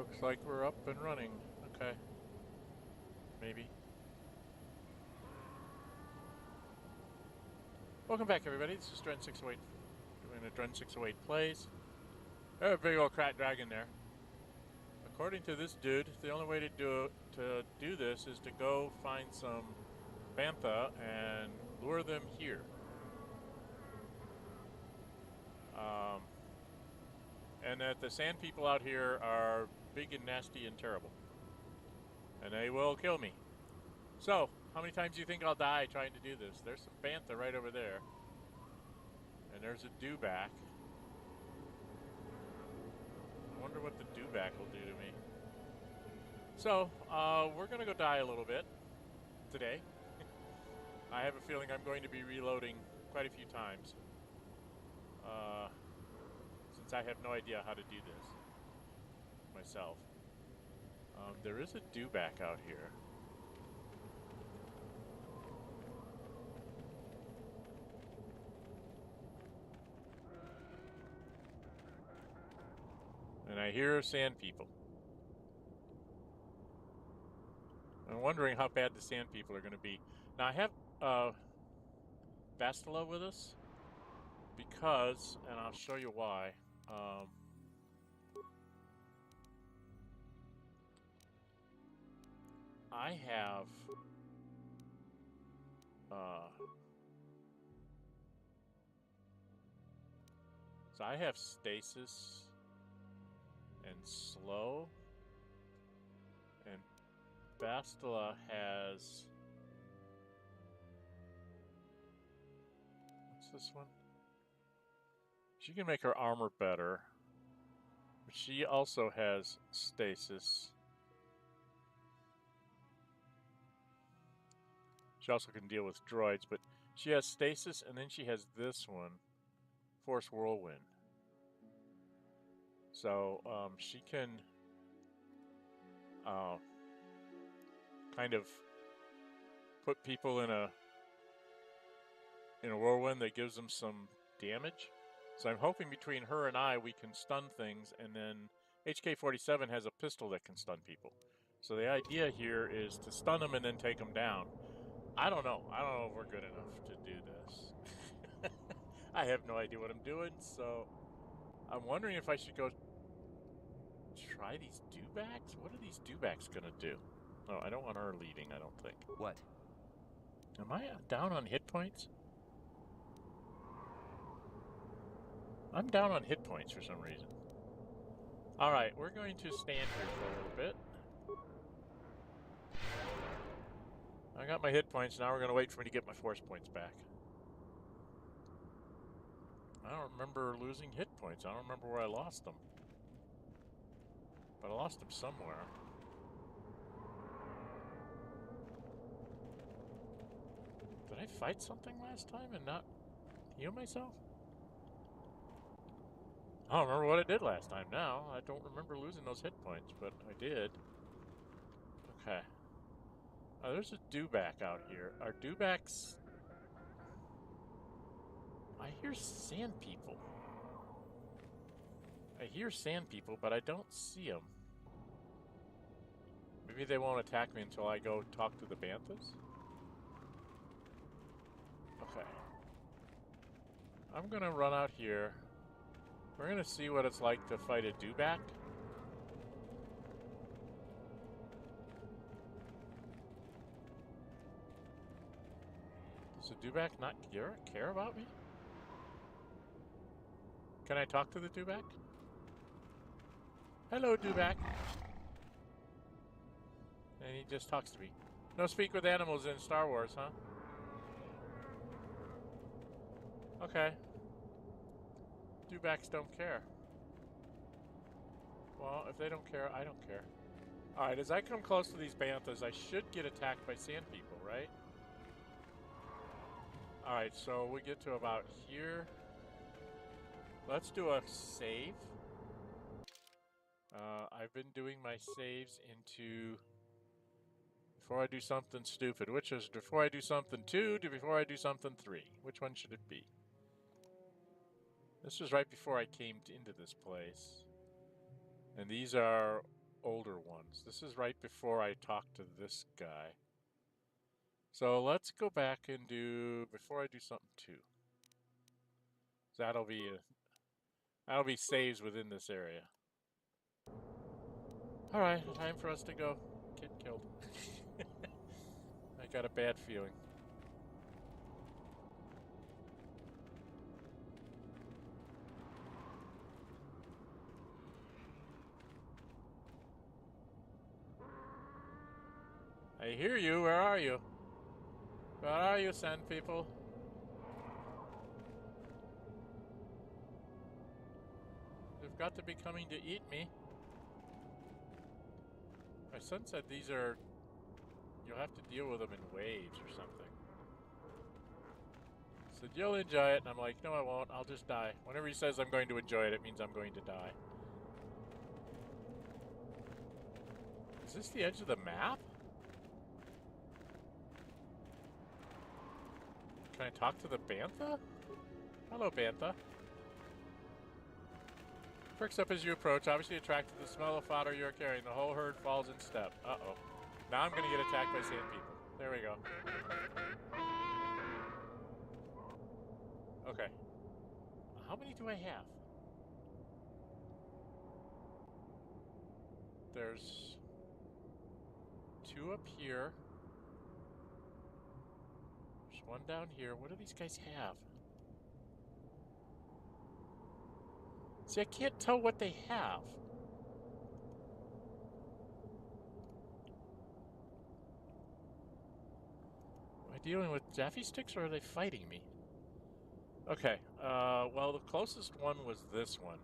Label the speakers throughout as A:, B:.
A: Looks like we're up and running. Okay. Maybe. Welcome back, everybody. This is Dren608 doing a Dren608 plays. There's a big old Krayt Dragon there. According to this dude, the only way to do this is to go find some Bantha and lure them here. And that the sand people out here are big and nasty and terrible. And they will kill me. So, how many times do you think I'll die trying to do this? There's some Bantha right over there. And there's a Dewback. I wonder what the Dewback will do to me. So, we're going to go die a little bit today. I have a feeling I'm going to be reloading quite a few times. Since I have no idea how to do this myself. There is a Dewback out here. And I hear sand people. I'm wondering how bad the sand people are going to be. Now I have Bastila with us because, and I'll show you why. I have so I have stasis and slow, and Bastila has, what's this one? She can make her armor better, but she also has stasis. She also can deal with droids, but she has stasis, and then she has this one, Force Whirlwind. So she can kind of put people in a whirlwind that gives them some damage. So I'm hoping between her and I we can stun things, and then HK-47 has a pistol that can stun people. So the idea here is to stun them and then take them down. I don't know if we're good enough to do this. I have no idea what I'm doing, so I'm wondering if I should go try these Dewbacks? What are these Dewbacks gonna do? Oh, I don't want her leading, I don't think.
B: What?
A: Am I down on hit points? I'm down on hit points for some reason. Alright, we're going to stand here for a little bit. I got my hit points, now we're going to wait for me to get my force points back. I don't remember losing hit points. I don't remember where I lost them. But I lost them somewhere. Did I fight something last time and not heal myself? I don't remember what I did last time now. I don't remember losing those hit points, but I did. Okay. Oh, there's a Dewback out here. Are Dewbacks... I hear sand people. I hear sand people, but I don't see them. Maybe they won't attack me until I go talk to the Banthas? Okay. I'm gonna run out here. We're gonna see what it's like to fight a Dewback. Does the Dewback not care about me? Can I talk to the Dewback? Hello, Dewback. And he just talks to me. No speak with animals in Star Wars, huh? Okay. Dewbacks don't care. Well, if they don't care, I don't care. Alright, as I come close to these Banthas, I should get attacked by sand people, right? Alright, so we get to about here. Let's do a save. I've been doing my saves into before I do something stupid, which is before I do something 2 to before I do something 3. Which one should it be? This was right before I came into this place. And these are older ones. This is right before I talk to this guy. So let's go back and do, before I do something too. That'll be saves within this area. Alright, time for us to go. Kid killed. I got a bad feeling. I hear you. Where are you? Where are you, sand people? They've got to be coming to eat me. My son said these are... You'll have to deal with them in waves or something. He said, you'll enjoy it. And I'm like, no, I won't. I'll just die. Whenever he says I'm going to enjoy it, it means I'm going to die. Is this the edge of the map? Can I talk to the Bantha? Hello, Bantha. Perks up as you approach, obviously attracted to the smell of fodder you're carrying. The whole herd falls in step. Uh-oh. Now I'm going to get attacked by sand people. There we go. Okay. How many do I have? There's 2 up here. There's 1 down here. What do these guys have? See, I can't tell what they have. Am I dealing with Jaffy sticks or are they fighting me? Okay, well, the closest one was this one.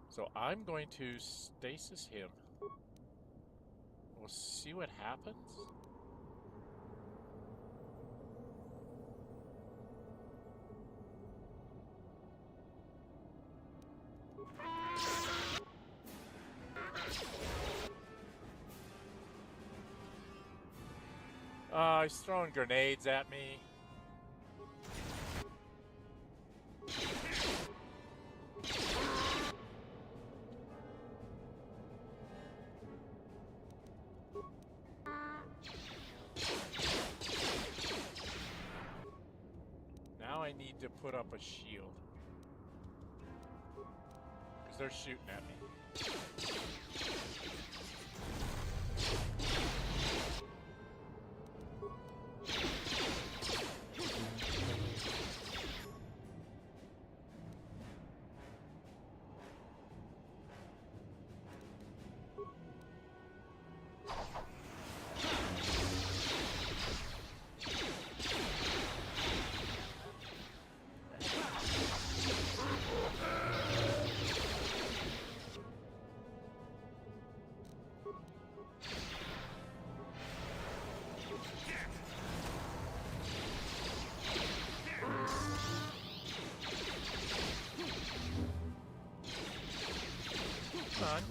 A: So I'm going to stasis him. We'll see what happens. He's throwing grenades at me. Now I need to put up a shield. Because they're shooting at me.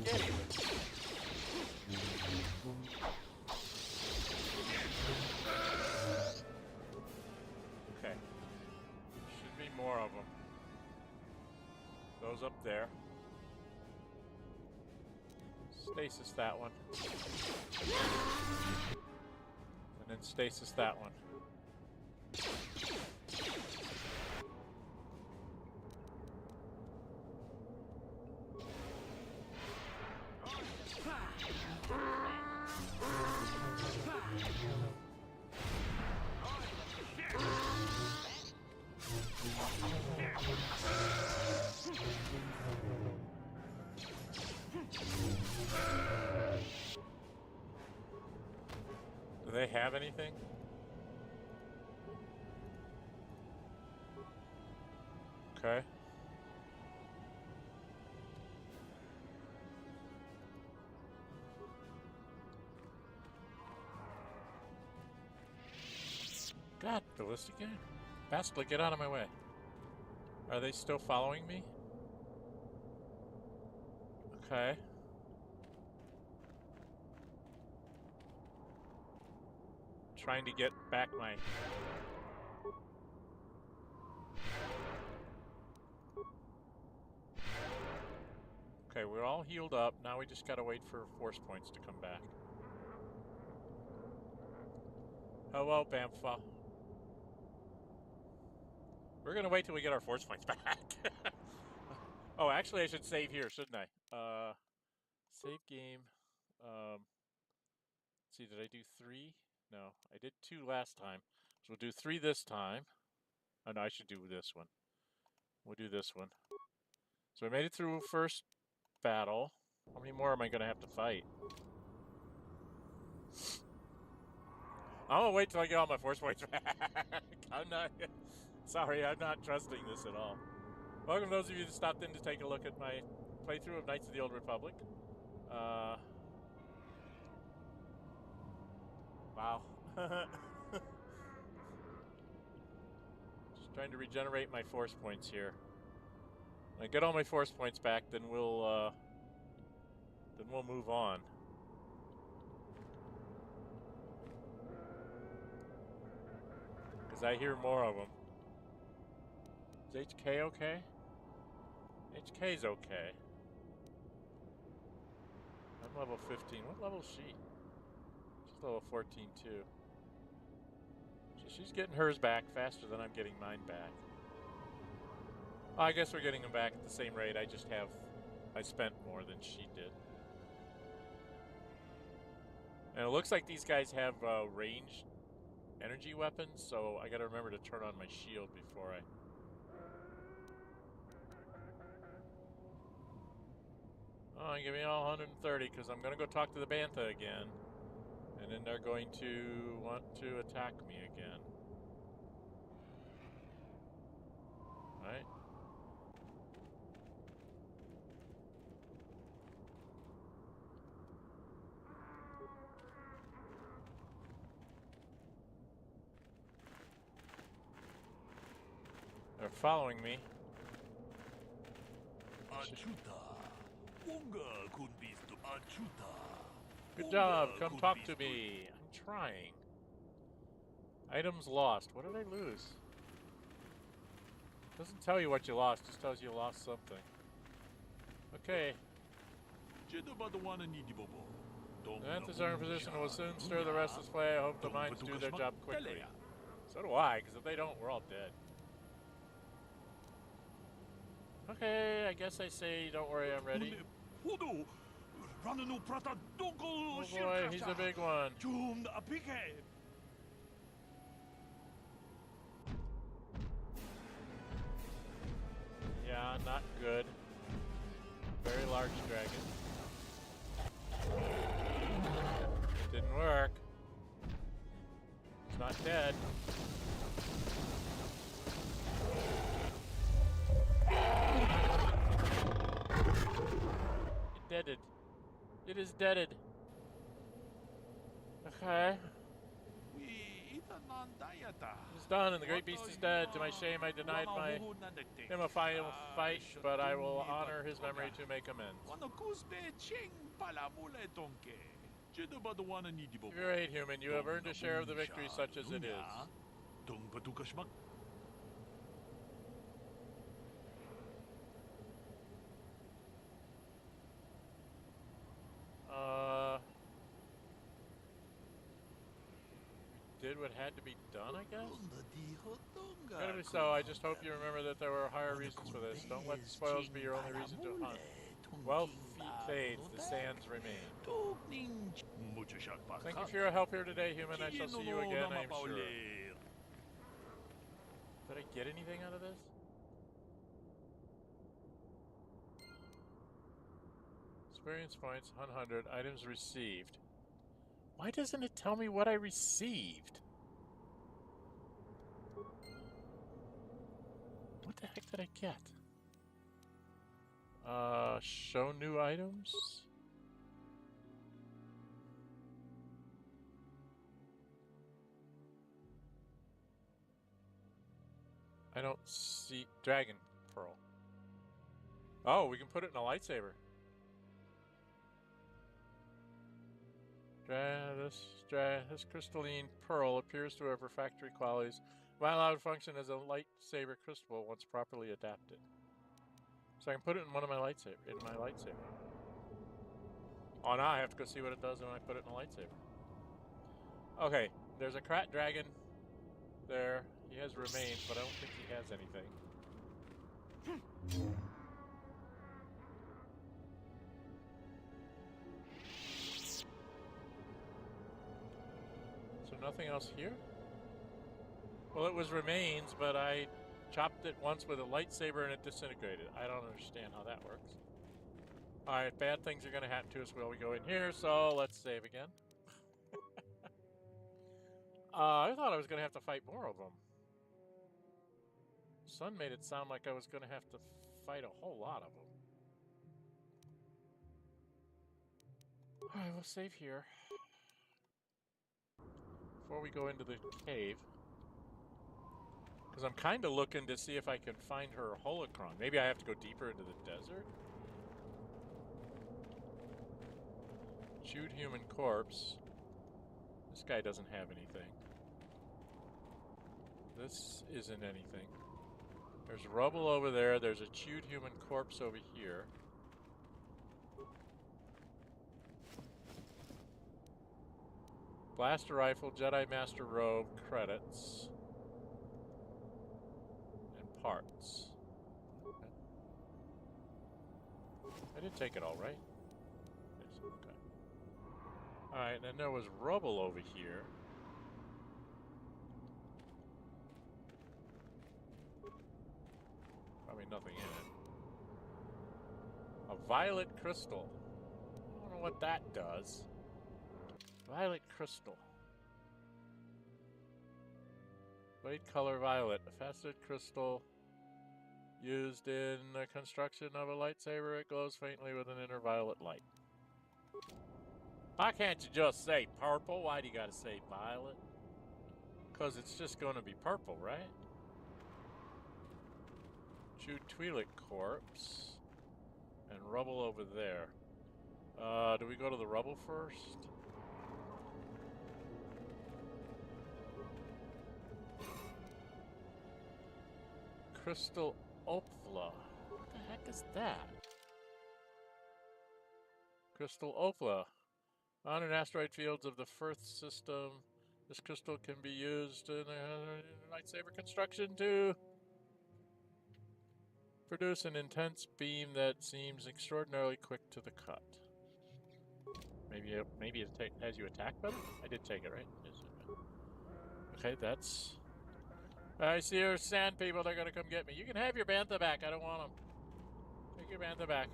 A: Get him. Okay. Should be more of them. Those up there. Stasis that one. And then stasis that one. Do they have anything? Okay. God, ballistic guy. Bastila, get out of my way. Are they still following me? Okay. Trying to get back my... Okay, we're they're all healed up. Now we just gotta wait for force points to come back. Hello, Bantha. We're gonna wait till we get our force points back. Oh, actually, I should save here, shouldn't I? Save game. Let's see, did I do 3? No, I did 2 last time. So we'll do 3 this time. Oh no, I should do this one. We'll do this one. So I made it through first battle. How many more am I gonna have to fight? I'm gonna wait till I get all my force points back. I'm not. Sorry, I'm not trusting this at all. Welcome those of you that stopped in to take a look at my playthrough of Knights of the Old Republic. Wow. Just trying to regenerate my force points here. When I get all my force points back, then we'll move on. Because I hear more of them. Is HK okay? HK's okay. I'm level 15. What level is she? She's level 14 too. So she's getting hers back faster than I'm getting mine back. I guess we're getting them back at the same rate. I spent more than she did. And it looks like these guys have ranged energy weapons, so I gotta remember to turn on my shield before I... Oh, give me all 130, because I'm gonna go talk to the Bantha again. And then they're going to want to attack me again. Right? They're following me. Good job, come talk to me. I'm trying. Items lost. What did I lose? Doesn't tell you what you lost, just tells you lost something. Okay. The Bantha's are in position and will soon stir the restless flame. I hope the mines do their job quickly. So do I, because if they don't, we're all dead. Okay, I guess I say, don't worry, I'm ready. Oh boy, he's a big one. Yeah, not good. Very large dragon. Didn't work. It's not dead. It deaded. It is deaded. Okay. It's done, and the great beast is dead. To my shame, I denied him a final fight, but I will honor his memory to make amends. You're right, human. You have earned a share of the victory, such as it is. Did what had to be done, I guess? Gotta be so. I just hope you remember that there were higher reasons for this. Don't let the spoils be your only reason to hunt. Wealth fades, the sands remain. Thank you for your help here today, human. I shall see you again, I am sure. Did I get anything out of this? Experience points, 100. Items received. Why doesn't it tell me what I received? What the heck did I get? Show new items? I don't see... Dragon Pearl. Oh, we can put it in a lightsaber. This crystalline pearl appears to have refractory qualities, while allowed to function as a lightsaber crystal once properly adapted. So I can put it in one of my lightsaber. Oh, now I have to go see what it does when I put it in a lightsaber. Okay, there's a Krayt Dragon there. He has remains, but I don't think he has anything. So nothing else here? Well, it was remains, but I chopped it once with a lightsaber and it disintegrated. I don't understand how that works. Alright, bad things are going to happen to us while we go in here, so let's save again. I thought I was going to have to fight more of them. Sun made it sound like I was going to have to fight a whole lot of them. Alright, we'll save here. Before we go into the cave. Because I'm kind of looking to see if I can find her holocron. Maybe I have to go deeper into the desert? Chewed human corpse. This guy doesn't have anything. This isn't anything. There's rubble over there. There's a chewed human corpse over here. Blaster rifle, Jedi Master robe, credits, and parts. Okay. I did take it all, right? Yes, okay. Alright, and then there was rubble over here. Probably nothing in it. A violet crystal. I don't know what that does. Violet crystal. White color violet. A faceted crystal used in the construction of a lightsaber. It glows faintly with an inner violet light. Why can't you just say purple? Why do you gotta say violet? Because it's just gonna be purple, right? Chewed Twi'lek corpse. And rubble over there. Do we go to the rubble first? Crystal Opla. What the heck is that? Crystal Opla. On an asteroid fields of the Firth system, this crystal can be used in lightsaber construction to produce an intense beam that seems extraordinarily quick to the cut. Maybe it has you attack better? I did take it, right? Okay, that's... I see your sand people, they're gonna come get me. You can have your Bantha back, I don't want them. Take your Bantha back.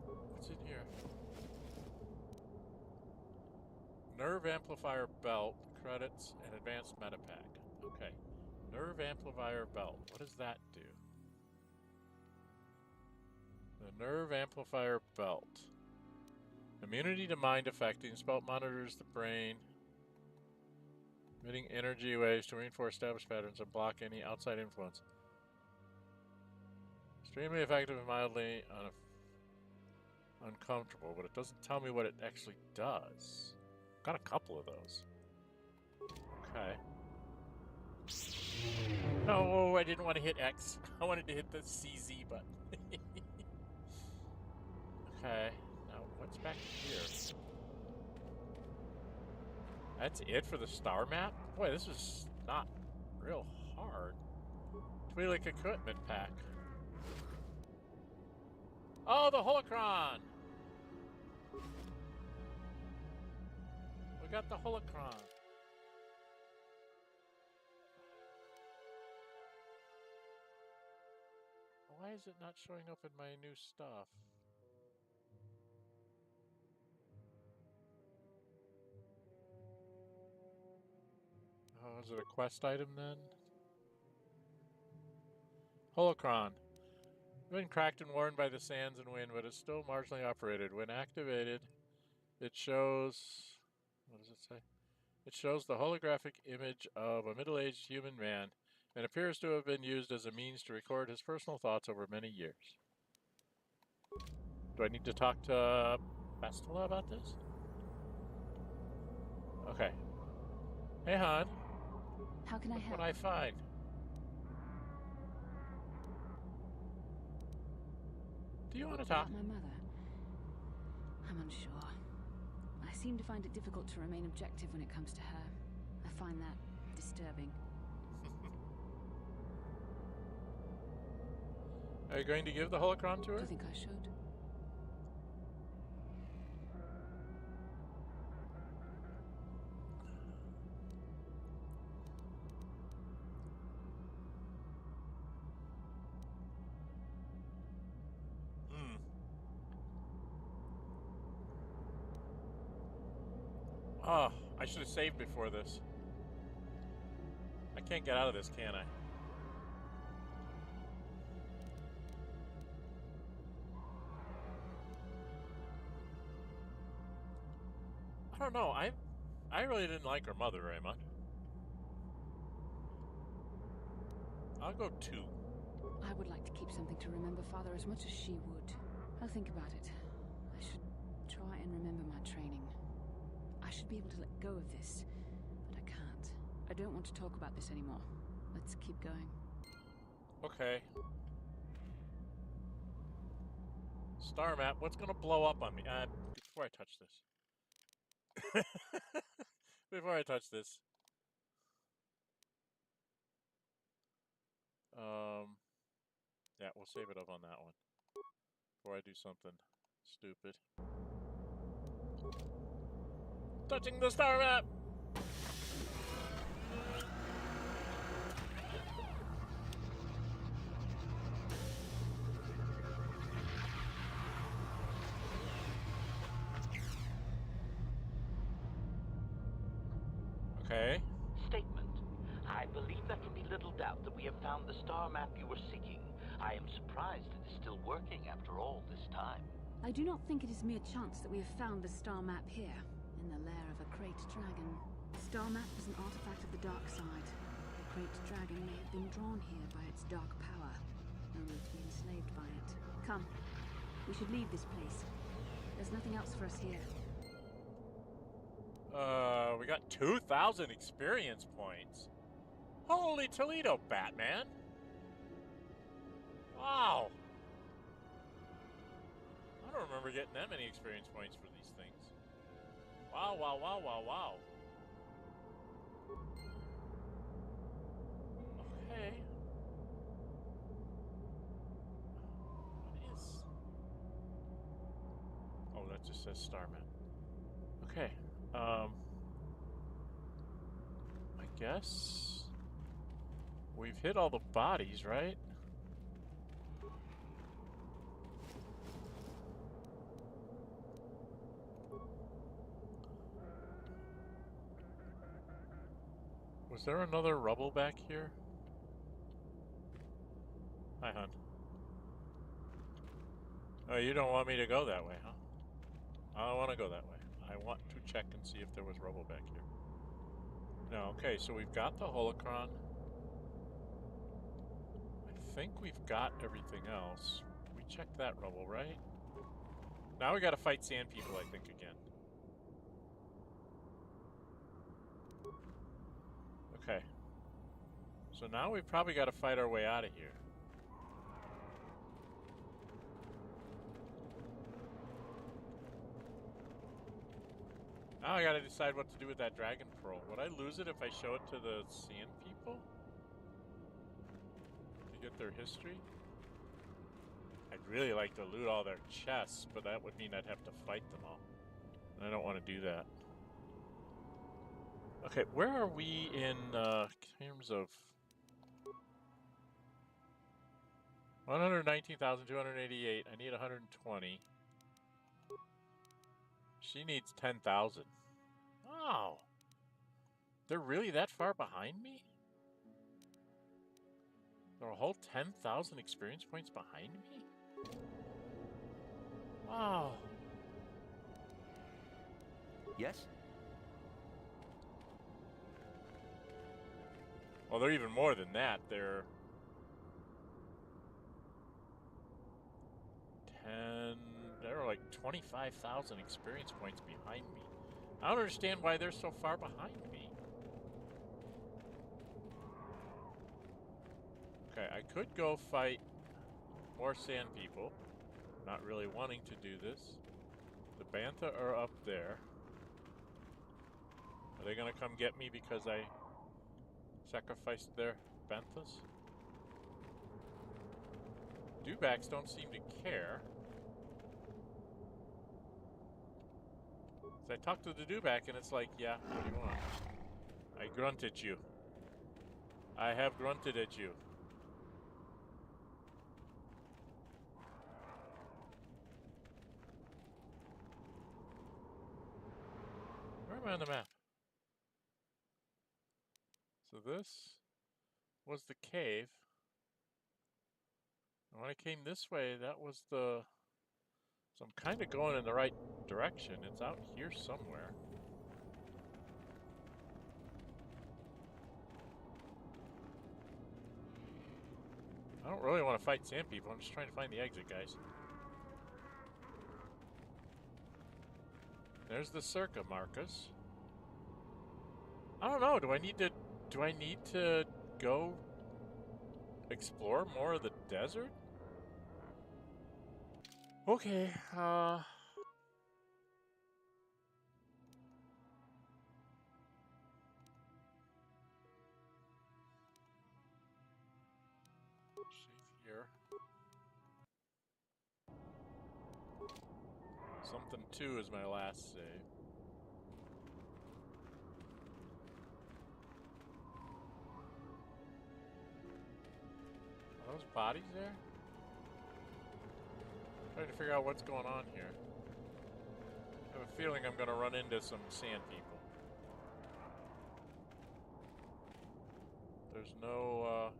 A: What's in here? Nerve amplifier belt, credits, and advanced meta pack. Okay. Nerve amplifier belt. What does that do? The nerve amplifier belt. Immunity to mind affecting. This belt monitors the brain, emitting energy waves to reinforce established patterns and block any outside influence. Extremely effective and mildly uncomfortable, but it doesn't tell me what it actually does. Got a couple of those. Okay. No, I didn't want to hit X. I wanted to hit the CZ button. Okay. Now, what's back here? That's it for the star map? Boy, this is not real hard. Twi'lek equipment pack. Oh, the holocron! We got the holocron. Why is it not showing up in my new stuff? Oh, is it a quest item then? Holocron. Been cracked and worn by the sands and wind, but is still marginally operated. When activated, it shows... What does it say? It shows the holographic image of a middle-aged human man and appears to have been used as a means to record his personal thoughts over many years. Do I need to talk to Bastila about this? Okay. Hey, hon.
B: How can I help?
A: What I find? Do you want to talk?
B: About my mother. I'm unsure. I seem to find it difficult to remain objective when it comes to her. I find that disturbing.
A: Are you going to give the holocron to her?
B: I think I should.
A: Oh, I should have saved before this. I can't get out of this, can I? I don't know. I really didn't like her mother very much. I'll go 2.
B: I would like to keep something to remember Father as much as she would. I'll think about it. I should try and remember my training. I should be able to let go of this, but I can't. I don't want to talk about this anymore. Let's keep going.
A: Okay. Star map, what's gonna blow up on me? Before I touch this. Before I touch this. Yeah, we'll save it up on that one. Before I do something stupid. Touching the star map! Okay.
C: Statement. I believe there can be little doubt that we have found the star map you were seeking. I am surprised it is still working after all this time.
B: I do not think it is mere chance that we have found the star map here, in the lair of a Krayt Dragon. The star map is an artifact of the dark side. The Krayt Dragon may have been drawn here by its dark power, only to be enslaved by it. Come, we should leave this place. There's nothing else for us here.
A: We got 2,000 experience points. Holy Toledo, Batman! Wow! I don't remember getting that many experience points for these things. Wow, wow, wow, wow, wow. Okay. What is... Oh, that just says Star Map. Okay. I guess we've hit all the bodies, right? Was there another rubble back here? Hi, hon. Oh, you don't want me to go that way, huh? I don't want to go that way. I want to check and see if there was rubble back here. No, okay, so we've got the holocron. I think we've got everything else. We checked that rubble, right? Now we gotta fight sand people, I think, again. Okay. So now we've probably got to fight our way out of here. Now I gotta decide what to do with that dragon pearl. Would I lose it if I show it to the sand people? To get their history? I'd really like to loot all their chests, but that would mean I'd have to fight them all. And I don't want to do that. Okay, where are we in terms of... 119,288. I need 120. She needs 10,000. Wow. They're really that far behind me? They're a whole 10,000 experience points behind me? Wow.
C: Yes?
A: Well, they're even more than that. They're 10... They're like 25,000 experience points behind me. I don't understand why they're so far behind me. Okay, I could go fight more sand people. Not really wanting to do this. The Bantha are up there. Are they gonna come get me because I sacrificed their Banthas? Dewbacks don't seem to care. So I talked to the Dewback and it's like, yeah, what do you want? I grunt at you. I have grunted at you. Where am I on the map? So this was the cave. And when I came this way, that was the... So I'm kind of going in the right direction. It's out here somewhere. I don't really want to fight sand people. I'm just trying to find the exit, guys. There's the Circa Marcus. I don't know. Do I need to go explore more of the desert? Okay. Save here. Something 2 is my last save. Are those bodies there? I'm trying to figure out what's going on here. I have a feeling I'm going to run into some sand people. There's no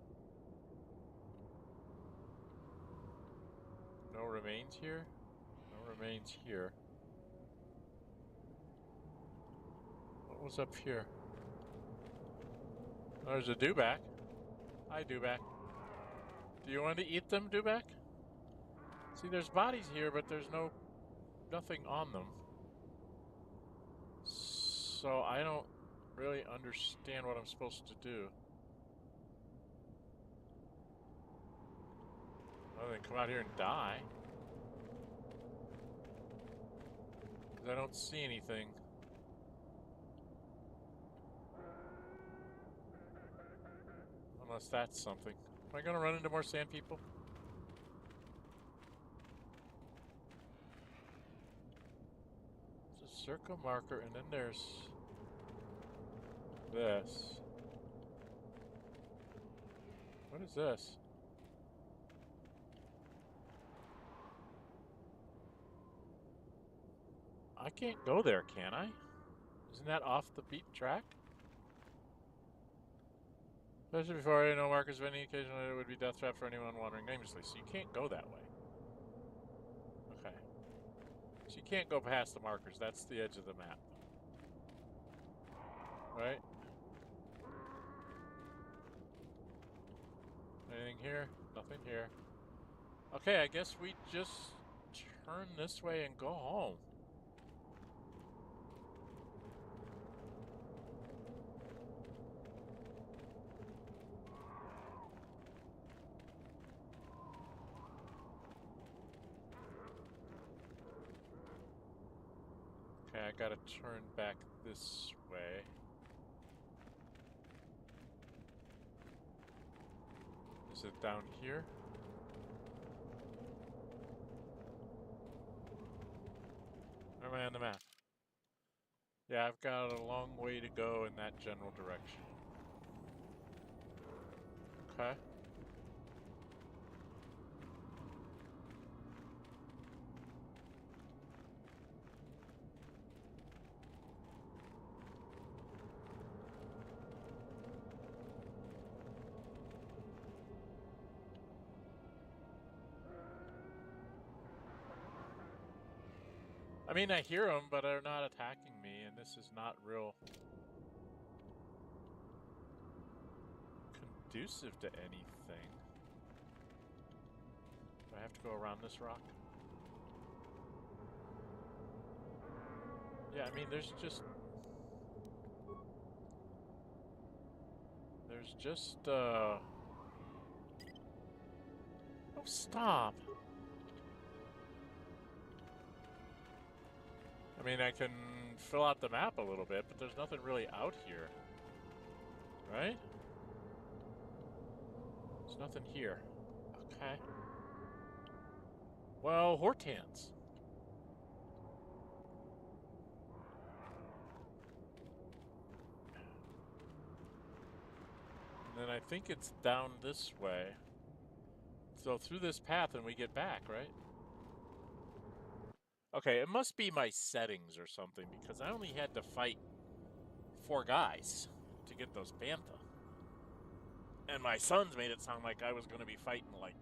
A: remains here? No remains here. What was up here? Oh, there's a Dewback. Hi, Dewback. Do you want to eat them, Dewback? See, there's bodies here, but there's nothing on them. So I don't really understand what I'm supposed to do. Other than come out here and die. Because I don't see anything. Unless that's something. Am I going to run into more sand people? There's a circle marker, and then there's this. What is this? I can't go there, can I? Isn't that off the beaten track? Especially before I know markers of any occasion, it would be death trap for anyone wandering aimlessly. So you can't go that way. Okay. So you can't go past the markers. That's the edge of the map. Right? Anything here? Nothing here. Okay, I guess we just turn this way and go home. Okay, I gotta turn back this way. Is it down here? Where am I on the map? Yeah, I've got a long way to go in that general direction. Okay. I mean, I hear them, but they're not attacking me, and this is not real conducive to anything. Do I have to go around this rock? Yeah, I mean, there's just... Oh, stop! I mean, I can fill out the map a little bit, but there's nothing really out here. Right? There's nothing here. Okay. Well, Hortans. And then I think it's down this way. So through this path and we get back, right? Okay, it must be my settings or something because I only had to fight 4 guys to get those Bantha. And my sons made it sound like I was going to be fighting like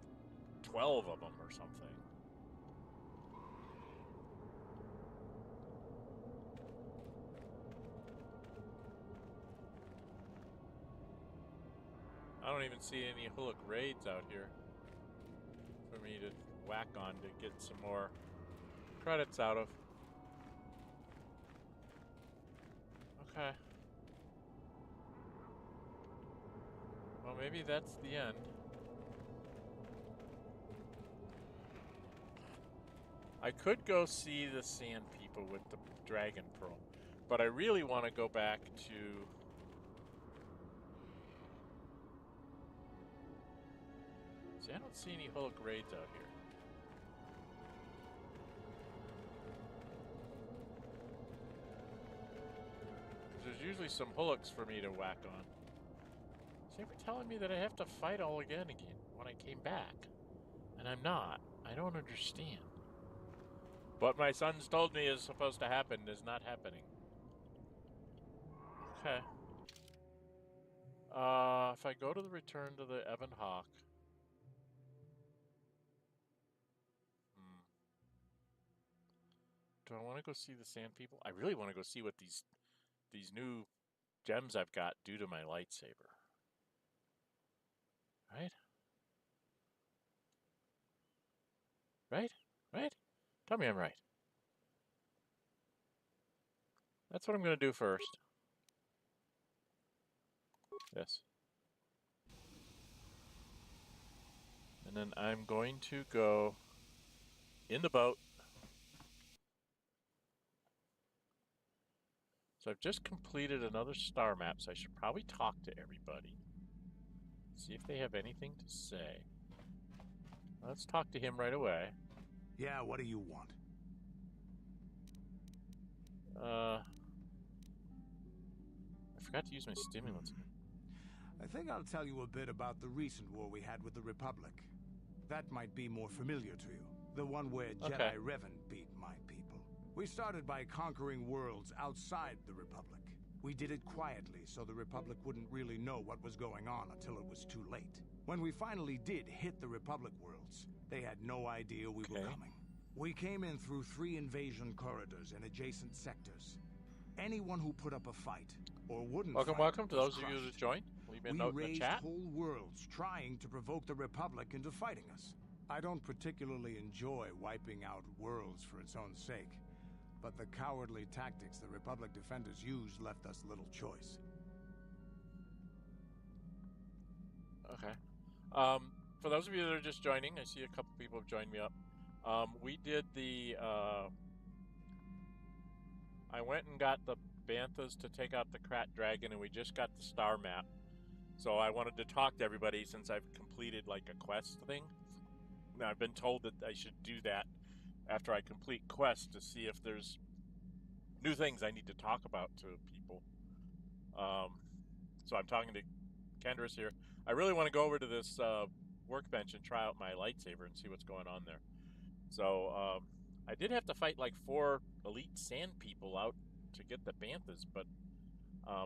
A: 12 of them or something. I don't even see any Hulak raids out here for me to whack on to get some more credits out of. Okay. Well, maybe that's the end. I could go see the sand people with the dragon pearl, but I really want to go back to... See, I don't see any Hulak raids out here. There's usually some Hulaks for me to whack on. See, they were telling me that I have to fight all again when I came back. And I'm not. I don't understand. What my sons told me is supposed to happen is not happening. Okay. If I go to the return to the Evan Hawk. Do I want to go see the sand people? I really want to go see what these new gems I've got do to my lightsaber. Right? Right? Right? Tell me I'm right. That's what I'm going to do first. Yes. And then I'm going to go in the boat. So I've just completed another star map, so I should probably talk to everybody. See if they have anything to say. Let's talk to him right away.
D: Yeah, what do you want?
A: I forgot to use my stimulants.
D: I think I'll tell you a bit about the recent war we had with the Republic. That might be more familiar to you. The one where Jedi Revan beat my people. We started by conquering worlds outside the Republic. We did it quietly so the Republic wouldn't really know what was going on until it was too late. When we finally did hit the Republic worlds, they had no idea we were coming. We came in through 3 invasion corridors and adjacent sectors. Anyone who put up a fight, or wouldn't fight,
A: welcome to those of
D: crushed.
A: you that joined. Leave me a note in the
D: We raised
A: chat.
D: whole worlds trying to provoke the Republic into fighting us. I don't particularly enjoy wiping out worlds for its own sake, but the cowardly tactics the Republic defenders used left us little choice.
A: Okay. For those of you that are just joining, I see a couple people have joined me up. We did the... I went and got the Banthas to take out the Krayt Dragon, and we just got the star map. So I wanted to talk to everybody since I've completed like a quest thing. Now I've been told that I should do that after I complete quests to see if there's new things I need to talk about to people. So I'm talking to Canderous here. I really want to go over to this workbench and try out my lightsaber and see what's going on there. So I did have to fight like 4 elite sand people out to get the Banthas, but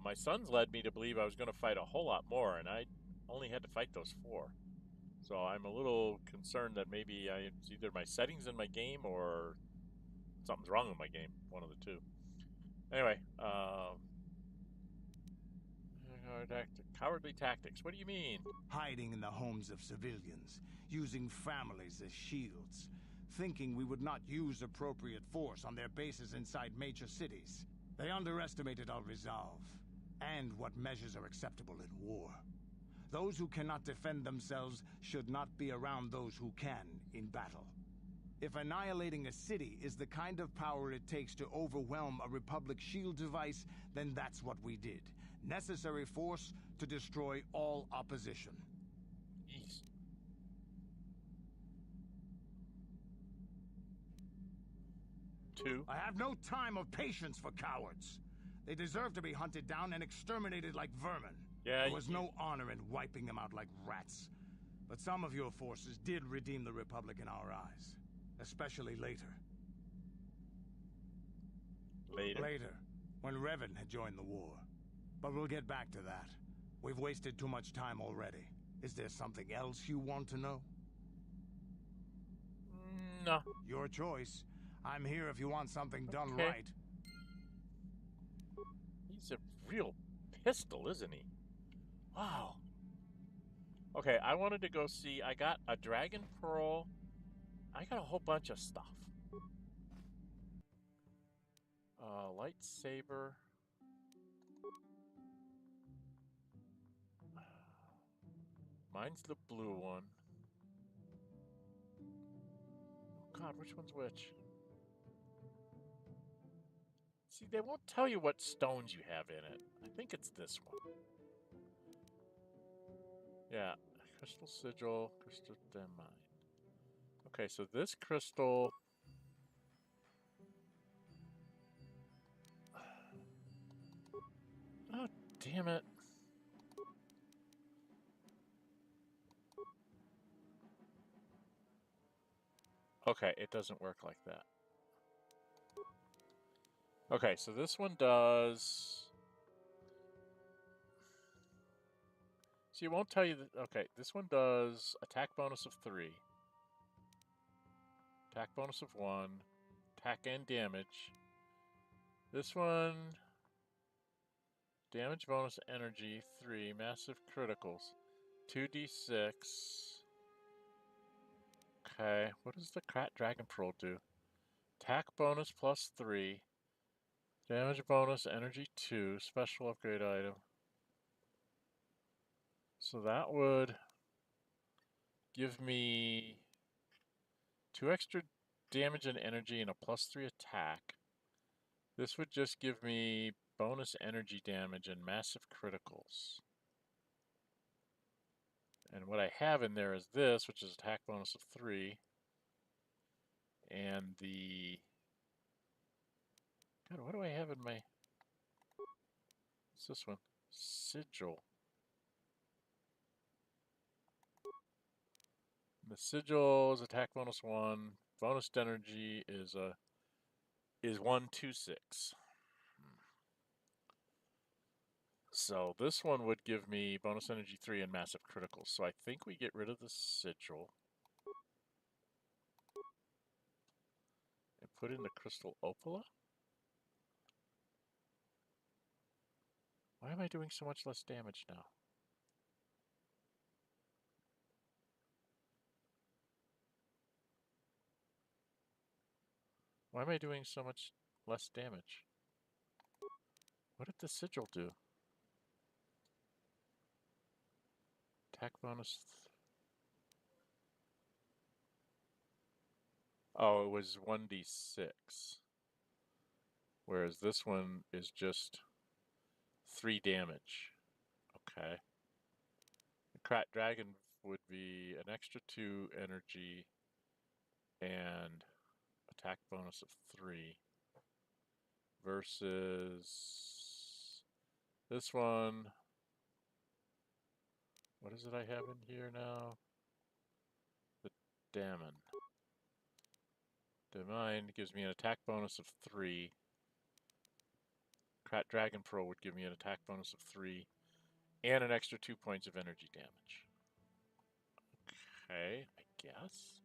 A: my sons led me to believe I was going to fight a whole lot more, and I only had to fight those 4. So I'm a little concerned that maybe it's either my settings in my game or something's wrong with my game. One of the two. Anyway, cowardly tactics. What do you mean?
D: Hiding in the homes of civilians, using families as shields, thinking we would not use appropriate force on their bases inside major cities. They underestimated our resolve, and what measures are acceptable in war. Those who cannot defend themselves should not be around those who can in battle. If annihilating a city is the kind of power it takes to overwhelm a Republic shield device, then that's what we did. Necessary force to destroy all opposition.
A: Jeez. Two.
D: I have no time or patience for cowards. They deserve to be hunted down and exterminated like vermin.
A: Yeah,
D: There was no honor in wiping them out like rats. But some of your forces did redeem the Republic in our eyes. Especially later. Later, when Revan had joined the war. But we'll get back to that. We've wasted too much time already. Is there something else you want to know?
A: No.
D: Your choice. I'm here if you want something done
A: Okay.
D: right.
A: He's a real pistol, isn't he? Wow. Okay, I wanted to go see. I got a Dragon Pearl. I got a whole bunch of stuff. Lightsaber. Mine's the blue one. Oh God, which one's which? See, they won't tell you what stones you have in it. I think it's this one. Yeah, crystal sigil, crystal mine. Okay, so this crystal. Oh, damn it. Okay, it doesn't work like that. Okay, so this one does... So it won't tell you that... Okay, this one does attack bonus of 3. Attack bonus of 1. Attack and damage. This one... Damage bonus energy 3. Massive criticals. 2d6. Okay, what does the Krayt Dragon Pearl do? Attack bonus plus 3. Damage bonus, energy 2, special upgrade item. So that would give me 2 extra damage and energy and a plus 3 attack. This would just give me bonus energy damage and massive criticals. And what I have in there is this, which is attack bonus of 3. And the... God, what do I have in my... What's this one? Sigil. The sigil is attack bonus 1. Bonus energy is 126. So this one would give me bonus energy 3 and massive criticals. So I think we get rid of the sigil. And put in the crystal opala? Why am I doing so much less damage now? Why am I doing so much less damage? What did the sigil do? Attack bonus. Oh, it was 1d6. Whereas this one is just 3 damage. Okay. The Krayt Dragon would be an extra 2 energy and attack bonus of 3 versus this one. What is it I have in here now? The Damon. Divine gives me an attack bonus of 3. Krayt Dragon Pearl would give me an attack bonus of 3 and an extra 2 points of energy damage. Okay, I guess.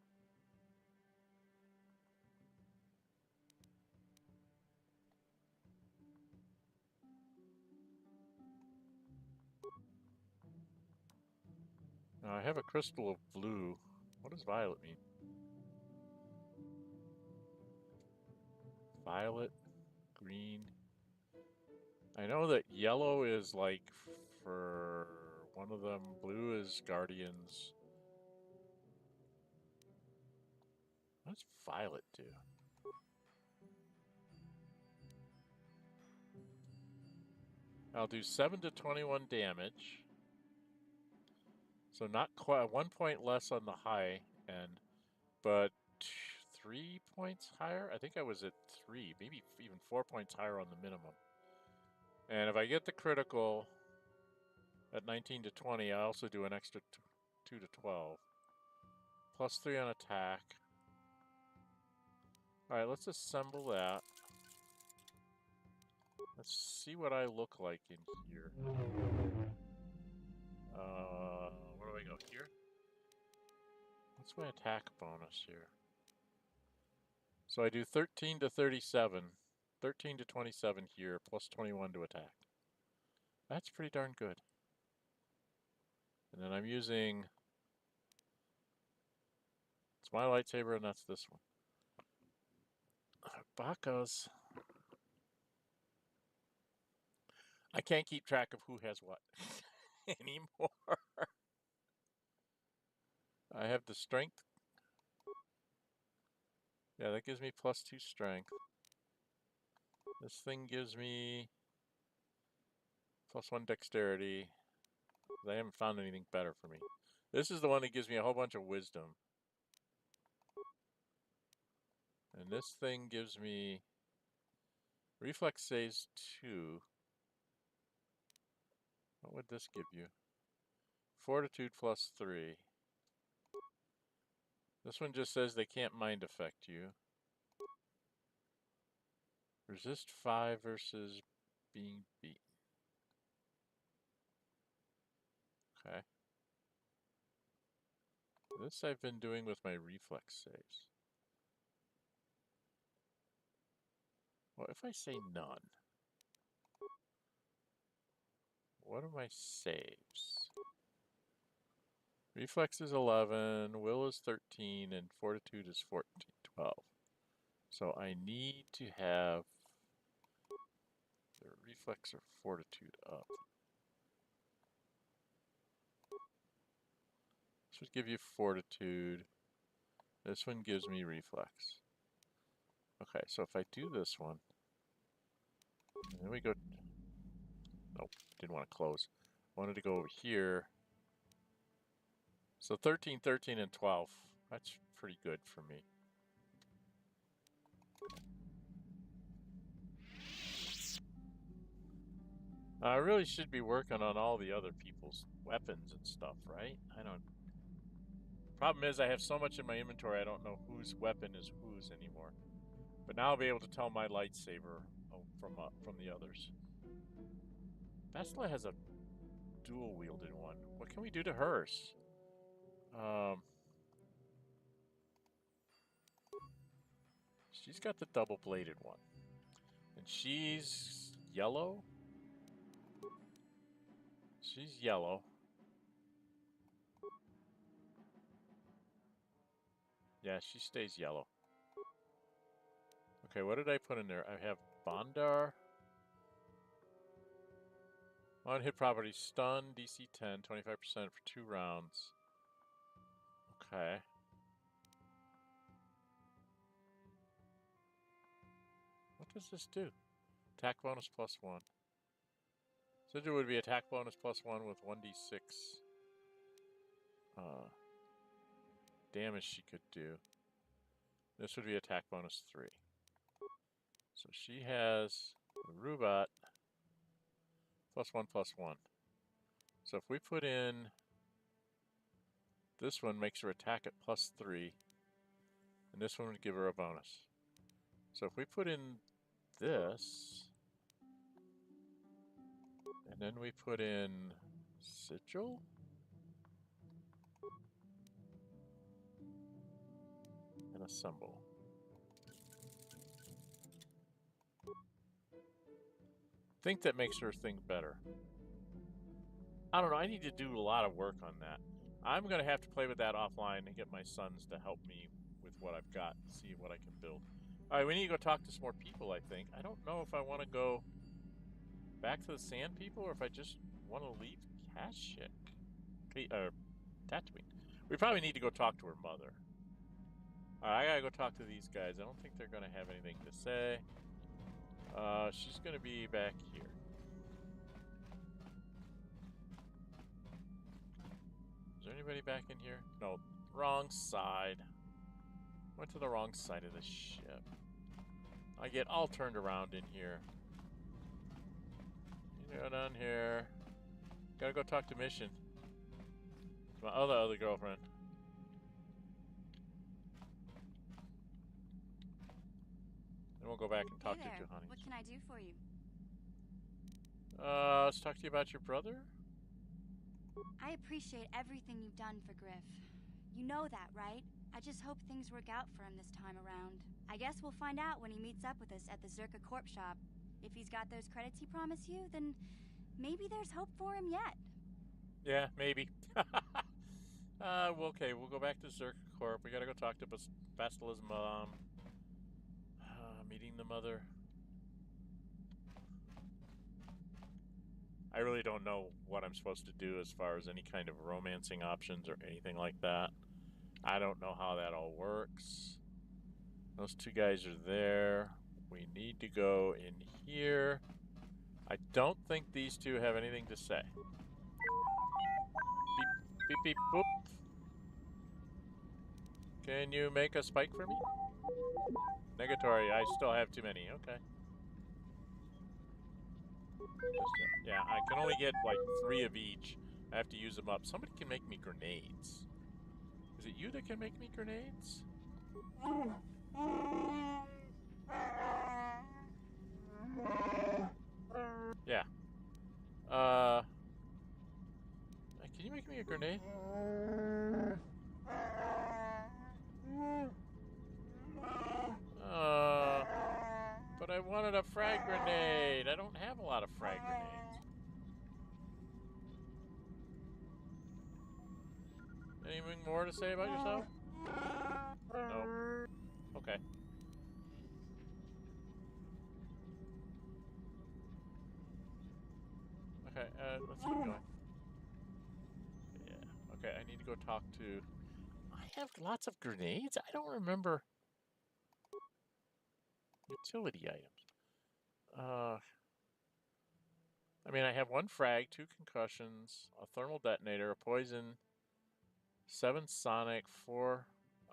A: Now I have a crystal of blue. What does violet mean? Violet, green. I know that yellow is like for one of them. Blue is guardians. What does Violet do? I'll do 7 to 21 damage. So not quite 1 point less on the high end, but 3 points higher. I think I was at 3, maybe even 4 points higher on the minimum. And if I get the critical at 19 to 20, I also do an extra 2 to 12. Plus 3 on attack. Alright, let's assemble that. Let's see what I look like in here. Where do I go? Here? What's my attack bonus here? So I do 13 to 37. 13 to 27 here, plus 21 to attack. That's pretty darn good. And then I'm using... It's my lightsaber, and that's this one. Baka's. I can't keep track of who has what anymore. I have the strength. Yeah, that gives me plus 2 strength. This thing gives me plus 1 dexterity. I haven't found anything better for me. This is the one that gives me a whole bunch of wisdom. And this thing gives me reflex saves 2. What would this give you? Fortitude plus 3. This one just says they can't mind affect you. Resist 5 versus being beaten. Okay. This I've been doing with my reflex saves. Well, if I say none, what are my saves? Reflex is 11, will is 13, and fortitude is 14, 12. So I need to have the reflex or fortitude up. This would give you fortitude. This one gives me reflex. Okay, so if I do this one, and then we go... Nope, didn't want to close. Wanted to go over here. So 13, 13, and 12. That's pretty good for me. I really should be working on all the other people's weapons and stuff, right? I don't... Problem is, I have so much in my inventory, I don't know whose weapon is whose anymore. But now I'll be able to tell my lightsaber from the others. Bastila has a dual-wielded one. What can we do to hers? She's got the double-bladed one. And she's yellow? She's yellow. Yeah, she stays yellow. Okay, what did I put in there? I have Bondar. On hit property, stun, DC 10, 25% for 2 rounds. Okay. What does this do? Attack bonus plus 1. So it would be attack bonus plus 1 with 1d6 damage she could do. This would be attack bonus 3. So she has the Rubat plus 1 plus 1. So if we put in this one, makes her attack at plus 3, and this one would give her a bonus. So if we put in this, and then we put in Sigil, and assemble. I think that makes her thing better. I don't know, I need to do a lot of work on that. I'm going to have to play with that offline and get my sons to help me with what I've got, see what I can build. Alright, we need to go talk to some more people, I think. I don't know if I want to go back to the Sand People or if I just want to leave Kashyyyk. Tatooine. We probably need to go talk to her mother. Alright, I gotta go talk to these guys. I don't think they're gonna have anything to say. She's gonna be back here. Is there anybody back in here? No, wrong side. Went to the wrong side of the ship. I get all turned around in here. You go down here. Gotta go talk to Mission. It's my other girlfriend. Then we'll go back and talk to Juhani.
E: What can I do for you?
A: Let's talk to you about your brother.
E: I appreciate everything you've done for Griff. You know that, right? I just hope things work out for him this time around. I guess we'll find out when he meets up with us at the Zerka Corp shop. If he's got those credits he promised you, then maybe there's hope for him yet.
A: Yeah, maybe. Well, okay, we'll go back to Zerka Corp. We gotta go talk to Bastila's mom. Meeting the mother. I really don't know what I'm supposed to do as far as any kind of romancing options or anything like that. I don't know how that all works. Those two guys are there. We need to go in here. I don't think these two have anything to say. Beep, beep, beep, boop. Can you make a spike for me? Negatory, I still have too many. Okay. Yeah, I can only get like 3 of each. I have to use them up. Somebody can make me grenades. Is it you that can make me grenades? Yeah. Can you make me a grenade? But I wanted a frag grenade. I don't have a lot of frag grenades. Anything more to say about yourself? No. Okay. Okay, let's keep going. Yeah. Okay, I need to go talk to... I have lots of grenades? I don't remember... Utility items. I mean, I have 1 frag, 2 concussions, a thermal detonator, a poison, 7 sonic, 4...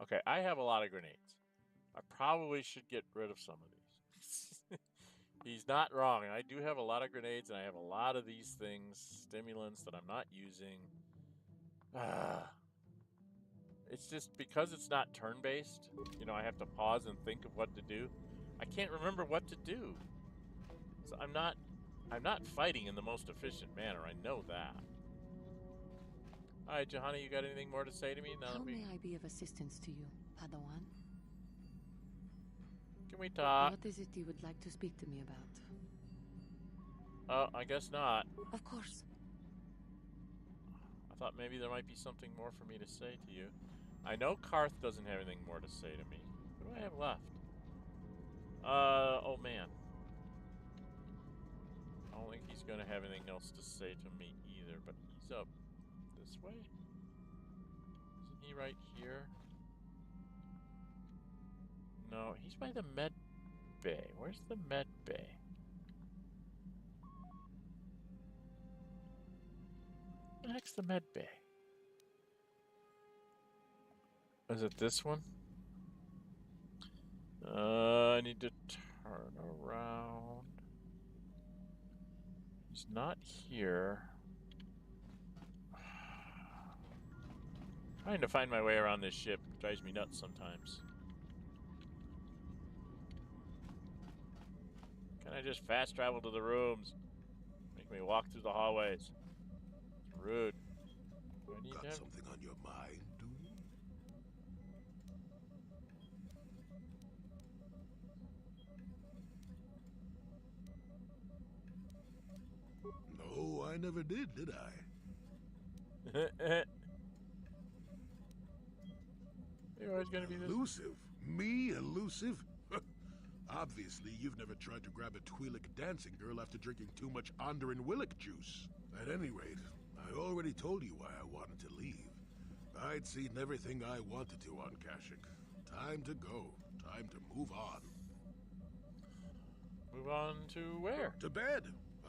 A: Okay, I have a lot of grenades. I probably should get rid of some of these. He's not wrong. I do have a lot of grenades, and I have a lot of these things, stimulants that I'm not using. It's just because it's not turn-based, you know, I have to pause and think of what to do. I can't remember what to do. So I'm not fighting in the most efficient manner. I know that. All right, Juhani, you got anything more to say to me?
F: How may I be of assistance to you, Padawan?
A: Can we talk?
F: What is it you would like to speak to me about?
A: Oh, I guess not.
F: Of course.
A: I thought maybe there might be something more for me to say to you. I know Karth doesn't have anything more to say to me. What do I have left? Oh man. I don't think he's gonna have anything else to say to me either, but he's up this way? Isn't he right here? No, he's by the med bay. Where's the med bay? What the heck's the med bay? Is it this one? I need to turn around. He's not here. Trying to find my way around this ship drives me nuts sometimes. Can I just fast travel to the rooms? Make me walk through the hallways. It's rude. Do I need
G: Got something on your mind, do you? No, I never did I?
A: You're always gonna be this
G: elusive? Me elusive? Obviously, you've never tried to grab a Twi'lek dancing girl after drinking too much Onderan Willick juice. At any rate, I already told you why I wanted to leave. I'd seen everything I wanted to on Kashyyyk. Time to go. Time to move on.
A: Move on to where?
G: To bed.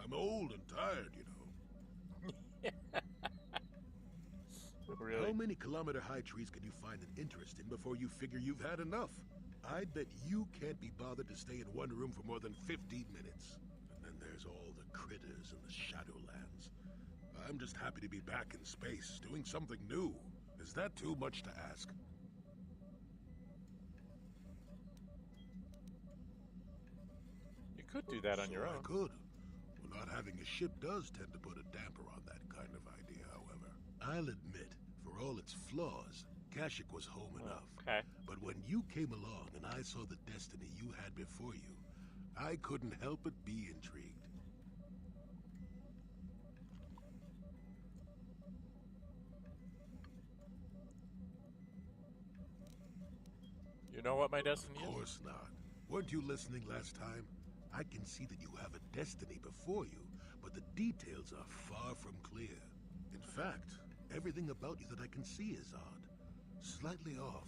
G: I'm old and tired, you know.
A: Really?
G: How many kilometer-high trees can you find an interest in before you figure you've had enough? I bet you can't be bothered to stay in one room for more than 15 minutes. And then there's all the critters in the Shadowlands. I'm just happy to be back in space, doing something new. Is that too much to ask?
A: You could do that on your own.
G: I could. Well, not having a ship does tend to put a damper on that kind of idea, however. I'll admit, for all its flaws, Kashyyyk was home enough.
A: Okay.
G: But when you came along and I saw the destiny you had before you, I couldn't help but be intrigued.
A: You know what my destiny is?
G: Of course not. Weren't you listening last time? I can see that you have a destiny before you, but the details are far from clear. In fact, everything about you that I can see is odd. Slightly off,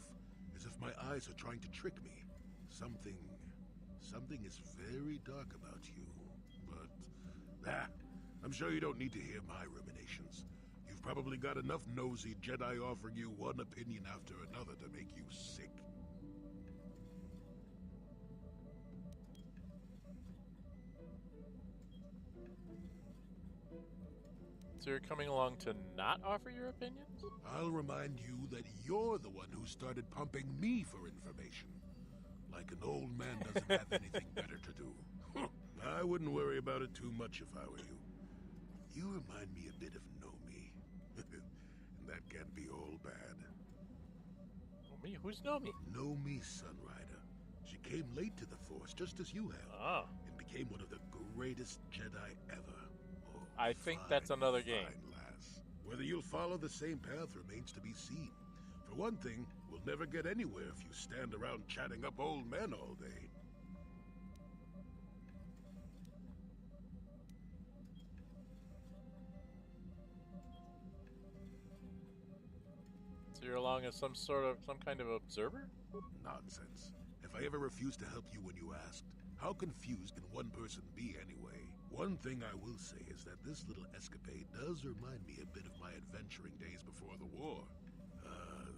G: as if my eyes are trying to trick me. Something is very dark about you. But, I'm sure you don't need to hear my ruminations. You've probably got enough nosy Jedi offering you one opinion after another to make you sick.
A: So you're coming along to not offer your opinions?
G: I'll remind you that you're the one who started pumping me for information. Like an old man doesn't have anything better to do. I wouldn't worry about it too much if I were you. You remind me a bit of Nomi. And that can't be all bad.
A: Me? Who's Nomi?
G: Nomi Sunrider. She came late to the Force, just as you have.
A: Ah.
G: And became one of the greatest Jedi ever.
A: I think that's another game.
G: Fine, lass. Whether you'll follow the same path remains to be seen. For one thing, we'll never get anywhere if you stand around chatting up old men all day.
A: So you're along as some kind of observer?
G: Nonsense. If I ever refused to help you when you asked, how confused can one person be anyway? One thing I will say is that this little escapade does remind me a bit of my adventuring days before the war.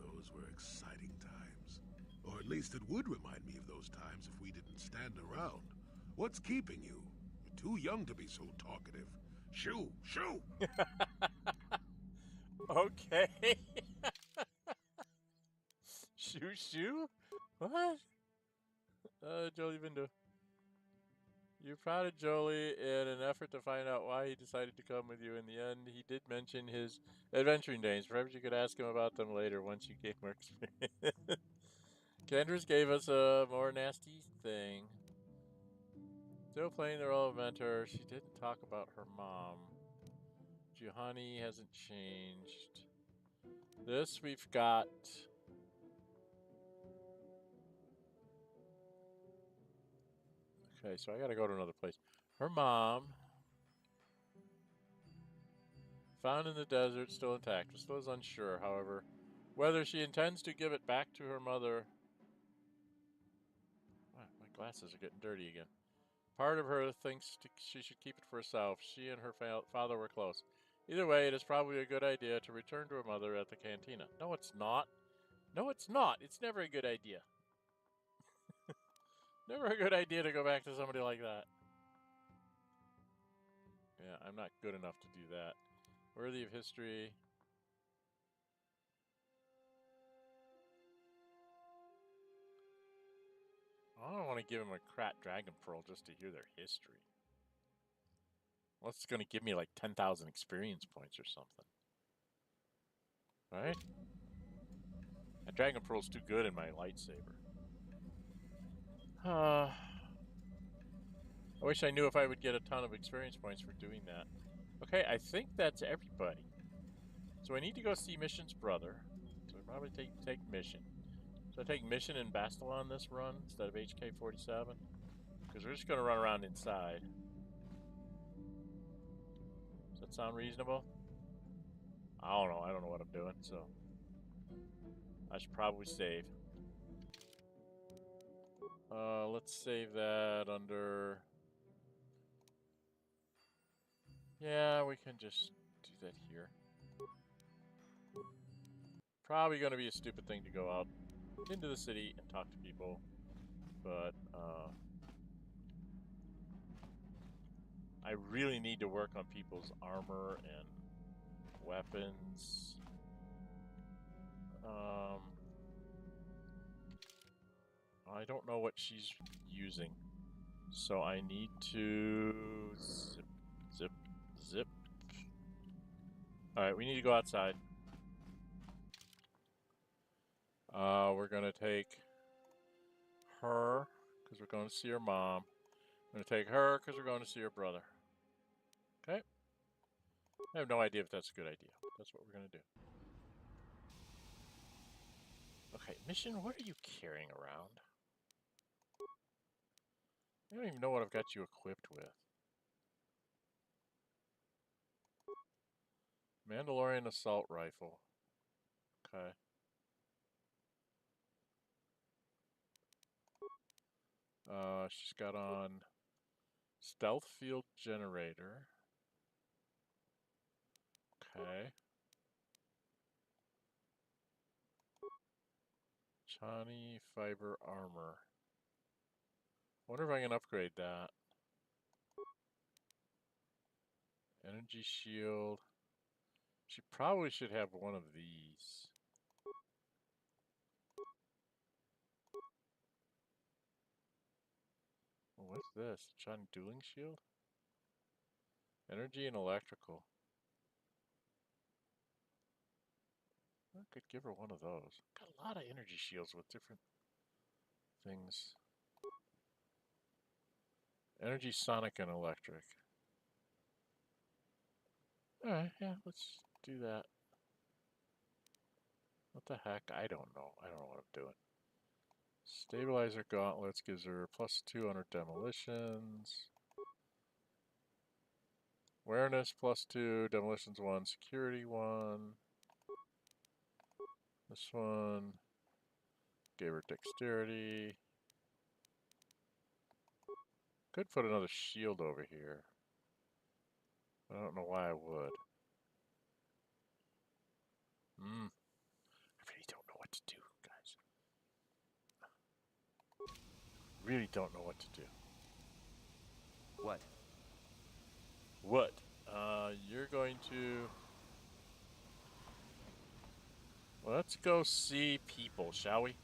G: Those were exciting times. Or at least it would remind me of those times if we didn't stand around. What's keeping you? You're too young to be so talkative. Shoo! Shoo!
A: Okay. Shoo? What? Jolee Vindo. You prodded Jolee in an effort to find out why he decided to come with you. In the end, he did mention his adventuring days. Perhaps you could ask him about them later once you gain more experience. Canderous gave us a more nasty thing. Still playing the role of mentor. She didn't talk about her mom. Juhani hasn't changed. This we've got... Okay, so I gotta go to another place. Her mom, found in the desert, still intact. Still is unsure, however, whether she intends to give it back to her mother. Wow, my glasses are getting dirty again. Part of her thinks she should keep it for herself. She and her father were close. Either way, it is probably a good idea to return to her mother at the cantina. No, it's not. No, it's not. It's never a good idea. Never a good idea to go back to somebody like that. Yeah, I'm not good enough to do that. Worthy of history. I don't want to give him a Krayt Dragon Pearl just to hear their history. Well, it's going to give me like 10,000 experience points or something. Right? That Dragon Pearl's too good in my lightsaber. I wish I knew if I would get a ton of experience points for doing that. Okay, I think that's everybody. So I need to go see Mission's brother. So I probably take Mission. So I take Mission and Bastila on this run instead of HK47. Because we're just going to run around inside. Does that sound reasonable? I don't know. I don't know what I'm doing, so I should probably save. Let's save that under... Yeah, we can just do that here. Probably going to be a stupid thing to go out into the city and talk to people, but I really need to work on people's armor and weapons. I don't know what she's using, so I need to zip, zip, zip. Alright, we need to go outside. We're gonna take her, because we're going to see her mom. We're gonna take her, because we're going to see her brother. Okay? I have no idea if that's a good idea. That's what we're gonna do. Okay, mission, what are you carrying around? I don't even know what I've got you equipped with. Mandalorian assault rifle. Okay. She's got on stealth field generator. Okay. Juhani fiber armor. Wonder if I can upgrade that. Energy shield. She probably should have one of these. What's this? Juhani dueling shield? Energy and electrical. I could give her one of those. Got a lot of energy shields with different things. Energy, sonic, and electric. Alright, yeah, let's do that. What the heck? I don't know. I don't know what I'm doing. Stabilizer gauntlets gives her +2 on her demolitions. Awareness +2, demolitions 1, security 1. This one gave her dexterity. Could put another shield over here. I don't know why I would. I really don't know what to do, guys. Really don't know what to do.
H: What?
A: What? You're going to... Well, let's go see people, shall we?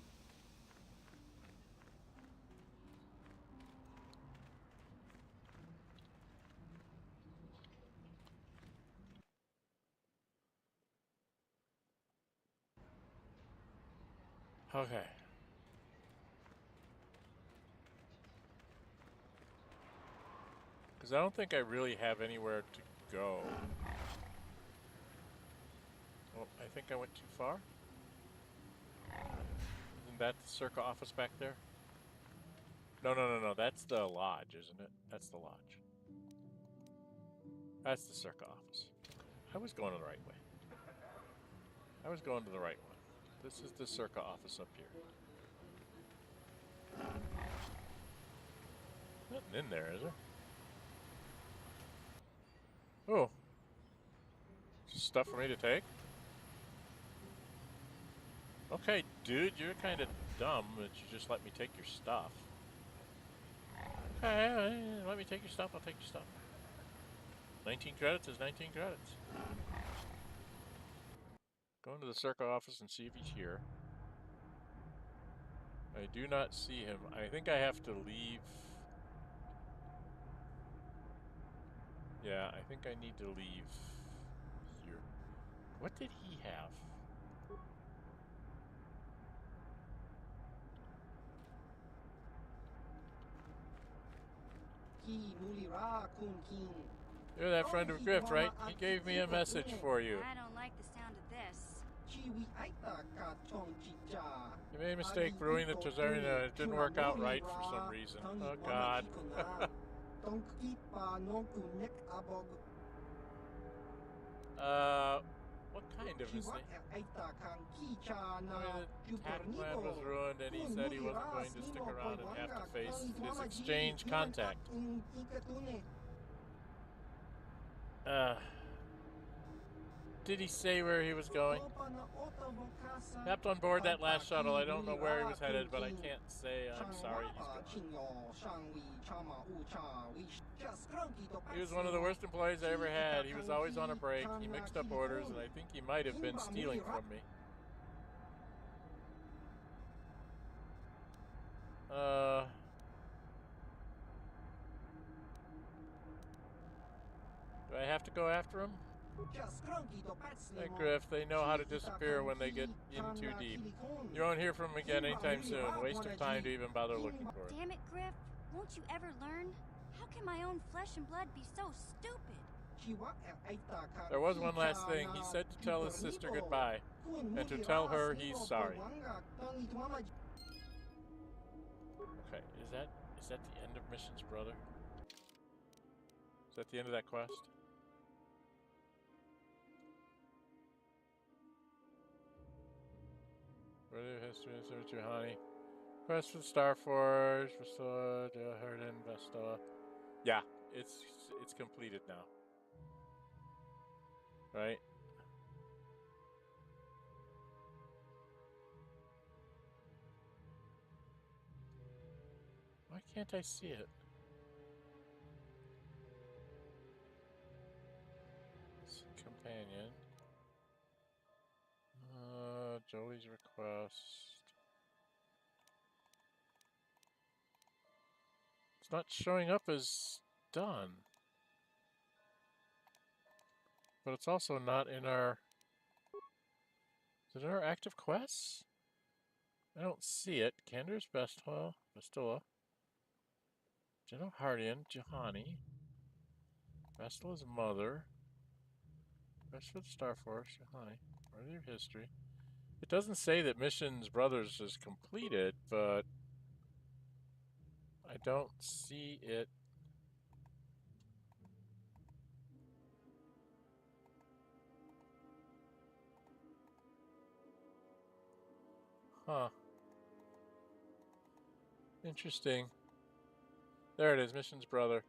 A: Okay. Because I don't think I really have anywhere to go. Oh, I think I went too far. Isn't that the Circa office back there? No. That's the lodge, isn't it? That's the lodge. That's the Circa office. I was going the right way. I was going to the right one. This is the Circa office up here. Nothing in there, is there? Oh. Stuff for me to take? Okay, dude, you're kind of dumb that you just let me take your stuff. Okay, let me take your stuff, I'll take your stuff. 19 credits is 19 credits. Go into the Circa office and see if he's here. I do not see him. I think I have to leave. Yeah, I think I need to leave here. What did he have? You're that friend of Griff, right? He gave me a message for you.
E: I don't like the sound of this.
A: You made a mistake brewing the Tazarina. It didn't work out right for some reason. Oh, God. What kind of a snake? I mean, the attack plan was ruined, and he said he wasn't going to stick around and have to face his exchange contact. Did he say where he was going? Tapped on board that last shuttle. I don't know where he was headed, but I can't say I'm sorry he's gone. He was one of the worst employees I ever had. He was always on a break. He mixed up orders, and I think he might have been stealing from me. Do I have to go after him? Hey, Griff, they know how to disappear when they get in too deep. You won't hear from him again anytime soon. Waste of time to even bother looking for it.
E: Damn it, Griff. Won't you ever learn? How can my own flesh and blood be so stupid?
A: There was one last thing. He said to tell his sister goodbye, and to tell her he's sorry. Okay, is that the end of missions, brother? Is that the end of that quest? Further history of Juhani. Quest for the Star Forge, Bastila, Helena and Bastila. Yeah, it's completed now. Right? Why can't I see it? Companion. Jolee's request. It's not showing up as done. But it's also not in our... Is it in our active quests? I don't see it. Canderous, Bastila. General Hardian, Juhani. Bastila's mother. Quest for the Star Force, Juhani. Earlier history. It doesn't say that Missions Brothers is completed, but I don't see it. Huh. Interesting. There it is, Missions Brother.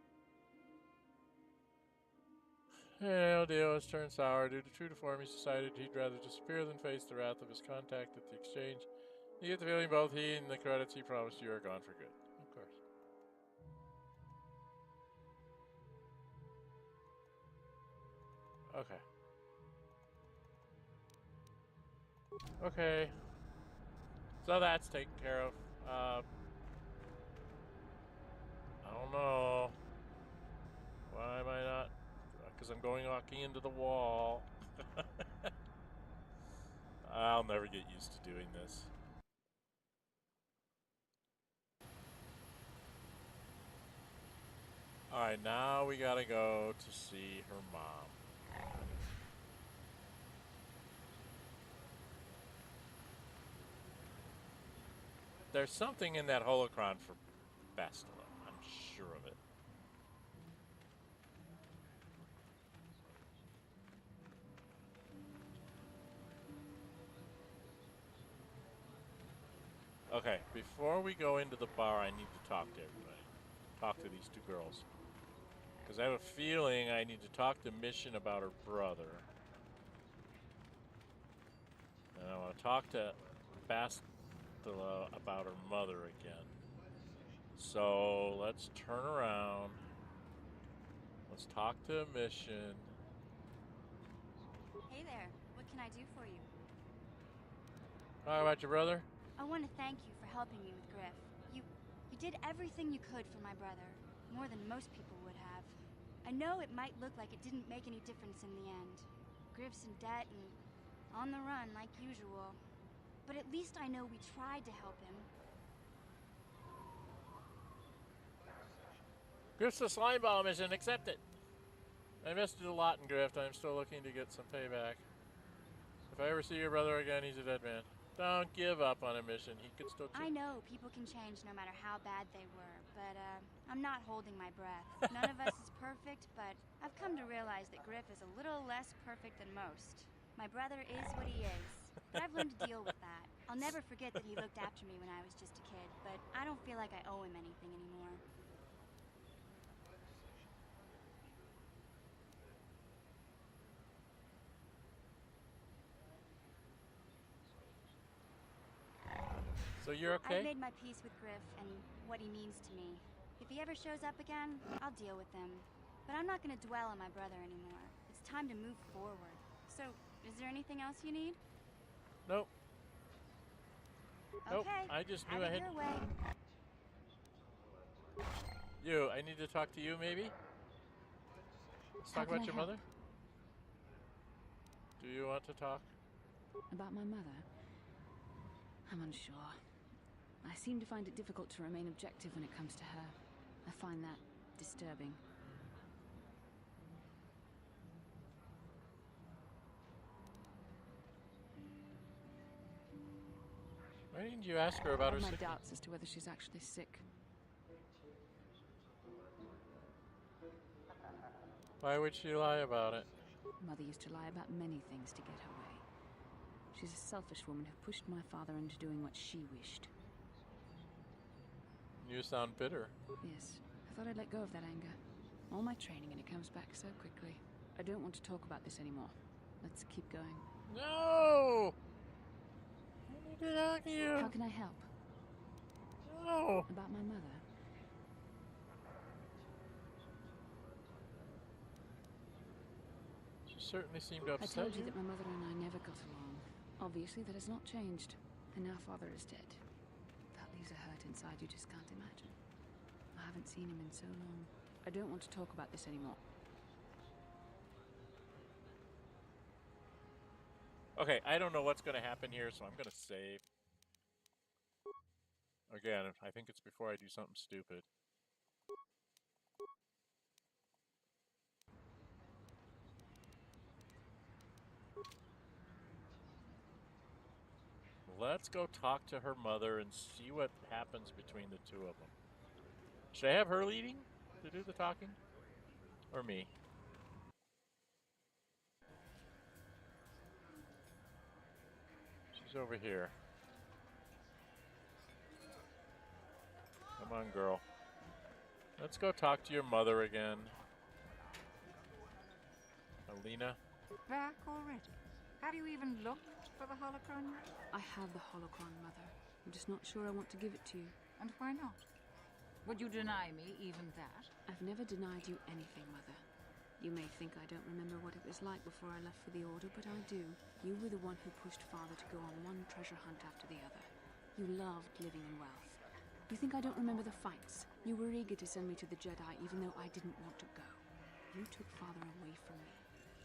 A: Yeah, Dio has turned sour. Due to true to form, he's decided he'd rather disappear than face the wrath of his contact at the exchange. You get the feeling both he and the credits he promised you are gone for good. Of course. Okay. Okay. So that's taken care of. I don't know. Why am I not? Because I'm going walking into the wall. I'll never get used to doing this. Alright, now we gotta go to see her mom. There's something in that holocron for Bastila. I'm sure of it. Okay, before we go into the bar, I need to talk to everybody. Talk to these two girls. Because I have a feeling I need to talk to Mission about her brother. And I want to talk to Bastila about her mother again. So let's turn around. Let's talk to Mission.
E: Hey there, what can I do for you?
A: Talk about your brother?
E: I want to thank you for helping me with Griff. You did everything you could for my brother, more than most people would have. I know it might look like it didn't make any difference in the end. Griff's in debt and on the run like usual. But at least I know we tried to help him.
A: Griff's a slime ball mission, accept it. I invested a lot in Griff. I'm still looking to get some payback. If I ever see your brother again, he's a dead man. Don't give up on a mission. He could still...
E: I know people can change no matter how bad they were, but I'm not holding my breath. None of us is perfect, but I've come to realize that Griff is a little less perfect than most. My brother is what he is. But I've learned to deal with that. I'll never forget that he looked after me when I was just a kid, but I don't feel like I owe him anything anymore.
A: So you're okay?
E: I've made my peace with Griff and what he means to me. If he ever shows up again, I'll deal with him. But I'm not gonna dwell on my brother anymore. It's time to move forward. So, is there anything else you need?
A: Nope. Nope.
E: Okay,
A: I just knew I
E: have it
A: had...
E: your way.
A: You, I need to talk to you maybe? Let's talk about your mother. Do you want to talk?
B: About my mother? I'm unsure. I seem to find it difficult to remain objective when it comes to her. I find that disturbing.
A: Why didn't you ask her about her
B: I have my
A: sickness?
B: doubts as to whether she's actually sick.
A: Why would she lie about it?
B: Mother used to lie about many things to get her way. She's a selfish woman who pushed my father into doing what she wished.
A: You sound bitter.
B: Yes, I thought I'd let go of that anger. All my training and it comes back so quickly. I don't want to talk about this anymore. Let's keep going.
A: No! I need to talk to you.
B: How can I help?
A: No!
B: About my mother?
A: She certainly seemed to
B: I
A: upset
B: told you that my mother and I never got along. Obviously, that has not changed. And now father is dead. That leaves a hurt inside you just can't imagine. I haven't seen him in so long. I don't want to talk about this anymore.
A: Okay, I don't know what's going to happen here, so I'm going to save. Again, I think it's before I do something stupid. Let's go talk to her mother and see what happens between the two of them. Should I have her leading to do the talking? Or me? She's over here. Come on, girl. Let's go talk to your mother again. Helena.
I: Back already? Have you even looked for the holocron yet?
B: I have the holocron, Mother. I'm just not sure I want to give it to you.
I: And why not? Would you deny me even that?
B: I've never denied you anything, Mother. You may think I don't remember what it was like before I left for the Order, but I do. You were the one who pushed Father to go on one treasure hunt after the other. You loved living in wealth. You think I don't remember the fights? You were eager to send me to the Jedi even though I didn't want to go. You took Father away from me.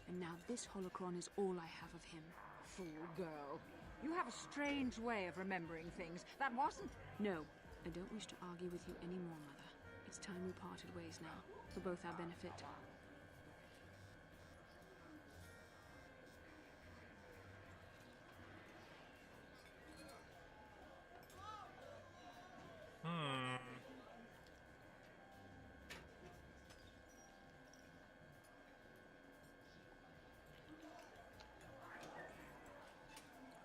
B: And now this holocron is all I have of him.
I: Fool girl. You have a strange way of remembering things. That wasn't...
B: No, I don't wish to argue with you anymore, Mother. It's time we parted ways now, for both our benefit.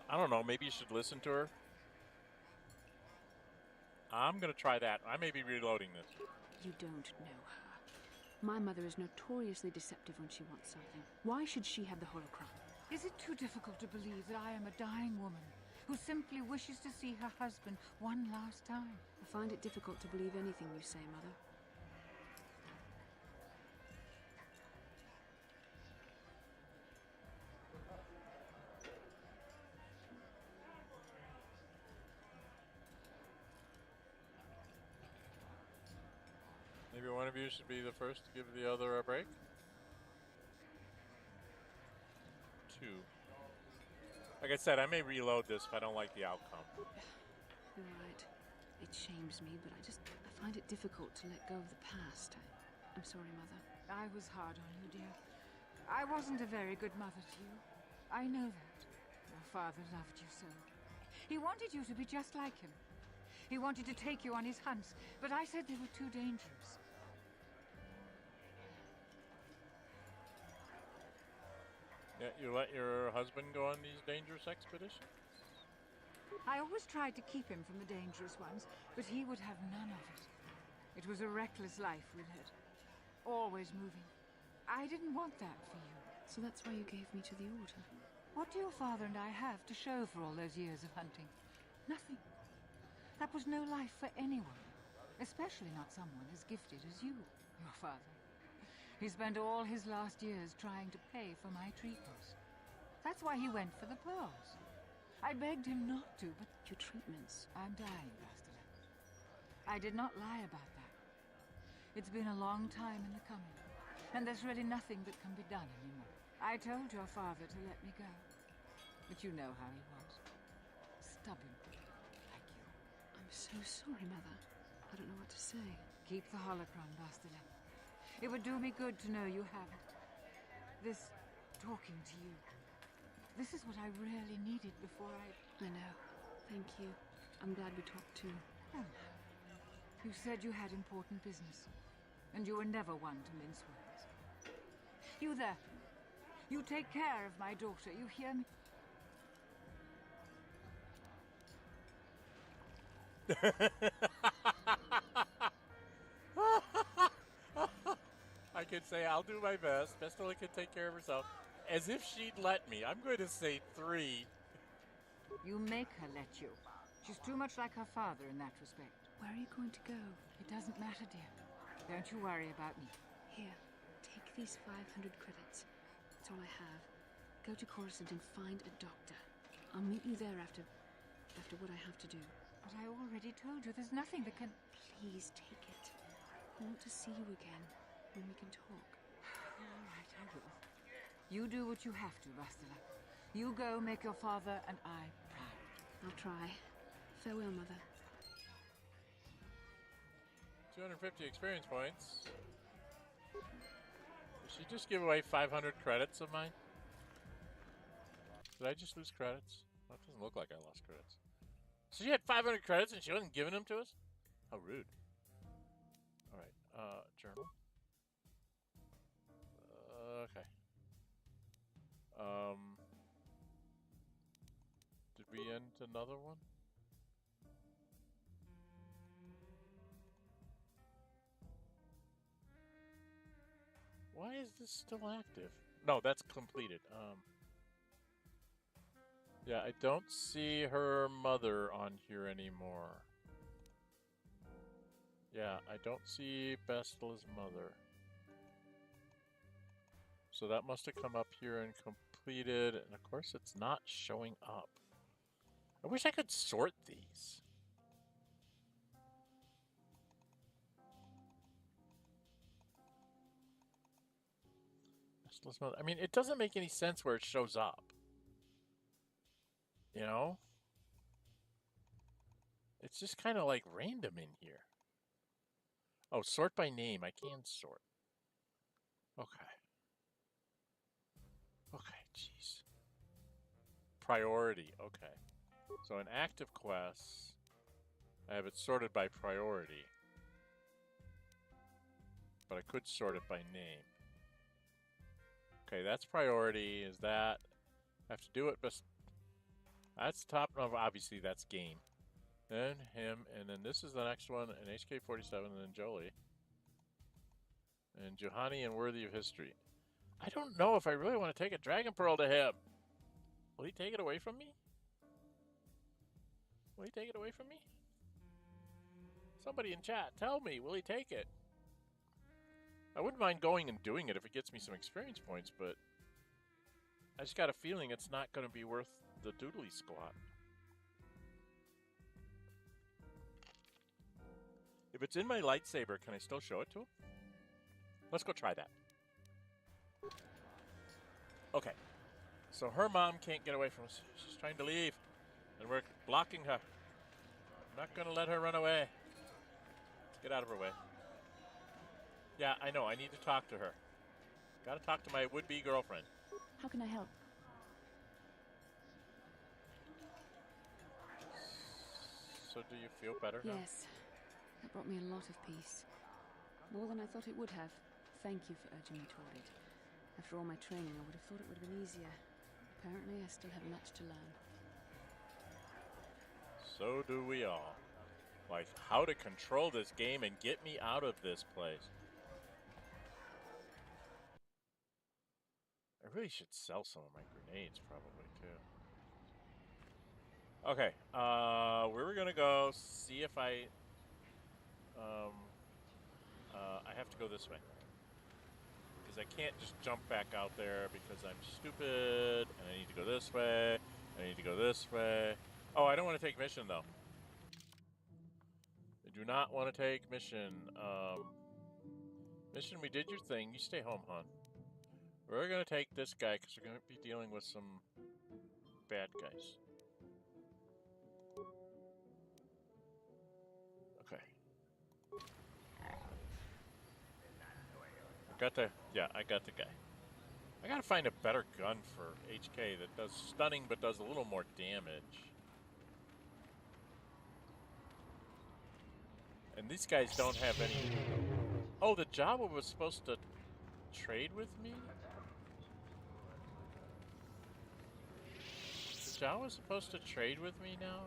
A: I don't know, maybe you should listen to her. I'm gonna try that. I may be reloading this.
B: You don't know her. My mother is notoriously deceptive when she wants something. Why should she have the holocron?
I: Is it too difficult to believe that I am a dying woman who simply wishes to see her husband one last time?
B: I find it difficult to believe anything you say, Mother.
A: Maybe one of you should be the first to give the other a break. 2. Like I said, I may reload this if I don't like the outcome.
B: You're right. It shames me, but I find it difficult to let go of the past. I'm sorry, Mother.
I: I was hard on you, dear. I wasn't a very good mother to you. I know that. Your father loved you so. He wanted you to be just like him. He wanted to take you on his hunts, but I said they were too dangerous.
A: Yeah, you let your husband go on these dangerous expeditions?
I: I always tried to keep him from the dangerous ones, but he would have none of it. It was a reckless life we led. Always moving. I didn't want that for you.
B: So that's why you gave me to the Order?
I: What do your father and I have to show for all those years of hunting? Nothing. That was no life for anyone. Especially not someone as gifted as you, your father. He spent all his last years trying to pay for my treatments. That's why he went for the pearls. I begged him not to, but...
B: Your treatments?
I: I'm dying, Bastila. I did not lie about that. It's been a long time in the coming, and there's really nothing that can be done anymore. I told your father to let me go, but you know how he was. Stubborn, like you.
B: I'm so sorry, Mother. I don't know what to say.
I: Keep the holocron, Bastila. It would do me good to know you have it. This talking to you. This is what I really needed before I
B: know. Thank you. I'm glad we talked too.
I: Well, you said you had important business, and you were never one to mince words. You there. You take care of my daughter, you hear me?
A: I could say I'll do my best. Bastila can take care of herself. As if she'd let me. I'm going to say 3.
I: You make her let you. She's too much like her father in that respect.
B: Where are you going to go?
I: It doesn't matter, dear. Don't you worry about me.
B: Here, take these 500 credits. That's all I have. Go to Coruscant and find a doctor. I'll meet you there after what I have to do.
I: But I already told you there's nothing that can...
B: Please take it. I want to see you again, when we can talk.
I: All right, I will. You do what you have to, Bastila. You go make your father and I proud.
B: I'll try. Farewell, Mother.
A: 250 experience points. Did she just give away 500 credits of mine? Did I just lose credits? That doesn't look like I lost credits. So she had 500 credits and she wasn't giving them to us? How rude. Alright, journal. Okay. Did we end another one? Why is this still active? No, that's completed. Yeah, I don't see her mother on here anymore. Yeah, I don't see Bastila's mother. So that must have come up here and completed, and of course it's not showing up. I wish I could sort these. Bastila's mother. I mean, it doesn't make any sense where it shows up. You know? It's just kind of like random in here. Oh, sort by name. I can sort. Okay. Okay, jeez. Priority. Okay. So in active quests, I have it sorted by priority. But I could sort it by name. Okay, that's priority. Is that... I have to do it, but... That's top... Oh, obviously, that's game. Then him, and then this is the next one, and HK47, and then Jolee. And Juhani and Worthy of History. I don't know if I really want to take a Dragon Pearl to him. Will he take it away from me? Will he take it away from me? Somebody in chat, tell me, will he take it? I wouldn't mind going and doing it if it gets me some experience points, but I just got a feeling it's not going to be worth the doodly squat. If it's in my lightsaber, can I still show it to him? Let's go try that. Okay. So her mom can't get away from us. She's trying to leave. And we're blocking her. I'm not going to let her run away. Let's get out of her way. Yeah, I know. I need to talk to her. Got to talk to my would-be girlfriend.
B: How can I help?
A: So do you feel better now?
B: Yes. That brought me a lot of peace. More than I thought it would have. Thank you for urging me toward it. After all my training, I would have thought it would have been easier. Apparently, I still have much to learn.
A: So do we all. Like, how to control this game and get me out of this place. I really should sell some of my grenades, probably, too. Okay, we're gonna go see if I have to go this way. Because I can't just jump back out there because I'm stupid, and I need to go this way, I need to go this way. Oh, I don't want to take mission, though. I do not want to take mission. Mission, we did your thing. You stay home, hon. We're gonna take this guy because we're gonna be dealing with some bad guys. Okay. I got the guy. I gotta find a better gun for HK that does stunning but does a little more damage. And these guys don't have any... Oh, the Jawa was supposed to trade with me? The Jawa was supposed to trade with me now?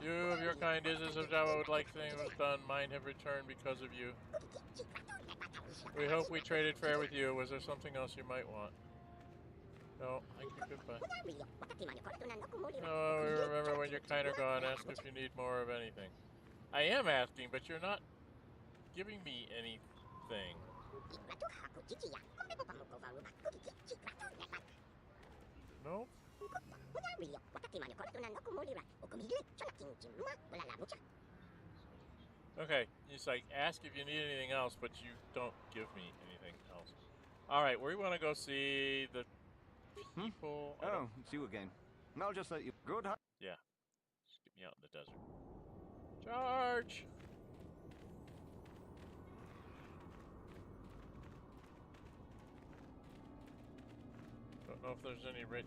A: You of your kind is as if Jawa would like things was done. Mine have returned because of you. We hope we traded fair with you. Was there something else you might want? No, thank you, goodbye. No, we remember when you're kind of gone. Ask if you need more of anything. I am asking, but you're not giving me anything. Nope. Okay, it's like, ask if you need anything else, but you don't give me anything else. Alright, we want to go see the people.
H: Oh, it's you again. I'll just let you... Good.
A: Yeah. Just get me out in the desert. Charge! Don't know if there's any rich...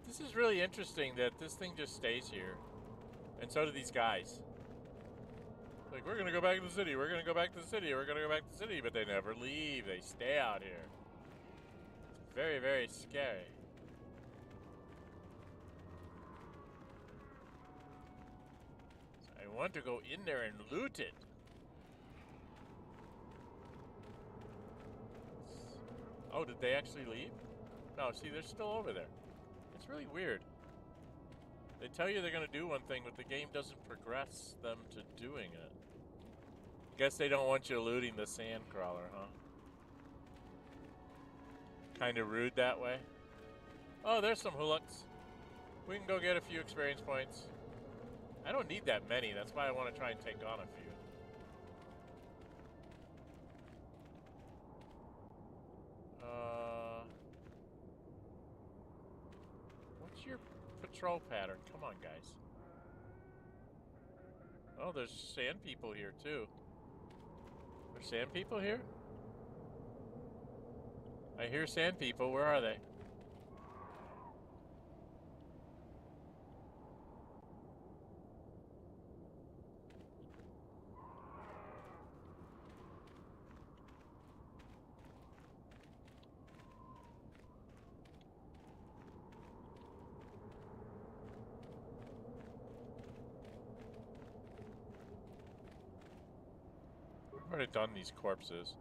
A: This is really interesting that this thing just stays here. And so do these guys. Like, we're gonna go back to the city, we're gonna go back to the city, we're gonna go back to the city, but they never leave. They stay out here. It's very, very scary. So I want to go in there and loot it. Oh, did they actually leave? No, see, they're still over there. It's really weird. They tell you they're going to do one thing, but the game doesn't progress them to doing it. Guess they don't want you looting the sand crawler, huh? Kind of rude that way. Oh, there's some Hulaks. We can go get a few experience points. I don't need that many. That's why I want to try and take on a few. What's your patrol pattern? Come on, guys. Oh, there's sand people here, too. There's sand people here? I hear sand people. Where are they? I've already done these corpses.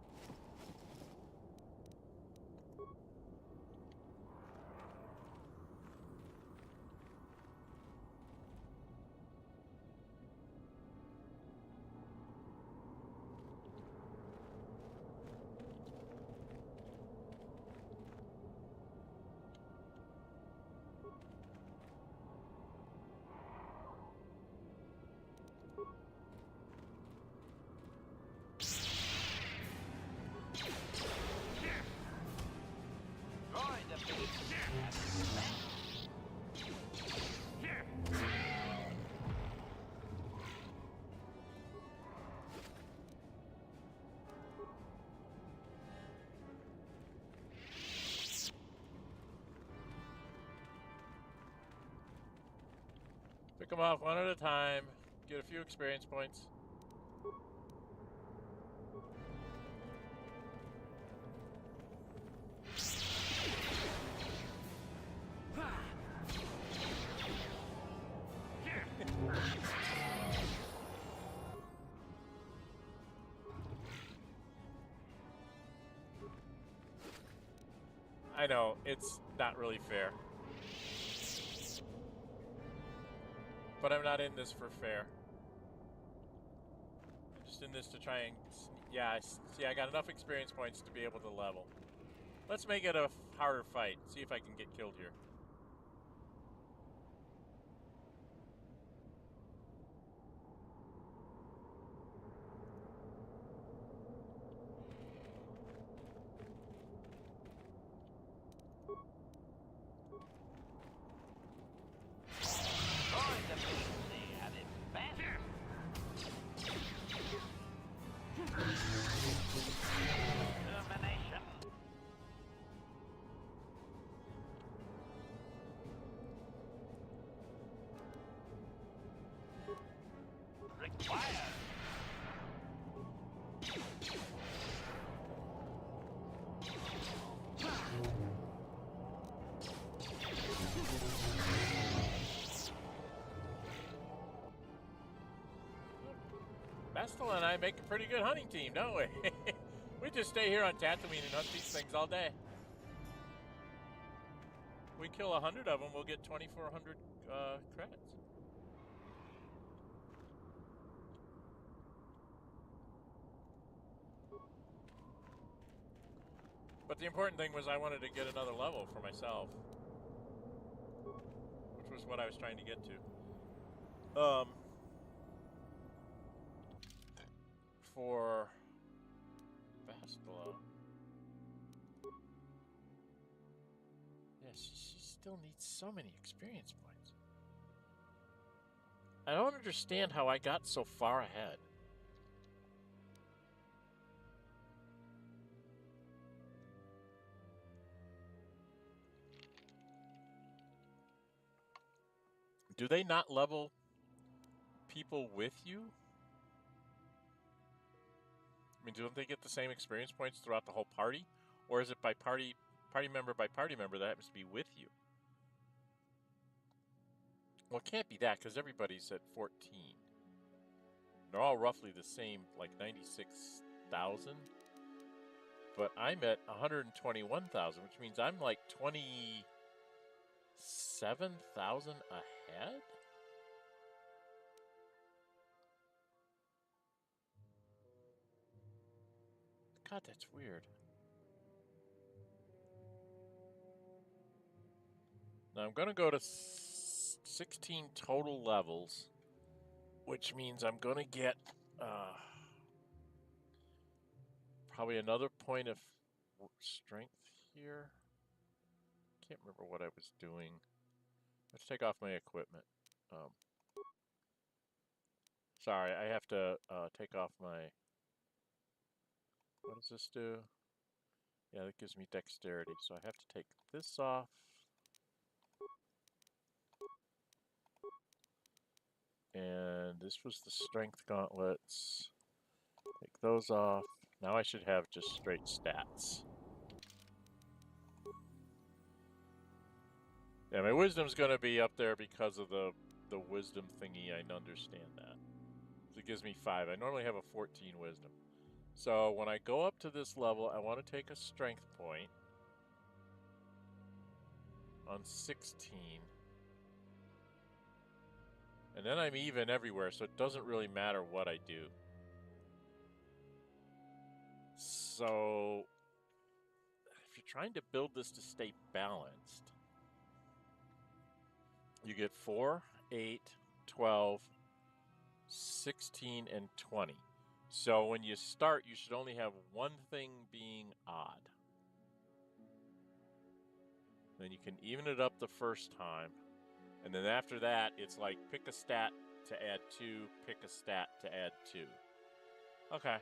A: Pick them off one at a time. Get a few experience points. I know, it's not really fair. But I'm not in this for fair. I'm just in this to try and... Yeah, see, I got enough experience points to be able to level. Let's make it a harder fight. See if I can get killed here. Bastila and I make a pretty good hunting team, don't we? We just stay here on Tatooine and hunt these things all day. We kill 100 of them, we'll get 2,400 credits. But the important thing was I wanted to get another level for myself, which was what I was trying to get to. For Bastila. Yeah, she still needs so many experience points. I don't understand how I got so far ahead. Do they not level people with you? I mean, don't they get the same experience points throughout the whole party? Or is it by party member by party member that happens to be with you? Well, it can't be that, because everybody's at 14. They're all roughly the same, like 96,000. But I'm at 121,000, which means I'm like 27,000 ahead? God, that's weird. Now I'm going to go to 16 total levels, which means I'm going to get probably another point of strength here. Can't remember what I was doing. Let's take off my equipment. Sorry, I have to take off my... What does this do? Yeah, that gives me dexterity, so I have to take this off. And this was the strength gauntlets. Take those off. Now I should have just straight stats. Yeah, my wisdom's going to be up there because of the wisdom thingy. I understand that. So it gives me 5. I normally have a 14 wisdom. So when I go up to this level, I want to take a strength point on 16. And then I'm even everywhere, so it doesn't really matter what I do. So if you're trying to build this to stay balanced, you get 4, 8, 12, 16, and 20. So when you start, you should only have one thing being odd. Then you can even it up the first time. And then after that, it's like pick a stat to add 2, pick a stat to add 2. Okay.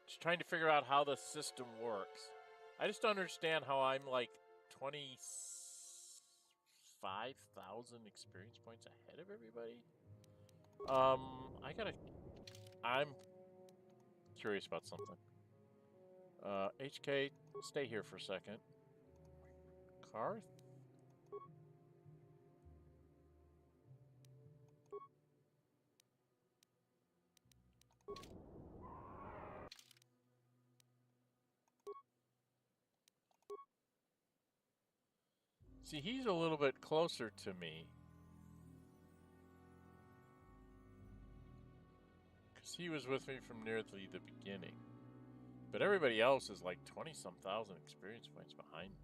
A: Just trying to figure out how the system works. I just don't understand how I'm like 25,000 experience points ahead of everybody. I'm curious about something. HK, stay here for a second. Karth? See, he's a little bit closer to me. Because he was with me from near the beginning. But everybody else is like 20-some thousand experience points behind me.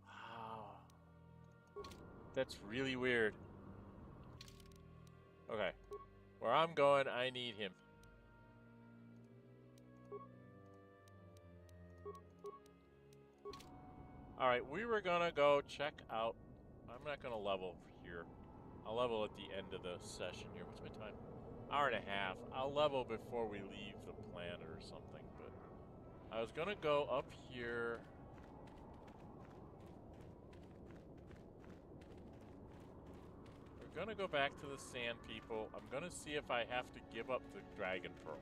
A: Wow. That's really weird. Okay. Where I'm going, I need him. Alright, we were gonna go check out... I'm not gonna level here. I'll level at the end of the session here. What's my time? Hour and a half. I'll level before we leave the planet or something, but... I was gonna go up here... We're gonna go back to the Sand People. I'm gonna see if I have to give up the Dragon Pearl.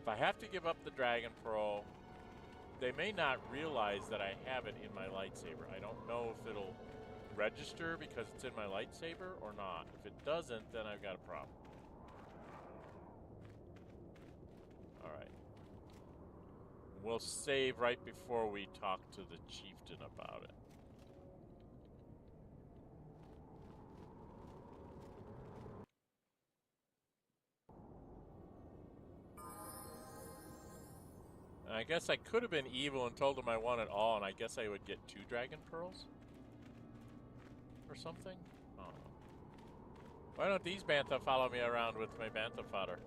A: If I have to give up the Dragon Pearl... They may not realize that I have it in my lightsaber. I don't know if it'll register because it's in my lightsaber or not. If it doesn't, then I've got a problem. Alright. We'll save right before we talk to the chieftain about it. I guess I could have been evil and told him I want it all, and I guess I would get 2 Dragon Pearls? Or something? I don't know. Why don't these Bantha follow me around with my Bantha fodder?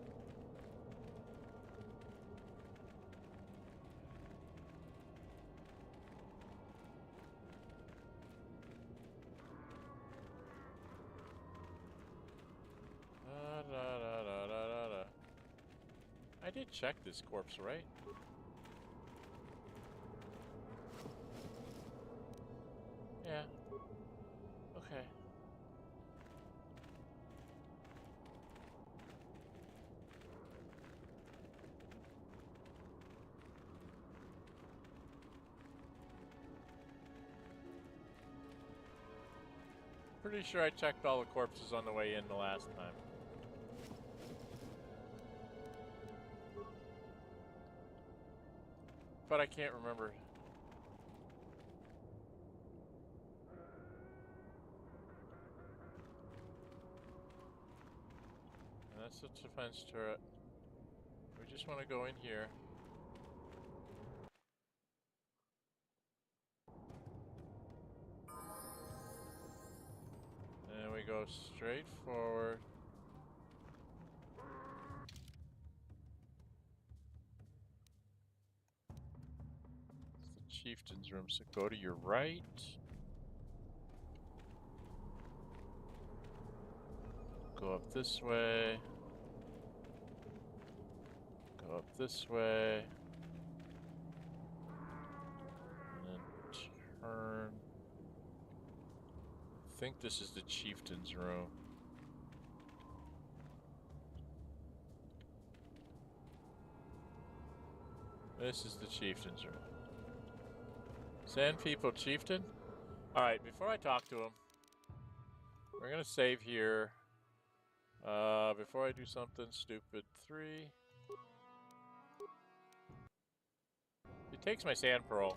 A: I did check this corpse, right? Yeah. Okay. Pretty sure I checked all the corpses on the way in the last time. But I can't remember. That's the defense turret. We just want to go in here. And we go straight forward. It's the chieftain's room, so go to your right. Go up this way. Go up this way. And then turn. I think this is the chieftain's room. This is the chieftain's room. Sand People Chieftain? Alright, before I talk to him, we're gonna save here. Before I do something stupid, 3. He takes my Sand Pearl,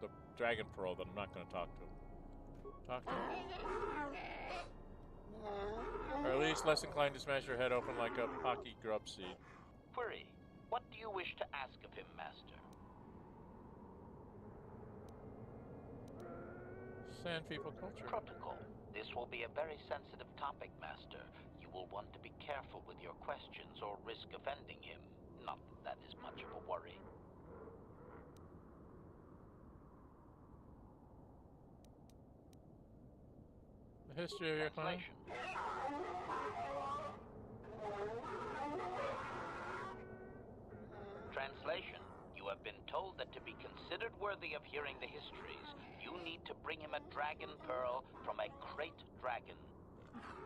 A: the Dragon Pearl, that I'm not gonna talk to him. Talk to him. Or at least less inclined to smash your head open like a pocky grub seed.
C: Query, what do you wish to ask of him, Master?
A: Sand People culture.
C: Protocol. This will be a very sensitive topic, Master. You will want to be careful with your questions or risk offending him. Not that that is much of a worry.
A: The history of your clan?
C: Translation. You have been told that to be considered worthy of hearing the histories, you need to bring him a dragon pearl from a Krayt Dragon.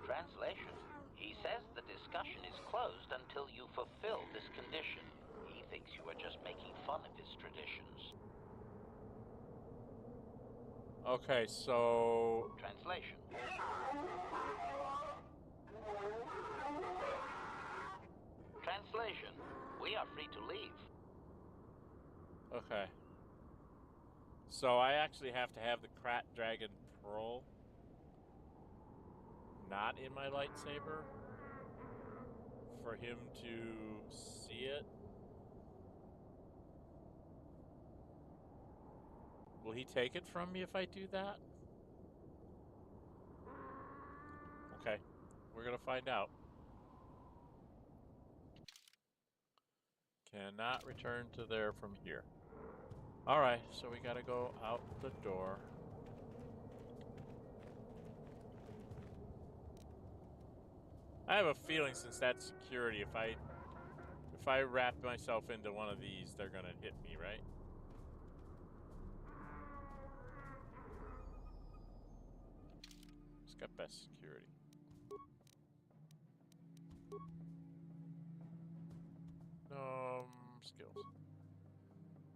C: Translation. He says the discussion is closed until you fulfill this condition. He thinks you are just making fun of his traditions.
A: Okay, so...
C: Translation. Translation. We are free to leave.
A: Okay. So I actually have to have the Krayt Dragon Pearl not in my lightsaber for him to see it. Will he take it from me if I do that? Okay, we're gonna find out. Cannot return to there from here. Alright, so we gotta go out the door. I have a feeling since that's security, if I wrap myself into one of these, they're gonna hit me, right? It's got best security. Skills.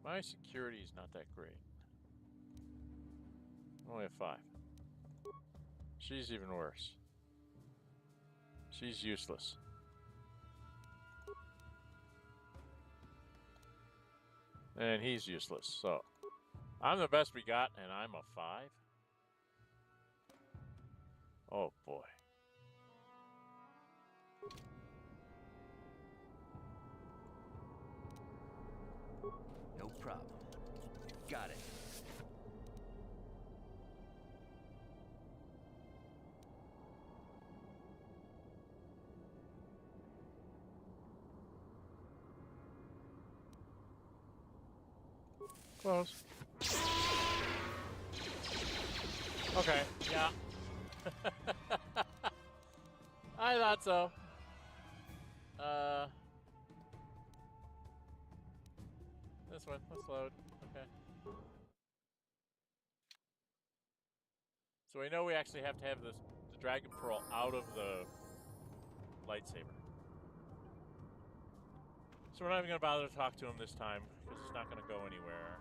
A: My security is not that great. Only a 5. She's even worse. She's useless. And he's useless, so I'm the best we got, and I'm a 5. Oh boy.
J: No problem. Got it.
A: Close. Okay, yeah. I thought so. This one, let's load. Okay. So we know we actually have to have the Dragon Pearl out of the lightsaber. So we're not even going to bother to talk to him this time, because it's not going to go anywhere.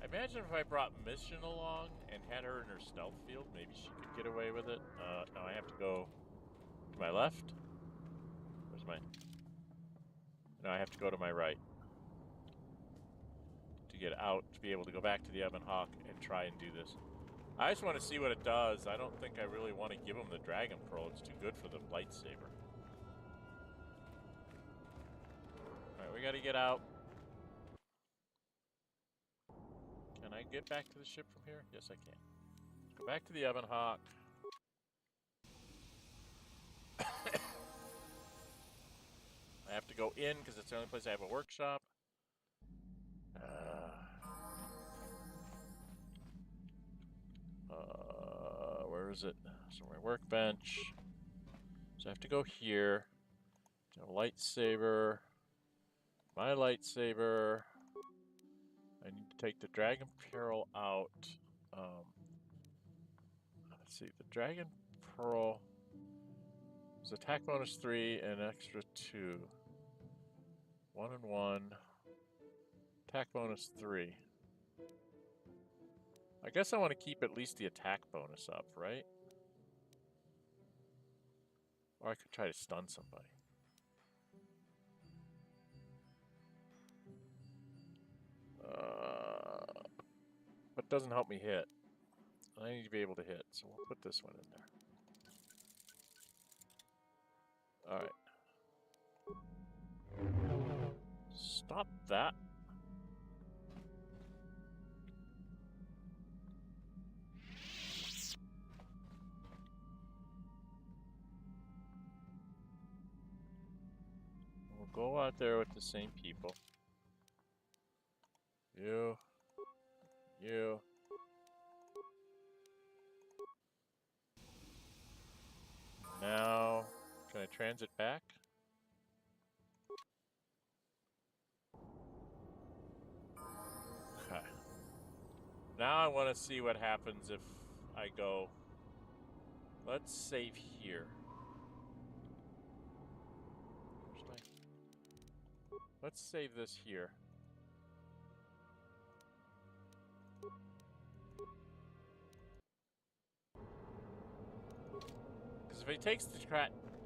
A: I imagine if I brought Mission along and had her in her stealth field, maybe she could get away with it. No, I have to go to my left. Where's my... No, I have to go to my right. To get out, to be able to go back to the Ebon Hawk and try and do this. I just want to see what it does. I don't think I really want to give him the Dragon Pearl. It's too good for the lightsaber. Alright, we gotta get out. Can I get back to the ship from here? Yes, I can. Let's go back to the Ebon Hawk. I have to go in because it's the only place I have a workshop. Where is it? So my workbench. So I have to go here. A lightsaber. My lightsaber. I need to take the Dragon Pearl out. Let's see, the Dragon Pearl is attack bonus 3 and extra 2. 1 and 1. Attack bonus 3. I guess I want to keep at least the attack bonus up, right? Or I could try to stun somebody. But it doesn't help me hit. I need to be able to hit, so we'll put this one in there. Alright. Stop that. We'll go out there with the same people. You. Now, can I transit back? Okay. Now I want to see what happens if I go. Let's save here. Let's save this here. Because if he takes the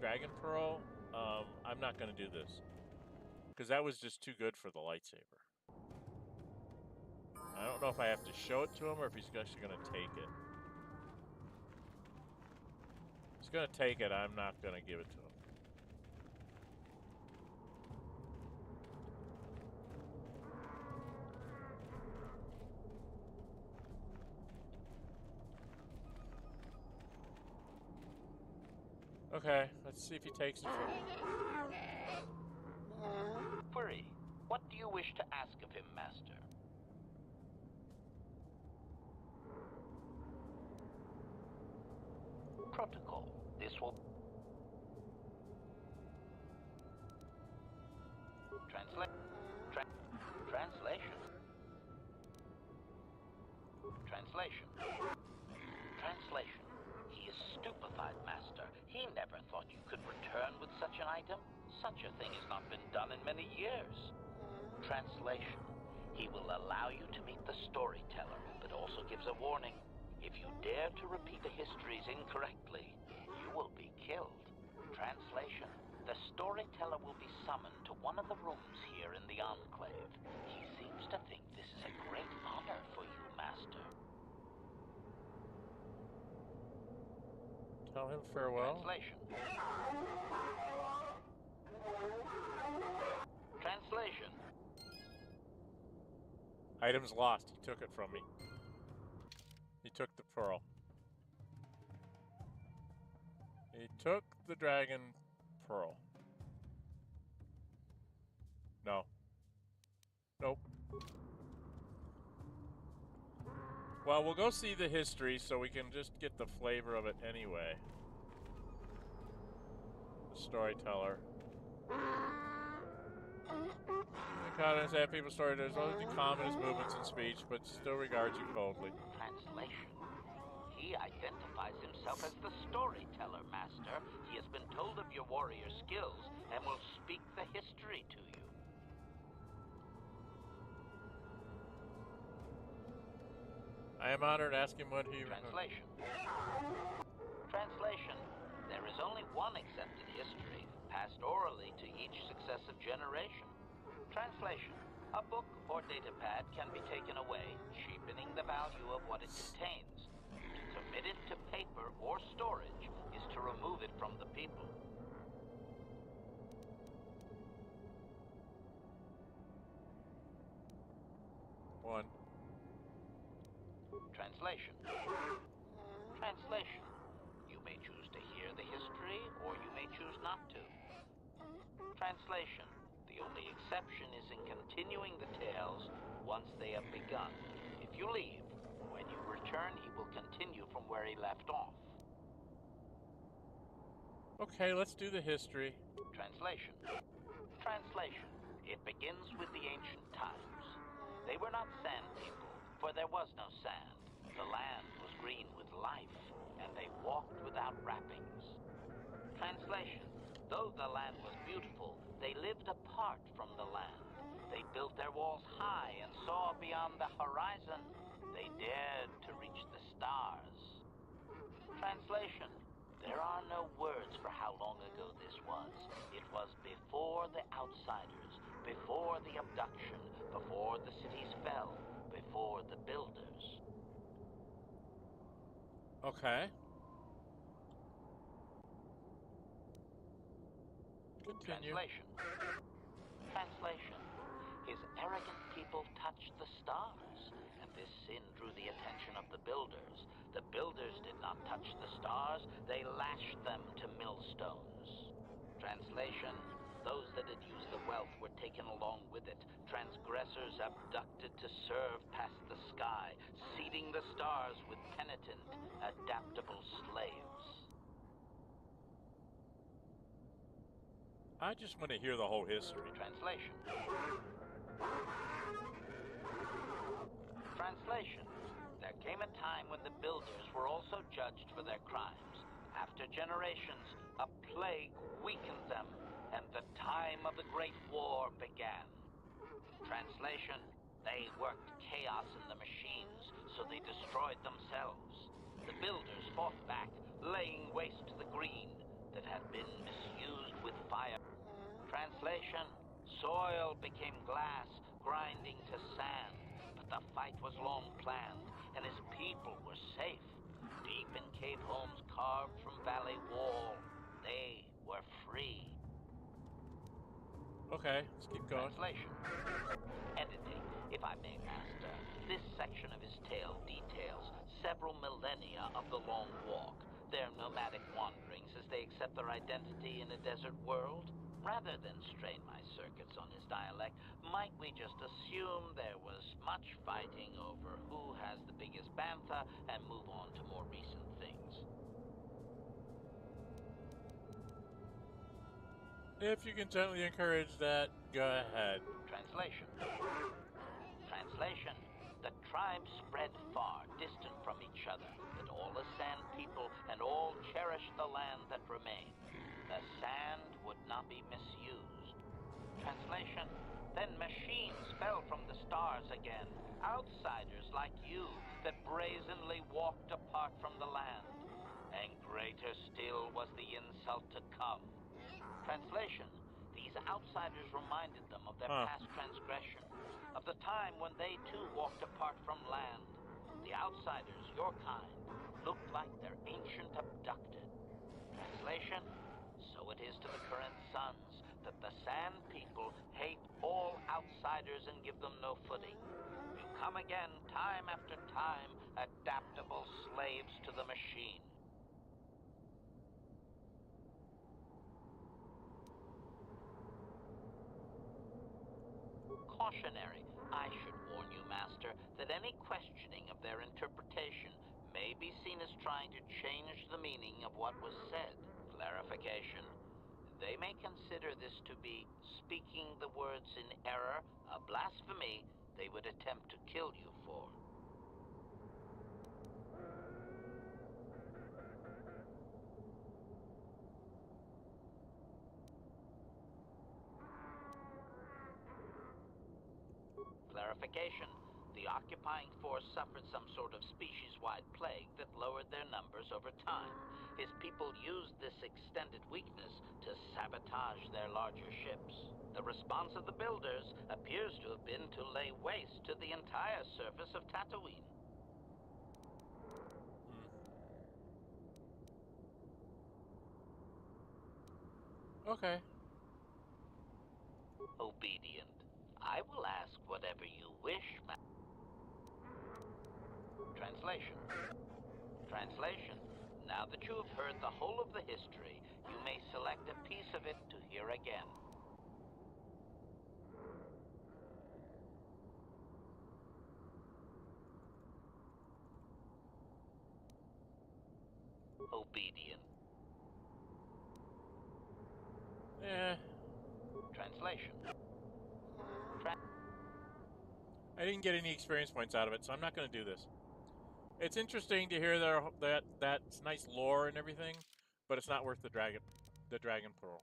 A: Dragon Pearl, I'm not going to do this. Because that was just too good for the lightsaber. I don't know if I have to show it to him or if he's actually going to take it. If he's going to take it, I'm not going to give it to him. Okay, let's see if he takes it from me.
C: Query, what do you wish to ask of him, Master? Protocol. This will... Translation. Translation. Translation. He is stupefied, Master. He never thought you could return with such an item. Such a thing has not been done in many years. Translation. He will allow you to meet the storyteller, but also gives a warning. If you dare to repeat the histories incorrectly, you will be killed. Translation. The storyteller will be summoned to one of the rooms here in the Enclave. He seems to think this is a great honor for you, Master.
A: Tell him farewell.
C: Translation. Translation.
A: Items lost. He took it from me. He took the pearl. He took the dragon pearl. No. Nope. Well, we'll go see the history so we can just get the flavor of it anyway. The storyteller. Canderous have people storytellers always be calm in his movements and speech, but still regards you coldly.
C: Translation. He identifies himself as the storyteller, Master. He has been told of your warrior skills and will speak the history to you.
A: I am honored. Ask him what he...
C: Translation. Translation. There is only one accepted history, passed orally to each successive generation. Translation. A book or datapad can be taken away, cheapening the value of what it contains. To commit it to paper or storage is to remove it from the people.
A: One.
C: Translation. Translation. You may choose to hear the history, or you may choose not to. Translation. The only exception is in continuing the tales once they have begun. If you leave, when you return, he will continue from where he left off.
A: Okay, let's do the history.
C: Translation. Translation. It begins with the ancient times. They were not sand people, for there was no sand. The land was green with life, and they walked without wrappings. Translation. Though the land was beautiful, they lived apart from the land. They built their walls high and saw beyond the horizon. They dared to reach the stars. Translation. There are no words for how long ago this was. It was before the outsiders, before the abduction, before the cities fell, before the builders.
A: Okay. Continue.
C: Translation. Translation. His arrogant people touched the stars, and this sin drew the attention of the builders. The builders did not touch the stars, they lashed them to millstones. Translation. Those that had used the wealth were taken along with it. Transgressors abducted to serve past the sky, seeding the stars with penitent, adaptable slaves.
A: I just want to hear the whole history.
C: Translation. Translation. There came a time when the builders were also judged for their crimes. After generations, a plague weakened them, and the time of the Great War began. Translation. They worked chaos in the machines, so they destroyed themselves. The builders fought back, laying waste to the green. that had been misused with fire. Translation: soil became glass, grinding to sand. But the fight was long planned, and his people were safe. Deep in cave homes carved from valley wall, they were free.
A: Okay, let's keep going.
C: Translation. Editing, if I may, Master. This section of his tale details several millennia of the Long Walk, their nomadic wanderings as they accept their identity in a desert world. Rather than strain my circuits on his dialect, might we just assume there was much fighting over who has the biggest Bantha and move on to more recent things?
A: If you can gently encourage that, go ahead.
C: Translation. Translation. The tribes spread far, distant from each other, but all as sand people and all cherished the land that remained. The sand would not be misused. Translation. Then machines fell from the stars again, outsiders like you that brazenly walked apart from the land. And greater still was the insult to come. Translation. These outsiders reminded them of their past transgression, of the time when they too walked apart from land. The outsiders, your kind, looked like their ancient abducted. Translation. So it is to the current sons that the Sand People hate all outsiders and give them no footing. You come again time after time, adaptable slaves to the machine. Cautionary. I should warn you, Master, that any questioning of their interpretation may be seen as trying to change the meaning of what was said. Clarification. They may consider this to be speaking the words in error, a blasphemy they would attempt to kill you for. Clarification. The occupying force suffered some sort of species-wide plague that lowered their numbers over time. His people used this extended weakness to sabotage their larger ships. The response of the builders appears to have been to lay waste to the entire surface of Tatooine.
A: Okay.
C: Obedient. I will ask whatever you wish, Translation. Translation. Now that you have heard the whole of the history, you may select a piece of it to hear again. Obedient. Translation.
A: I didn't get any experience points out of it, so I'm not going to do this. It's interesting to hear that's nice lore and everything, but it's not worth the dragon pearl.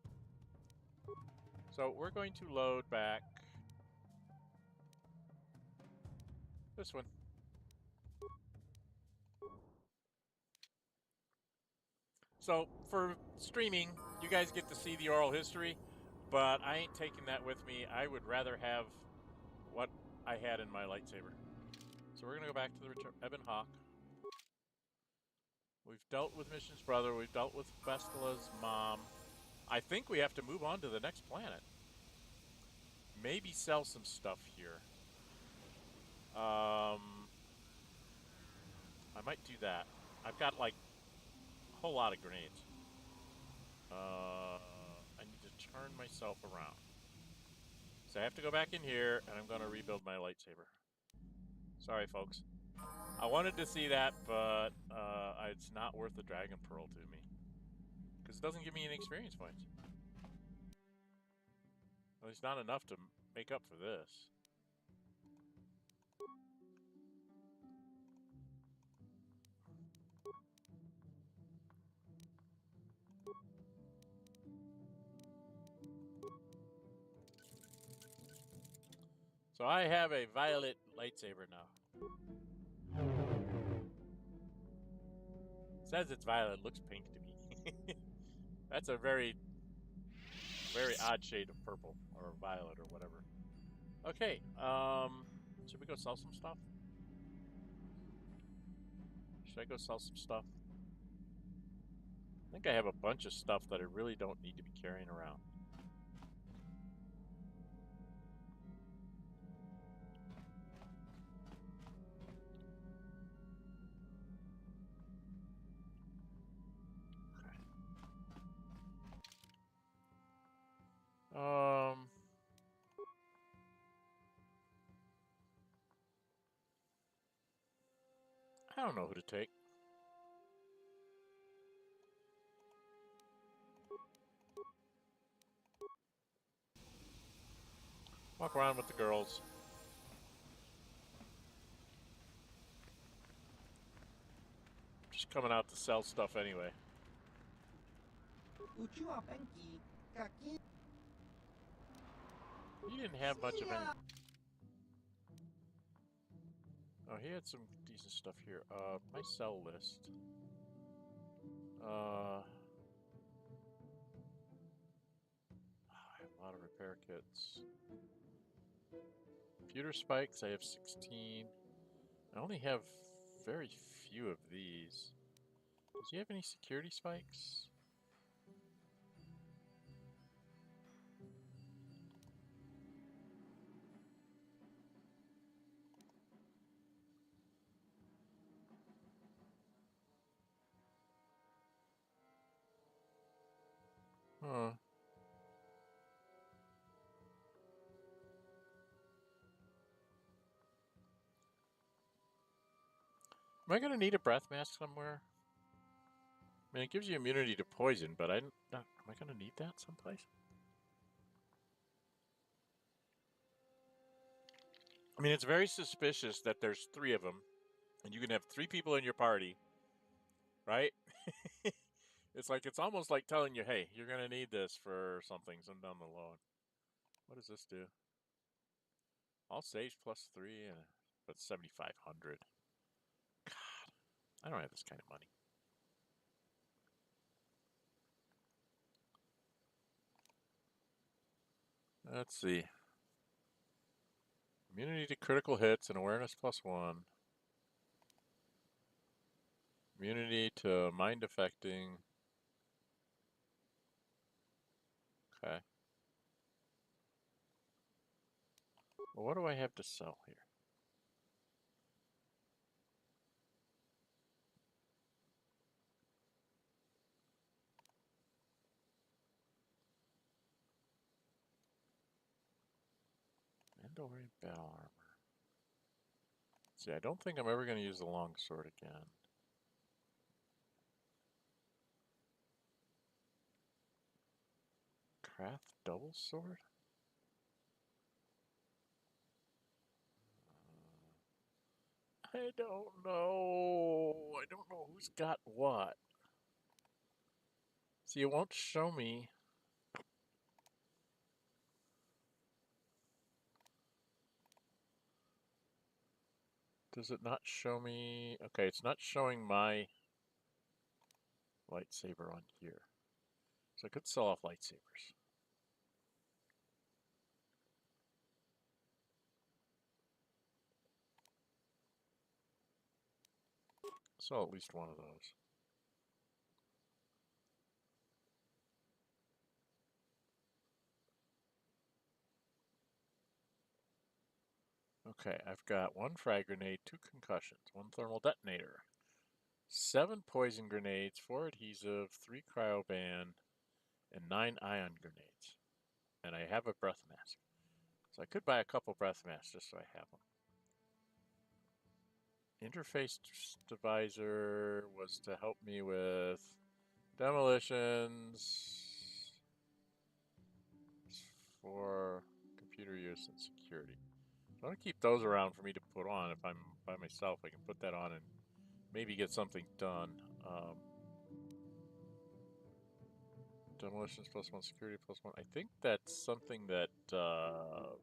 A: So we're going to load back this one. So for streaming, you guys get to see the oral history, but I ain't taking that with me. I would rather have what I had in my lightsaber. So we're going to go back to the Ebon Hawk. We've dealt with Mission's brother. We've dealt with Bastila's mom. I think we have to move on to the next planet. Maybe sell some stuff here. I might do that. I've got like a whole lot of grenades. I need to turn myself around. So I have to go back in here, and I'm going to rebuild my lightsaber. Sorry, folks. I wanted to see that, but it's not worth the Dragon Pearl to me. Because it doesn't give me any experience points. At least not enough to make up for this. So I have a violet lightsaber now. It says it's violet, looks pink to me. That's a very, very odd shade of purple or violet or whatever. Okay, should we go sell some stuff? Should I go sell some stuff? I think I have a bunch of stuff that I really don't need to be carrying around. I don't know who to take. Walk around with the girls. Just coming out to sell stuff anyway. He didn't have much of any. Oh, he had some decent stuff here. My sell list. I have a lot of repair kits. Computer spikes, I have 16. I only have very few of these. Does he have any security spikes? Huh. Am I going to need a breath mask somewhere? I mean, it gives you immunity to poison, but am I going to need that someplace? I mean, it's very suspicious that there's 3 of them, and you can have 3 people in your party, right? It's almost like telling you, hey, you're going to need this for something down the road. What does this do? All saves +3, but 7,500. God, I don't have this kind of money. Let's see. Immunity to critical hits and awareness +1. Immunity to mind affecting. Okay. Well, what do I have to sell here? Mandalorian battle armor. See, I don't think I'm ever going to use the longsword again. Craft double sword? I don't know. I don't know who's got what. See, it won't show me. Does it not show me? Okay, it's not showing my lightsaber on here. So I could sell off lightsabers. Sell at least one of those. Okay, I've got 1 frag grenade, 2 concussions, 1 thermal detonator, 7 poison grenades, 4 adhesive, 3 cryoban, and 9 ion grenades. And I have a breath mask. So I could buy a couple breath masks just so I have them. Interface divisor was to help me with demolitions for computer use and security. So I want to keep those around for me to put on. If I'm by myself, I can put that on and maybe get something done. Demolitions +1, security +1. I think that's something that I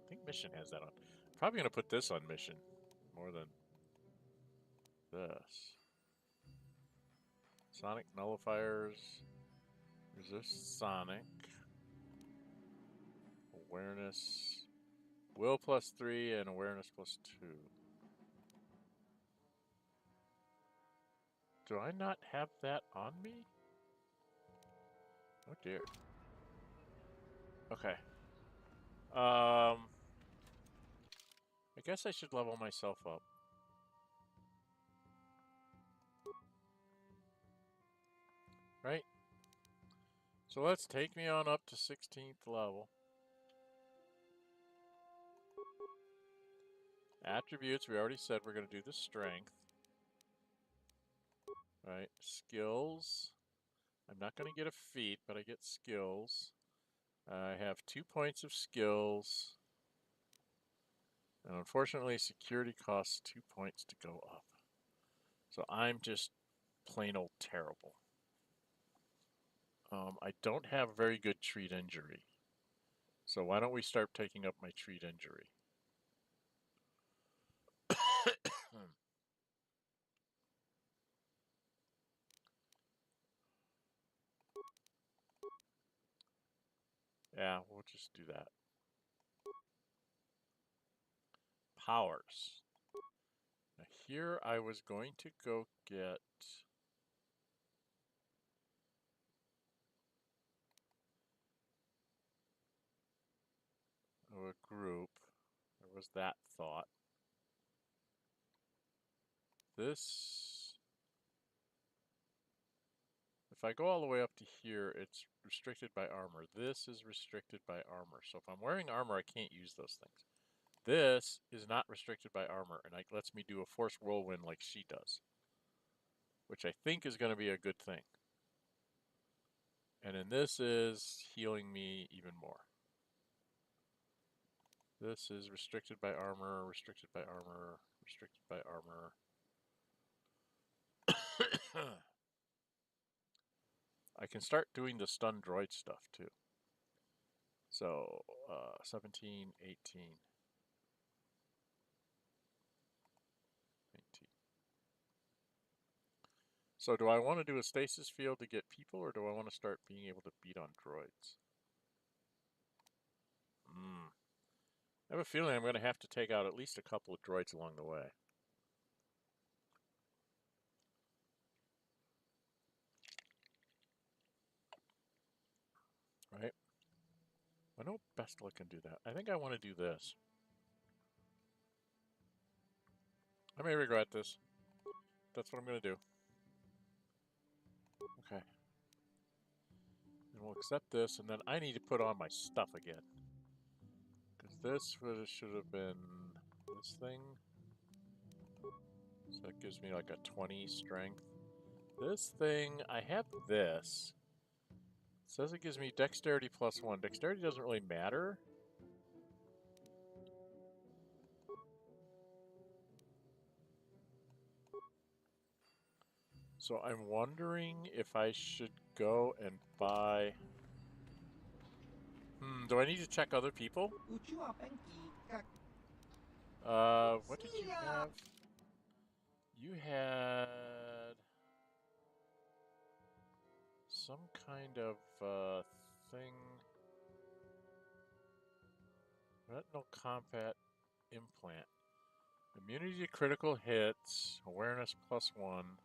A: think mission has that on. Probably gonna put this on mission more than this. Sonic nullifiers. Resist Sonic. Awareness. Will +3 and awareness +2. Do I not have that on me? Oh dear. Okay. I guess I should level myself up. Right? So let's take me on up to 16th level. Attributes, we already said we're going to do the strength. Right? Skills. I'm not going to get a feat, but I get skills. I have 2 points of skills. And unfortunately, security costs 2 points to go up. So I'm just plain old terrible. I don't have very good treat injury. So why don't we start taking up my treat injury? Yeah, we'll just do that. Powers. Now here I was going to go get a group. There was that thought. This, if I go all the way up to here, it's restricted by armor. This is restricted by armor. So if I'm wearing armor, I can't use those things. This is not restricted by armor, and it lets me do a force whirlwind like she does, which I think is going to be a good thing. And then this is healing me even more. This is restricted by armor, restricted by armor, restricted by armor. I can start doing the stun droid stuff too. So 17, 18, 19. So do I want to do a stasis field to get people, or do I want to start being able to beat on droids? I have a feeling I'm going to have to take out at least a couple of droids along the way. Right? I know Bastila can do that. I think I want to do this. I may regret this. That's what I'm going to do. Okay. And we'll accept this, and then I need to put on my stuff again. Because this should have been this thing. So that gives me like a 20 strength. This thing, I have this. It says it gives me dexterity +1. Dexterity doesn't really matter. So I'm wondering if I should go and buy... do I need to check other people? What did you have? You had some kind of thing. Retinal combat implant. Immunity to critical hits. Awareness +1.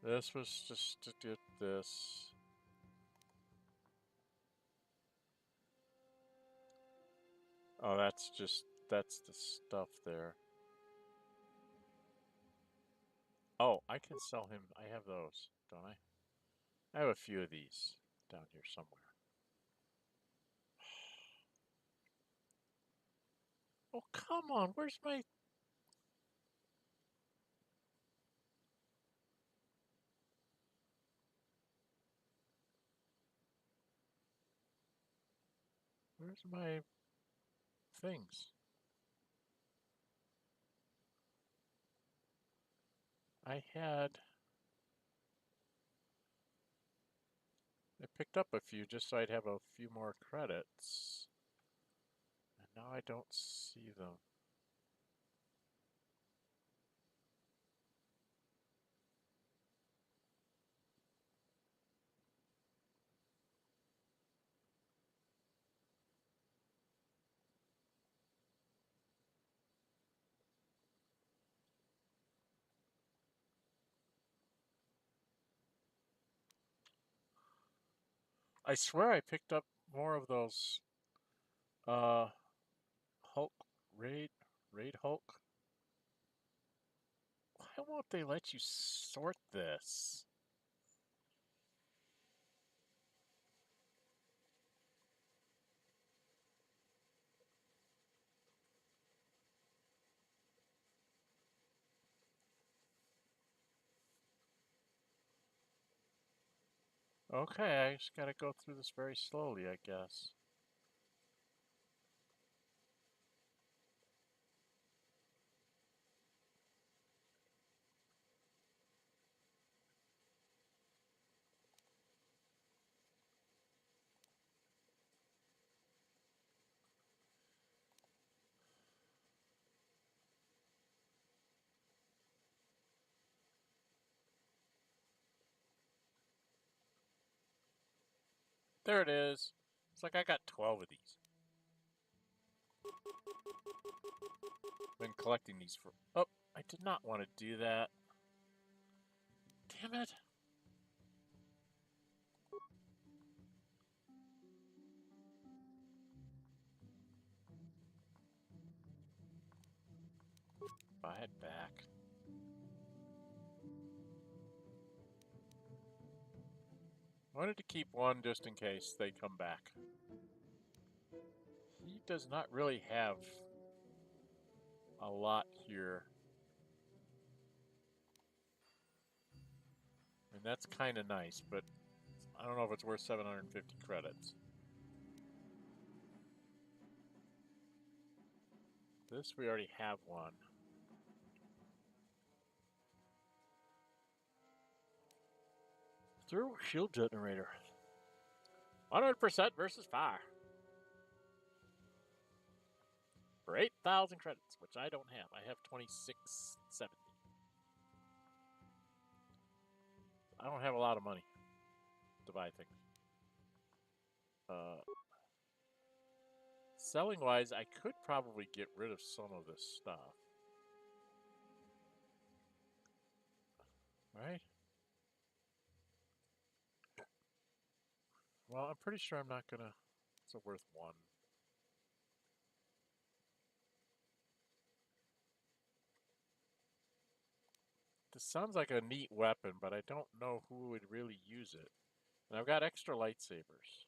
A: This was just to get this. Oh, that's the stuff there. Oh, I can sell him. I have those, don't I? I have a few of these down here somewhere. Oh, come on. Where's my... Where's my things? I picked up a few just so I'd have a few more credits. And now I don't see them. I swear I picked up more of those Hulk Raid Hulk. Why won't they let you sort this? Okay, I just gotta go through this very slowly, I guess. There it is. It's like I got 12 of these. Been collecting these for... Oh, I did not want to do that. Damn it. Buy it back. I wanted to keep one just in case they come back. He does not really have a lot here. And that's kind of nice, but I don't know if it's worth 750 credits. This, we already have one. Through shield generator. 100% versus fire. For 8,000 credits, which I don't have. I have 2670. I don't have a lot of money to buy things. Selling wise, I could probably get rid of some of this stuff. Right? Well, I'm pretty sure I'm not gonna. It's worth one. This sounds like a neat weapon, but I don't know who would really use it. And I've got extra lightsabers.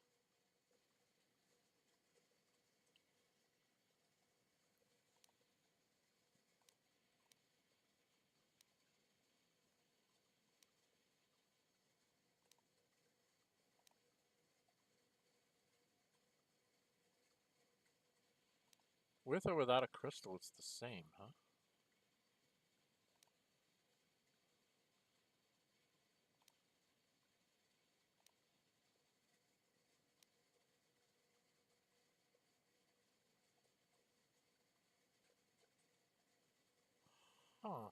A: With or without a crystal, it's the same, huh? Huh.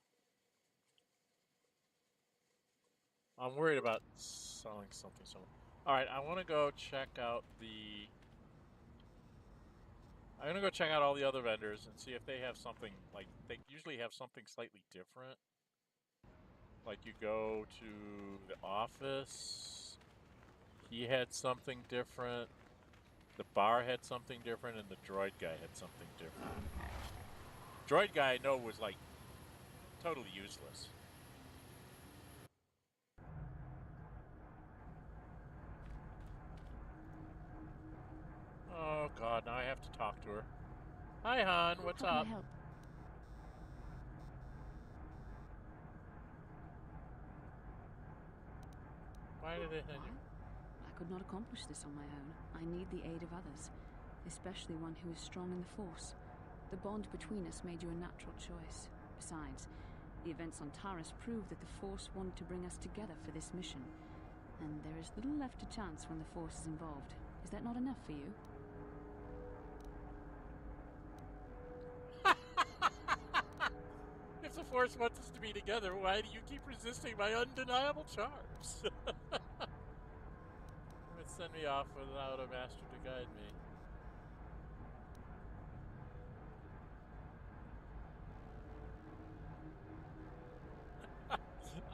A: I'm worried about selling something. Alright, I want to go check out the... I'm going to go check out all the other vendors and see if they have something, like, they usually have something slightly different. Like, you go to the office, he had something different, the bar had something different, and the droid guy had something different. Droid guy, I know, was, like, totally useless. Oh, God, now I have to talk to her. Hi, hon, what's up?
B: Help?
A: Why did they send you?
B: I could not accomplish this on my own. I need the aid of others, especially one who is strong in the Force. The bond between us made you a natural choice. Besides, the events on Taris prove that the Force wanted to bring us together for this mission. And there is little left to chance when the Force is involved. Is that not enough for you?
A: If the Force wants us to be together, why do you keep resisting my undeniable charms? Send me off without a master to guide me.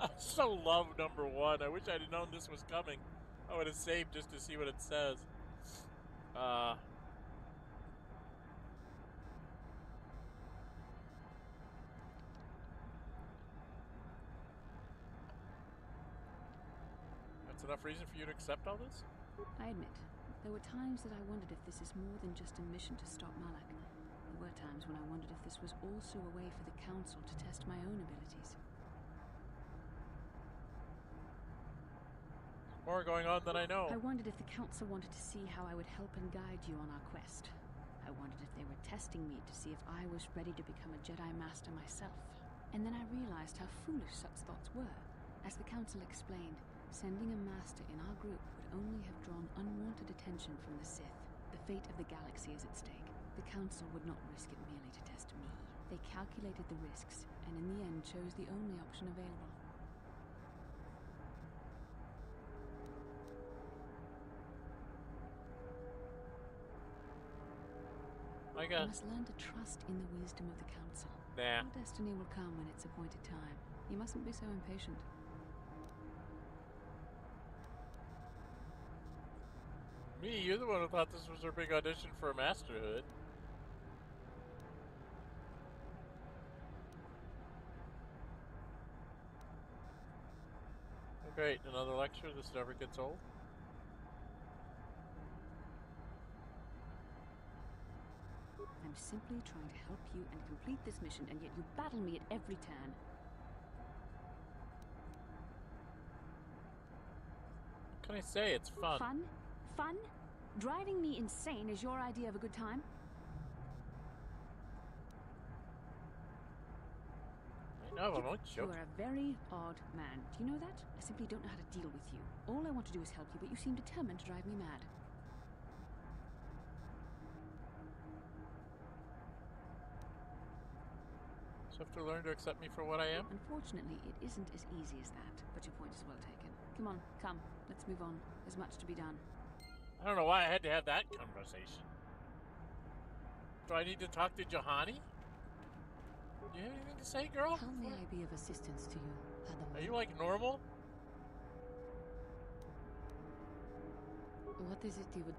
A: I so love number one. I wish I'd known this was coming. I would have saved just to see what it says. That's enough reason for you to accept all this?
B: I admit, there were times that I wondered if this is more than just a mission to stop Malak. There were times when I wondered if this was also a way for the Council to test my own abilities.
A: More going on than I know.
B: I wondered if the Council wanted to see how I would help and guide you on our quest. I wondered if they were testing me to see if I was ready to become a Jedi Master myself. And then I realized how foolish such thoughts were. As the Council explained, sending a Master in our group would only have drawn unwanted attention from the Sith. The fate of the galaxy is at stake. The Council would not risk it merely to test me. They calculated the risks, and in the end chose the only option available. You must learn to trust in the wisdom of the Council.
A: Nah.
B: Your destiny will come when its appointed time. You mustn't be so impatient.
A: Me, you're the one who thought this was her big audition for a masterhood. Oh, great, another lecture. This never gets old.
B: I'm simply trying to help you and complete this mission, and yet you battle me at every turn.
A: What can I say? It's fun.
B: Fun? Fun? Driving me insane is your idea of a good time?
A: I know, I'm only joking.
B: You are a very odd man. Do you know that? I simply don't know how to deal with you. All I want to do is help you, but you seem determined to drive me mad.
A: So I have to learn to accept me for what I am?
B: Unfortunately, it isn't as easy as that, but your point is well taken. Come on, come. Let's move on. There's much to be done.
A: I don't know why I had to have that conversation. Do I need to talk to Juhani? Do you have anything to say, girl?
F: How may I be of assistance to you, Padawan?
A: Are you like normal?
F: What is it you would...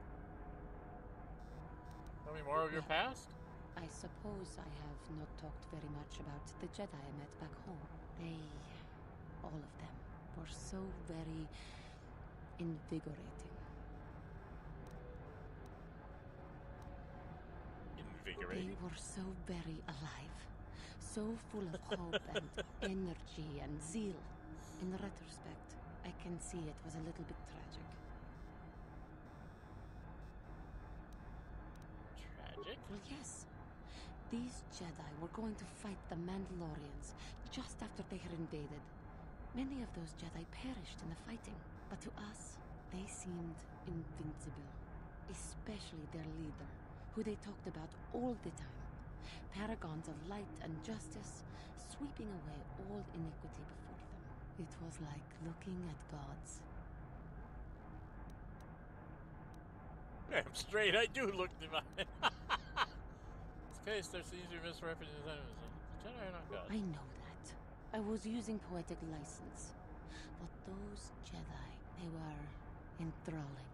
A: Tell me more of your past?
F: I suppose I have not talked very much about the Jedi I met back home. They, all of them, were so very invigorating.
A: Invigorating?
F: They were so very alive, so full of hope and energy and zeal. In retrospect, I can see it was a little bit tragic.
A: Tragic?
F: Well, yes. These Jedi were going to fight the Mandalorians just after they had invaded. Many of those Jedi perished in the fighting, but to us, they seemed invincible. Especially their leader, who they talked about all the time. Paragons of light and justice, sweeping away all iniquity before them. It was like looking at gods.
A: Damn straight, I do look divine. There seems to be misrepresentation. The Jedi are not gods.
F: I know that. I was using poetic license. But those Jedi, they were enthralling.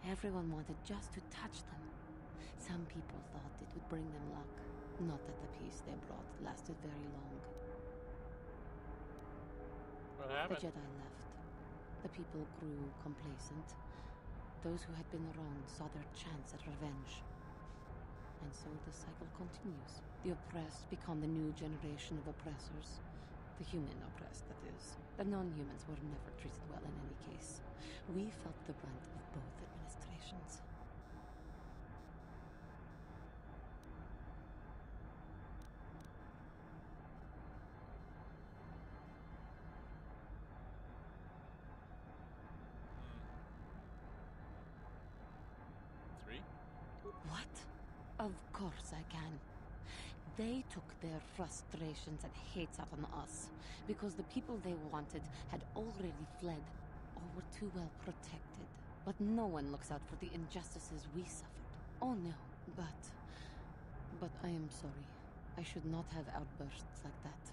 F: Everyone wanted just to touch them. Some people thought it would bring them luck. Not that the peace they brought lasted very long.
A: What happened?
F: The Jedi left. The people grew complacent. Those who had been wronged saw their chance at revenge. And so the cycle continues. The oppressed become the new generation of oppressors. The human oppressed, that is. The non-humans were never treated well in any case. We felt the brunt of both administrations. What? Of course I can. They took their frustrations and hates out on us because the people they wanted had already fled or were too well protected. But no one looks out for the injustices we suffered. Oh no, but I am sorry. I should not have outbursts like that.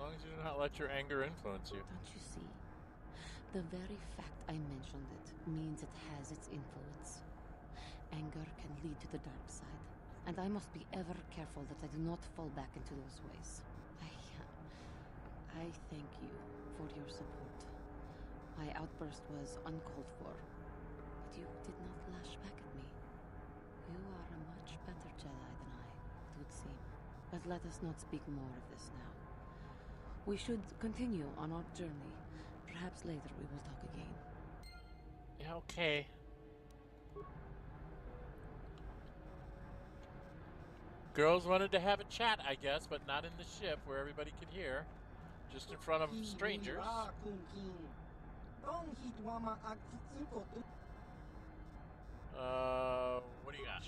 A: long as you do not let your anger influence you.
F: Don't you see? The very fact I mentioned it means it has its influence. Anger can lead to the dark side, and I must be ever careful that I do not fall back into those ways. I thank you for your support. My outburst was uncalled for, but you did not lash back at me. You are a much better Jedi than I, it would seem. But let us not speak more of this now. We should continue on our journey. Perhaps later we will talk again.
A: Yeah, okay. Girls wanted to have a chat, I guess, but not in the ship where everybody could hear. Just in front of strangers. What do you got?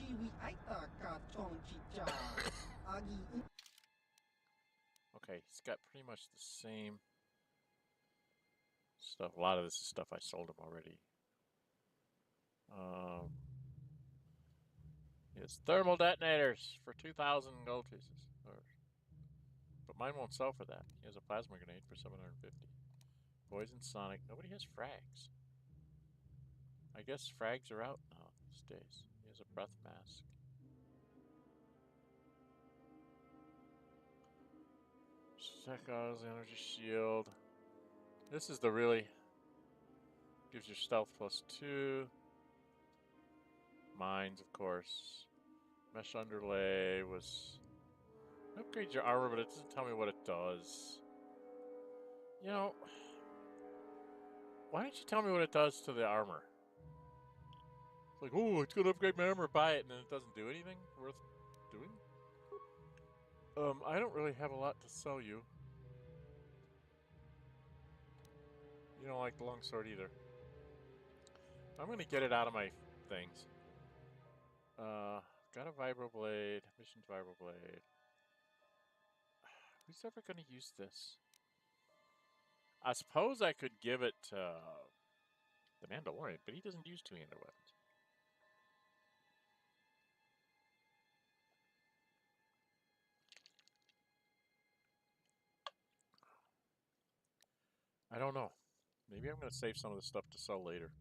A: Okay, he's got pretty much the same stuff. A lot of this is stuff I sold him already. It's thermal detonators for 2,000 gold pieces. But mine won't sell for that. He has a plasma grenade for 750. Poison Sonic. Nobody has frags. I guess frags are out now these days. He has a breath mask. Check out the energy shield. This is the really gives your stealth +2. Mines, of course. Mesh underlay was upgrades your armor, but it doesn't tell me what it does. You know, why don't you tell me what it does to the armor? It's like, oh, it's gonna upgrade my armor, buy it, and then it doesn't do anything worth doing. I don't really have a lot to sell you. You don't like the longsword either. I'm gonna get it out of my things. Got a vibroblade, mission vibroblade. Who's ever gonna use this? I suppose I could give it to the Mandalorian, but he doesn't use two-handed weapons. I don't know. Maybe I'm going to save some of the stuff to sell later.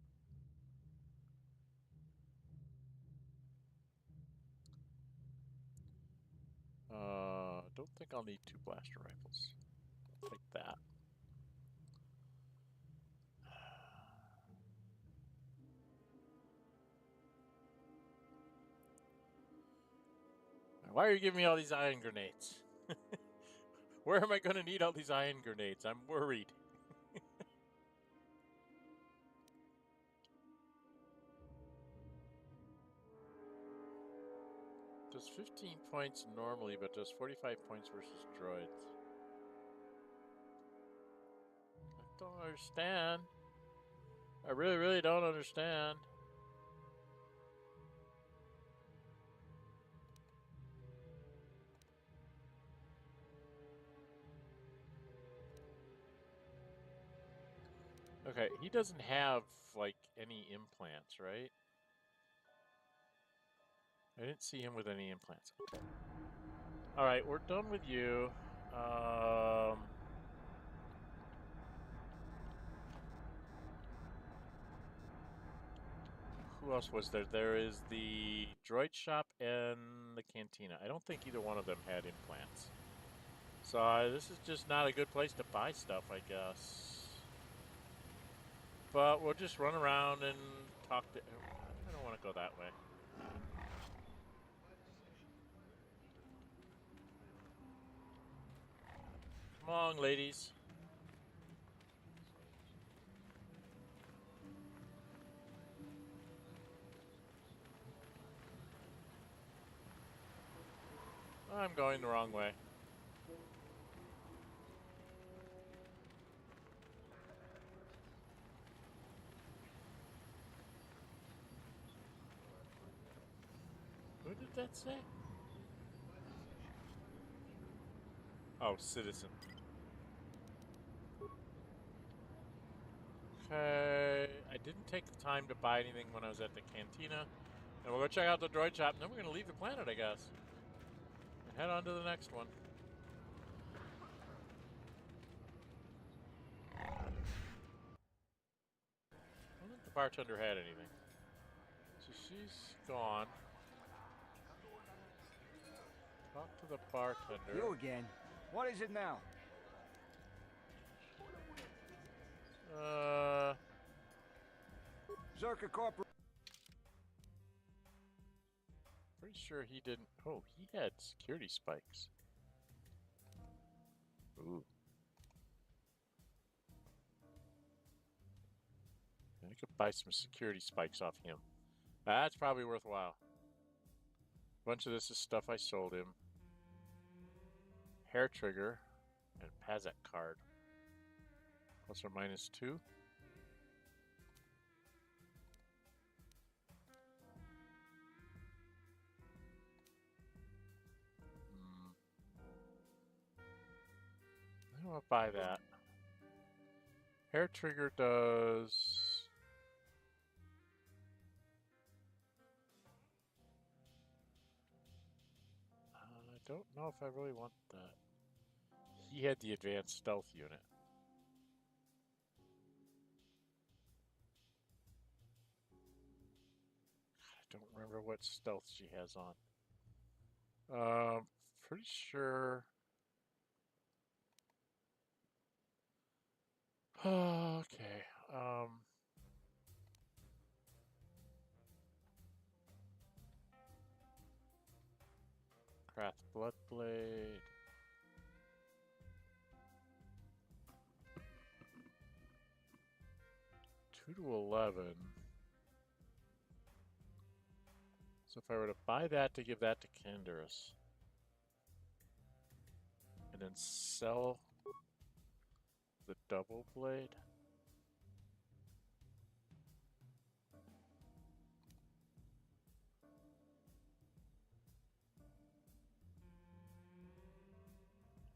A: Don't think I'll need 2 blaster rifles. I'll take that. Why are you giving me all these ion grenades? Where am I going to need all these ion grenades? I'm worried. Does 15 points normally, but does 45 points versus droids. I don't understand. I really, really don't understand. Okay, he doesn't have, like, any implants, right? I didn't see him with any implants. Okay. Alright, we're done with you. Who else was there? There is the droid shop and the cantina. I don't think either one of them had implants. So this is just not a good place to buy stuff, I guess. But we'll just run around and talk to... I don't want to go that way. Come on, ladies. I'm going the wrong way. Who did that say? Oh, citizen. Okay, I didn't take the time to buy anything when I was at the cantina. And we'll go check out the droid shop, and then we're going to leave the planet, I guess. And head on to the next one. bartender had anything. So she's gone. Talk to the bartender.
H: You again. What is it now? Zerka Corporate.
A: Pretty sure he didn't. Oh, he had security spikes. Ooh. I could buy some security spikes off him. That's probably worthwhile. A bunch of this is stuff I sold him. Hair trigger and Pazaak card. Plus or minus 2. I don't want to buy that. Hair trigger does... I don't know if I really want that. He had the advanced stealth unit. I don't remember what stealth she has on. Pretty sure... Okay. Krath Bloodblade. Two to 11. So if I were to buy that to give that to Canderous, and then sell the double blade.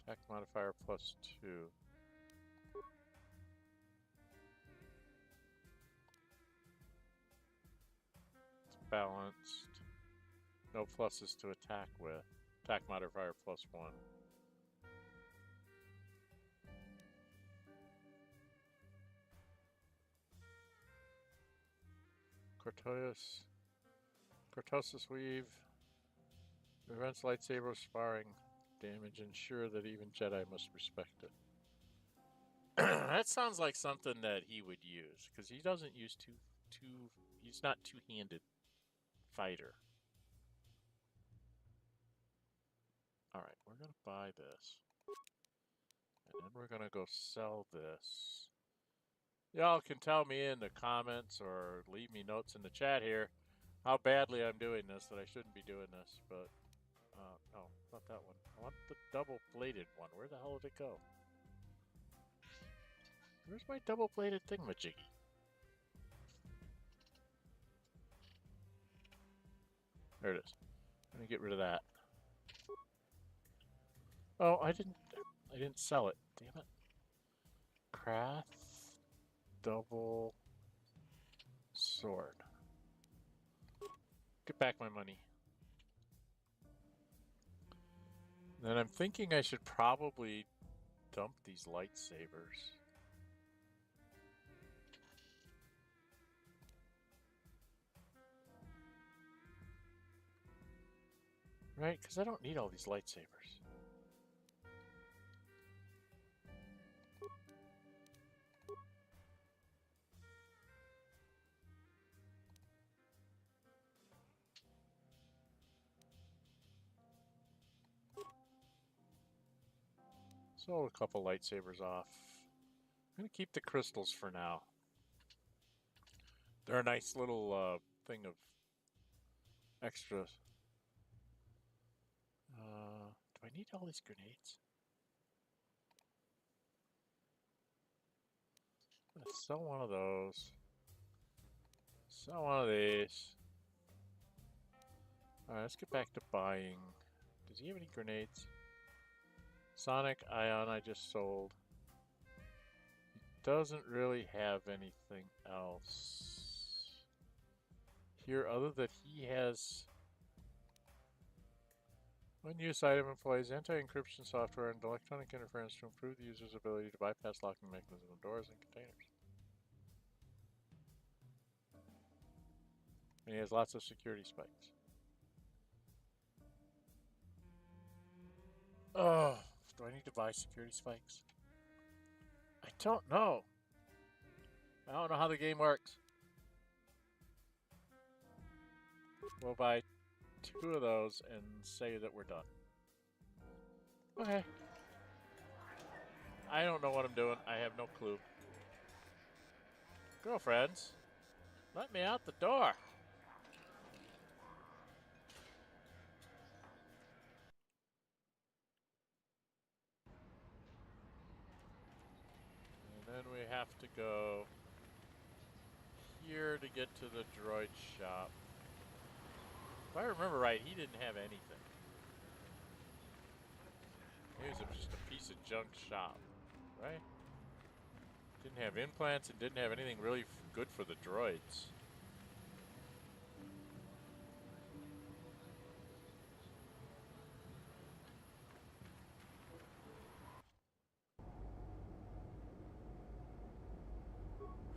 A: Attack modifier plus 2. It's balanced. No pluses to attack with. Attack modifier plus 1. Cortosis Weave prevents lightsaber sparring damage. Ensure that even Jedi must respect it. That sounds like something that he would use, because he doesn't use he's not two-handed fighter. Alright, we're gonna buy this. And then we're gonna go sell this. Y'all can tell me in the comments or leave me notes in the chat here how badly I'm doing this, that I shouldn't be doing this, but no, not that one. I want the double-bladed one. Where the hell did it go? Where's my double-bladed thingamajiggy? There it is. I'm gonna get rid of that. Oh, I didn't sell it. Damn it. Krath double sword. Get back my money. Then I'm thinking I should probably dump these lightsabers. Right? Because I don't need all these lightsabers. Sold a couple lightsabers off. I'm going to keep the crystals for now. They're a nice little thing of extras. Do I need all these grenades? I'm going to sell one of those. Sell one of these. Alright, let's get back to buying. Does he have any grenades? Sonic Ion I just sold. He doesn't really have anything else here other than he has one-use item employs anti-encryption software and electronic interference to improve the user's ability to bypass locking mechanisms of doors and containers. And he has lots of security spikes. Oh, do I need to buy security spikes? I don't know. I don't know how the game works. We'll buy 2 of those and say that we're done. Okay. I don't know what I'm doing. I have no clue. Girlfriends, let me out the door. And then we have to go here to get to the droid shop. If I remember right, he didn't have anything. He was just a piece of junk shop, right? Didn't have implants and didn't have anything really good for the droids.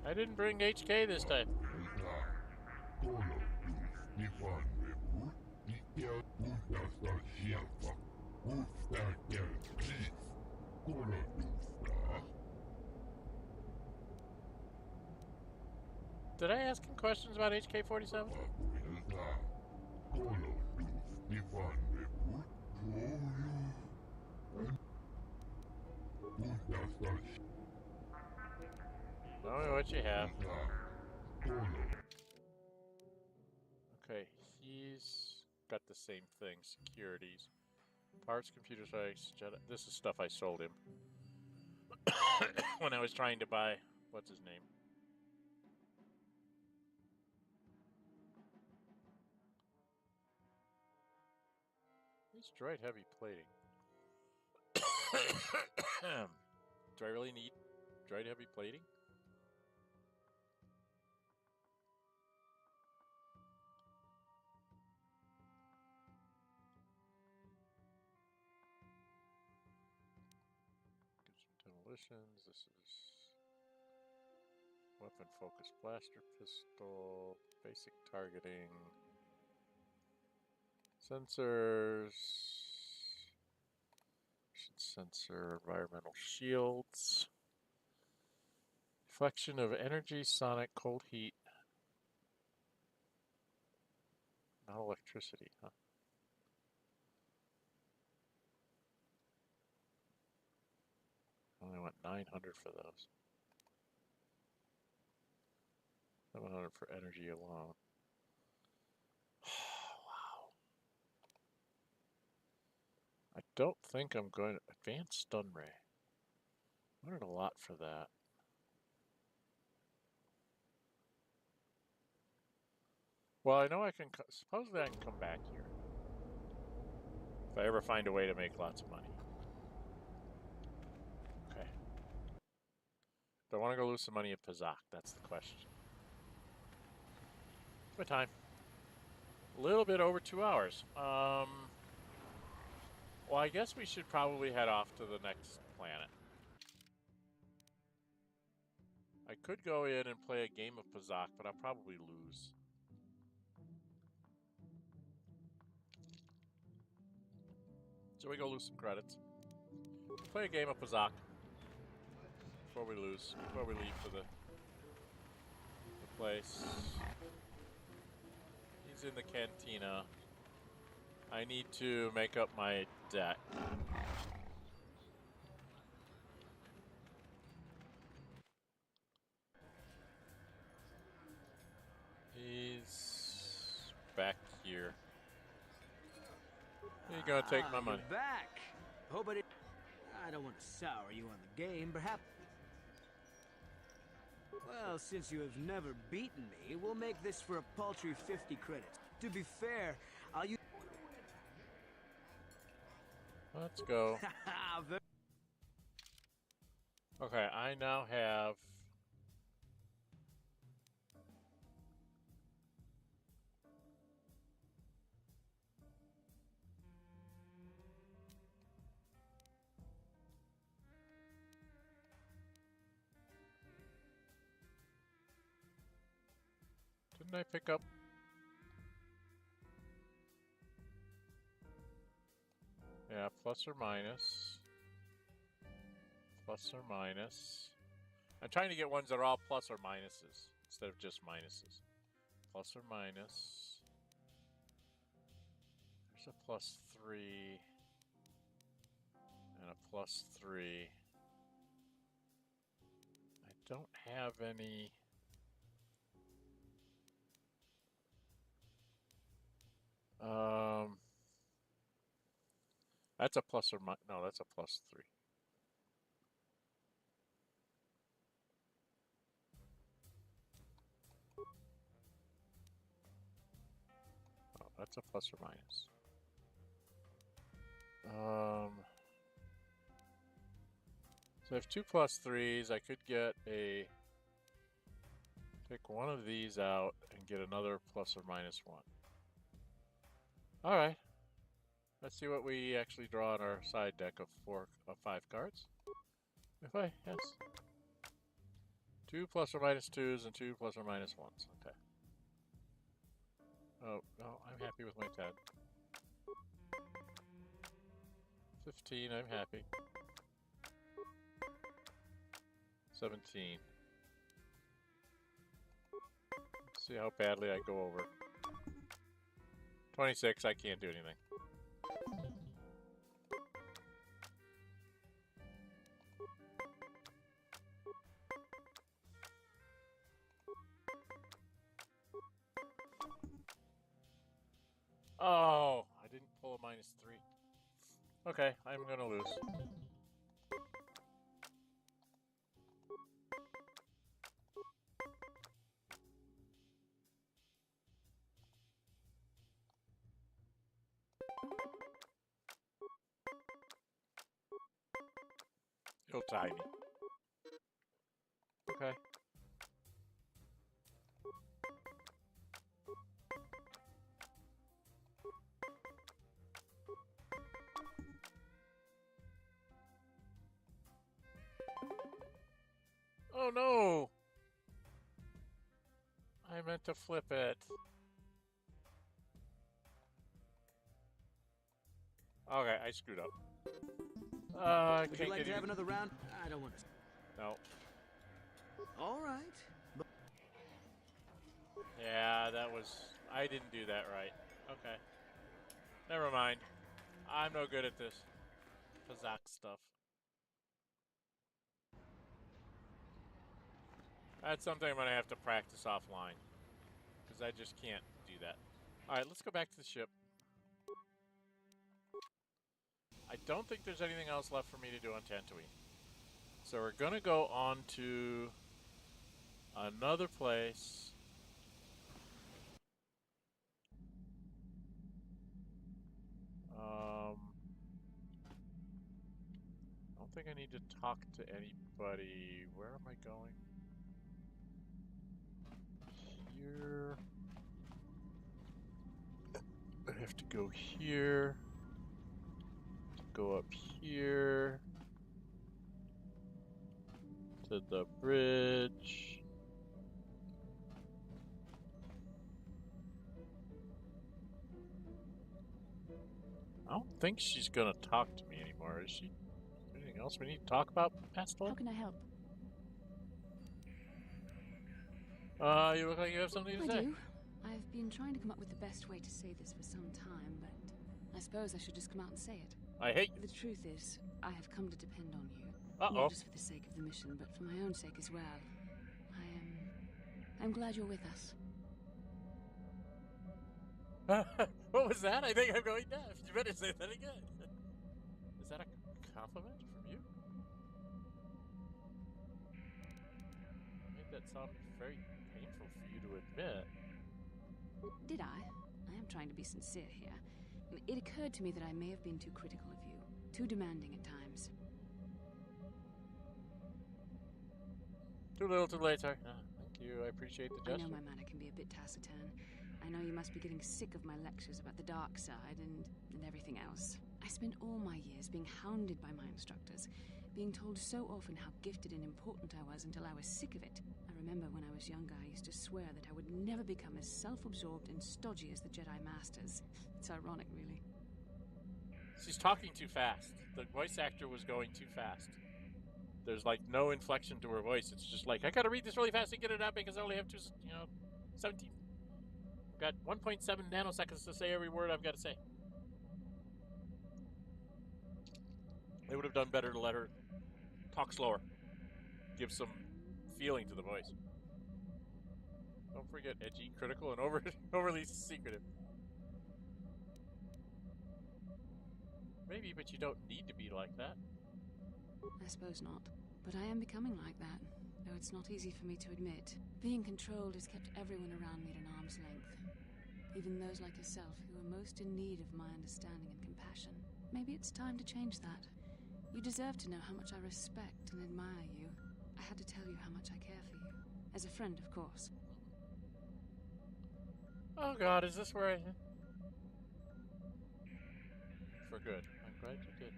A: I didn't bring HK this time. Did I ask him questions about HK-47? Tell me what you have. Okay, he's got the same thing. Securities. Parts, computer strikes, Jedi. This is stuff I sold him. When I was trying to buy... What's his name? It's droid heavy plating. Do I really need droid heavy plating? Get some demolitions. This is weapon focus blaster pistol, basic targeting, sensors, sensor, environmental shields, deflection of energy, sonic, cold heat, not electricity, huh? Only went 900 for those. 700 for energy alone. Wow. I don't think I'm going to advance stun ray. I wanted a lot for that. Well, I know I can, supposedly I can come back here. If I ever find a way to make lots of money. Okay. Do I want to go lose some money at Pazaak? That's the question. What time? A little bit over 2 hours. Well, I guess we should probably head off to the next planet. I could go in and play a game of Pazaak, but I'll probably lose. So we go lose some credits. Play a game of Pazaak before we lose, before we leave for the place. He's in the cantina. I need to make up my debt. He's back here. He's gonna take my money.
K: You're back. Hope I don't want to sour you on the game, perhaps. Well, since you have never beaten me, we'll make this for a paltry 50 credits. To be fair, I'll use...
A: Let's go. Okay, I now have... Didn't I pick up Yeah, plus or minus. Plus or minus. I'm trying to get ones that are all plus or minuses instead of just minuses. Plus or minus. There's a plus 3 and a plus 3. I don't have any. That's a plus or minus. No, that's a plus 3. Oh, that's a plus or minus. So I have 2 plus 3s. I could get a. Take one of these out and get another plus or minus 1. Alright. Let's see what we actually draw on our side deck of 5 cards. Yes. 2 plus or minus 2s and 2 plus or minus 1s. Okay. Oh, no, I'm happy with my 10. 15, I'm happy. 17. Let's see how badly I go over. 26, I can't do anything. Oh, I didn't pull a minus 3. Okay, I'm gonna lose. You'll tie me. Okay. Oh no! I meant to flip it. Okay, I screwed up.
K: Would you like to have another round? I don't want to.
A: No.
K: All right.
A: Yeah, that was... I didn't do that right. Okay. Never mind. I'm no good at this Pazaak stuff. That's something I'm going to have to practice offline. Because I just can't do that. Alright, let's go back to the ship. I don't think there's anything else left for me to do on Tatooine. So we're going to go on to another place. I don't think I need to talk to anybody. Where am I going? Here. I have to go here. Go up here. To the bridge. I don't think she's gonna talk to me anymore, is she? Anything else we need to talk about, Bastila?
B: How can I help?
A: You look like you have something to say.
B: I do. I've been trying to come up with the best way to say this for some time, but I suppose I should just come out and say it.
A: I hate you.
B: The truth is, I have come to depend on you.
A: Uh-oh.
B: Not just for the sake of the mission, but for my own sake as well. I'm glad you're with us.
A: What was that? I think I'm going deaf. You better say that again. Is that a compliment from you? Made that sound very painful for you to admit.
B: Did I? I am trying to be sincere here. It occurred to me that I may have been too critical of you, too demanding at times.
A: Too little, too late, sir. Thank you. I appreciate the gesture.
B: I know my manner can be a bit taciturn. I know you must be getting sick of my lectures about the dark side and everything else. I spent all my years being hounded by my instructors, being told so often how gifted and important I was until I was sick of it. I remember when I was younger, I used to swear that I would never become as self-absorbed and stodgy as the Jedi Masters. It's ironic, really.
A: She's talking too fast. The voice actor was going too fast. There's like no inflection to her voice. It's just like, I gotta read this really fast and get it out because I only have 17. I've got 1.7 nanoseconds to say every word I've got to say. They would have done better to let her talk slower. Give some feeling to the voice. Don't forget edgy, critical, and overly secretive. Maybe, but you don't need to be like that.
B: I suppose not. But I am becoming like that, though it's not easy for me to admit. Being controlled has kept everyone around me at an arm's length. Even those like yourself who are most in need of my understanding and compassion. Maybe it's time to change that. You deserve to know how much I respect and admire you. I had to tell you how much I care for you. As a friend, of course.
A: Oh God, is this where I... For good. I'm glad you did.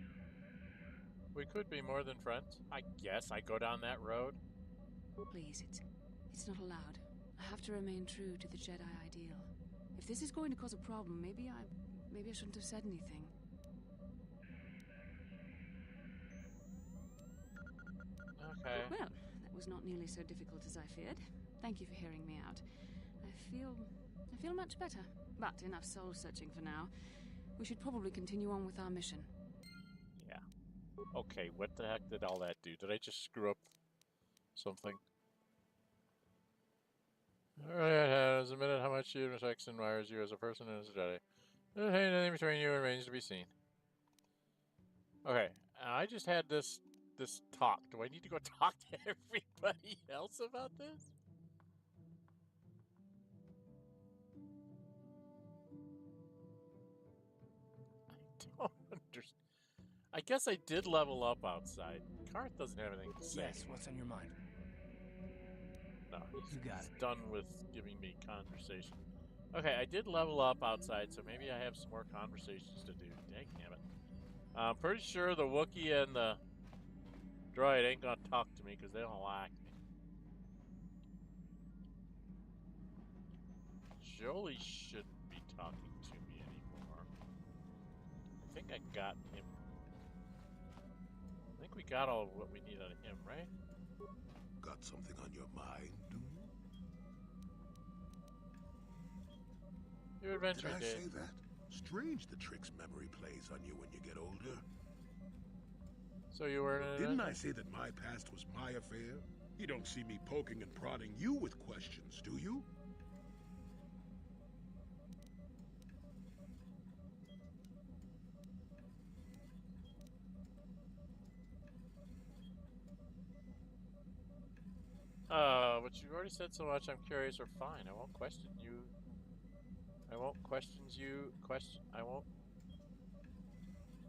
A: We could be more than friends. I guess I go down that road.
B: Please, it's not allowed. I have to remain true to the Jedi ideal. If this is going to cause a problem, maybe I shouldn't have said anything.
A: Okay.
B: Well, that was not nearly so difficult as I feared. Thank you for hearing me out. I feel much better. But enough soul searching for now. We should probably continue on with our mission.
A: Yeah. Okay, what the heck did all that do? Did I just screw up something? Alright, has admitted how much you respects and admires you as a person and as a Jedi. Anything between you remains to be seen. Okay, I just had this talk. Do I need to go talk to everybody else about this? I don't understand. I guess I did level up outside. Karth doesn't have anything to say.
K: Yes, what's on your mind?
A: No,
K: You got
A: he's
K: it.
A: done with giving me conversation. Okay, I did level up outside, so maybe I have some more conversations to do. Dangnabbit. I'm pretty sure the Wookiee and the droid ain't gonna talk to me because they don't like me. Jolee shouldn't be talking to me anymore. I think I got him. I think we got all what we need out of him, right?
G: Got something on your mind, do you?
A: Your adventure,
G: Did I
A: Dave.
G: say that? Strange the tricks memory plays on you when you get older.
A: So you were in an
G: Didn't I
A: adventure?
G: say that my past was my affair? You don't see me poking and prodding you with questions, do you?
A: But you've already said so much, I'm curious or fine. I won't question you. I won't questions you.